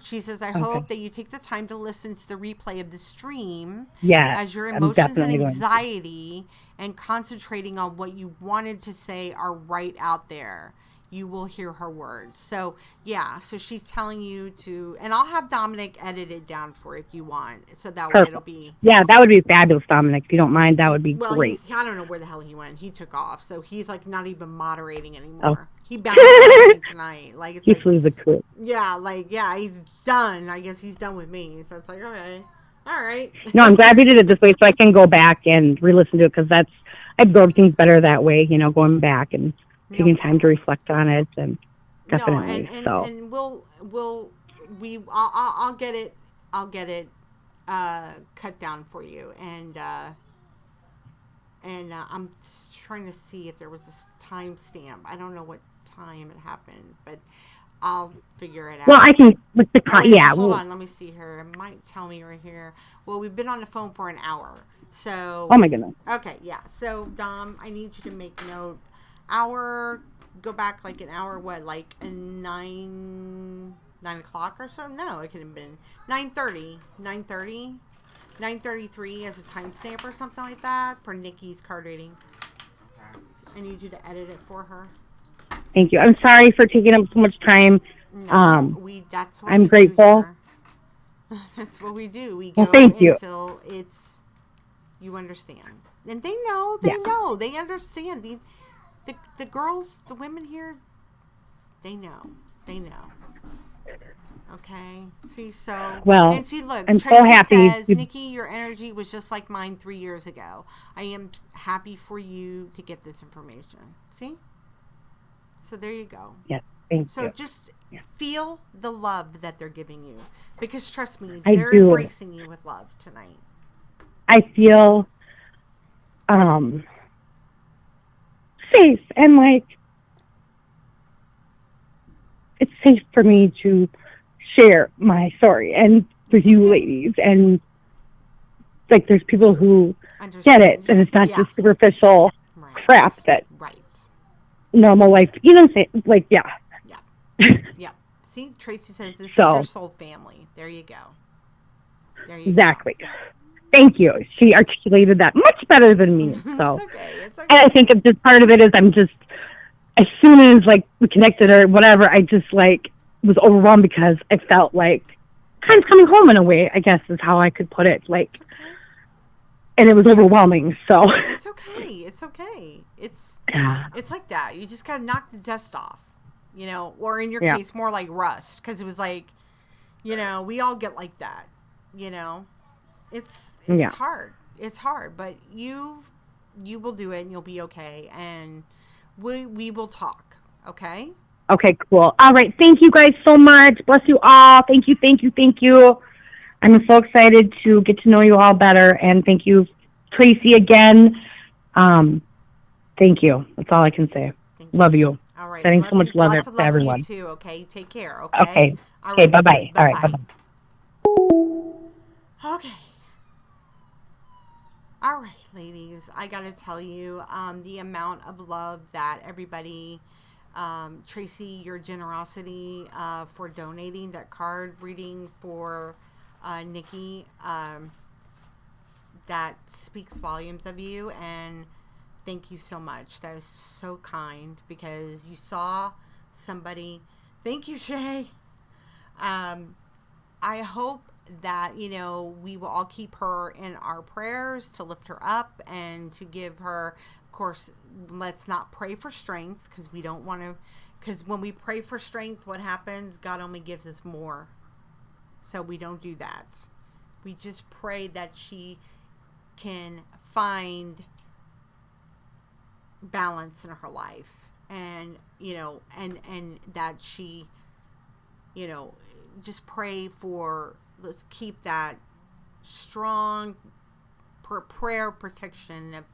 She says, I hope that you take the time to listen to the replay of the stream. Yeah. As your emotions and anxiety and concentrating on what you wanted to say are right out there. You will hear her words. So, so she's telling you to, and I'll have Dominic edit it down for if you want. So that way it'll be. Yeah, that would be fabulous, Dominic. If you don't mind, that would be great. I don't know where the hell he went. He took off. So he's like not even moderating anymore. He bounced tonight. Like, it's flew the coop. Yeah, he's done. I guess he's done with me. So it's like, okay. All right. No, I'm glad we did it this way so I can go back and re-listen to it, because I absorb things better that way, going back and taking time to reflect on it, and definitely. And I'll get it cut down for you, and I'm trying to see if there was a timestamp. I don't know what time it happened, but I'll figure it out. Well, I can with the hold on, let me see here. It might tell me right here. Well, we've been on the phone for an hour, so. Oh my goodness. Okay, yeah. So Dom, I need you to make note. Go back like an hour, like 9 o'clock or so? No, it could have been 9:30, 9:33 as a timestamp or something like that for Nikki's card reading. I need you to edit it for her. Thank you. I'm sorry for taking up so much time. No, that's what I'm grateful. That's what we do. We go until it's, you understand. And they know, they understand. The girls, the women here, they know. Okay. See, so. Well, and see, look, I'm Tracy so happy. Says, Nikki, your energy was just like mine 3 years ago. I am happy for you to get this information. See? So there you go. Yes. Thank you. So just feel the love that they're giving you. Because trust me, I they're do. embracing you with love tonight. I feel safe and like it's safe for me to share my story and with you ladies, and like there's people who get it, and it's not just superficial crap that normal life, you know what I'm saying? Like, yeah. See, Tracy says this is your soul family. There you go. Exactly. Thank you. She articulated that much better than me. So, it's okay. And I think just part of it is I'm just, as soon as like we connected or whatever, I just like was overwhelmed because I felt like kind of coming home in a way, I guess is how I could put it. Like, and it was overwhelming. So it's okay. It's okay. It's yeah. It's like that. You just gotta knock the dust off, you know, or in your case, more like rust, because it was like, you know, we all get like that, you know. It's hard. It's hard, but you will do it, and you'll be okay, and we will talk. Okay. Okay, cool. All right. Thank you guys so much. Bless you all. Thank you. Thank you. Thank you. I'm so excited to get to know you all better. And thank you, Tracy, again. Thank you. That's all I can say. Love you. All right. Sending so much love to everyone. You too. Okay. Take care. Okay. Okay. Right. Bye-bye. All right. Bye-bye. Okay. All right, ladies. I got to tell you, the amount of love that everybody... Tracy, your generosity for donating that card reading for Nikki, that speaks volumes of you, and thank you so much. That is so kind, because you saw somebody. Thank you, Shay. I hope that, you know, we will all keep her in our prayers to lift her up and to give her, of course, let's not pray for strength, because we don't want to, because when we pray for strength, what happens? God only gives us more. So we don't do that. We just pray that she can find balance in her life, and, you know, and that she, you know, just pray for, let's keep that strong prayer protection of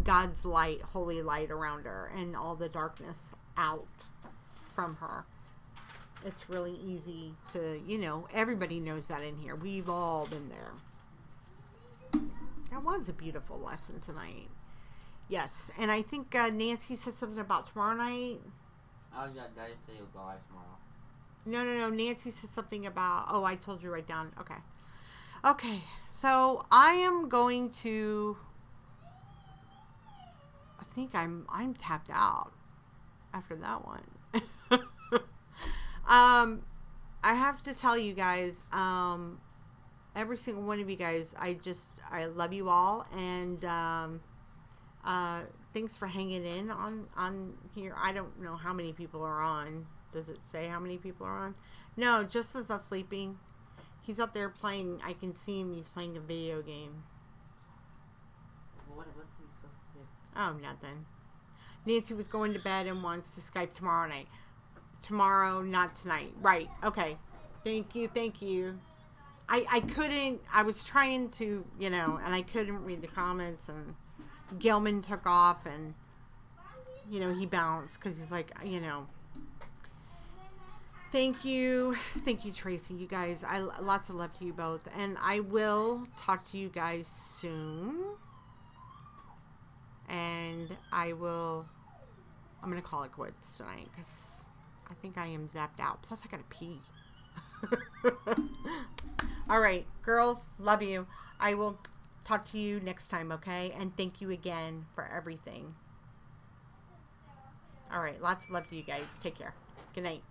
God's light, holy light around her, and all the darkness out from her. It's really easy to, you know, everybody knows that in here. We've all been there. That was a beautiful lesson tonight. Yes, and I think Nancy said something about tomorrow night. Oh, yeah, I didn't say you'll go live tomorrow. No. Nancy said something about, I told you right down. Okay, so I am going to... I think I'm tapped out after that one. I have to tell you guys, every single one of you guys, I love you all, and thanks for hanging in on here. I don't know how many people are on. Does it say how many people are on? No, Justin's not sleeping. He's up there playing. I can see him. He's playing a video game. What's he supposed to do? Oh, nothing. Nancy was going to bed and wants to Skype tomorrow night. Tomorrow, not tonight. Right. Okay. Thank you. I couldn't, I was trying to, you know, and I couldn't read the comments, and Gilman took off, and, you know, he bounced because he's like, you know. Thank you, Tracy. You guys, lots of love to you both, and I will talk to you guys soon. And I'm gonna call it quits tonight, because I think I am zapped out. Plus, I gotta pee. All right, girls, love you. I will talk to you next time, okay? And thank you again for everything. All right, lots of love to you guys. Take care. Good night.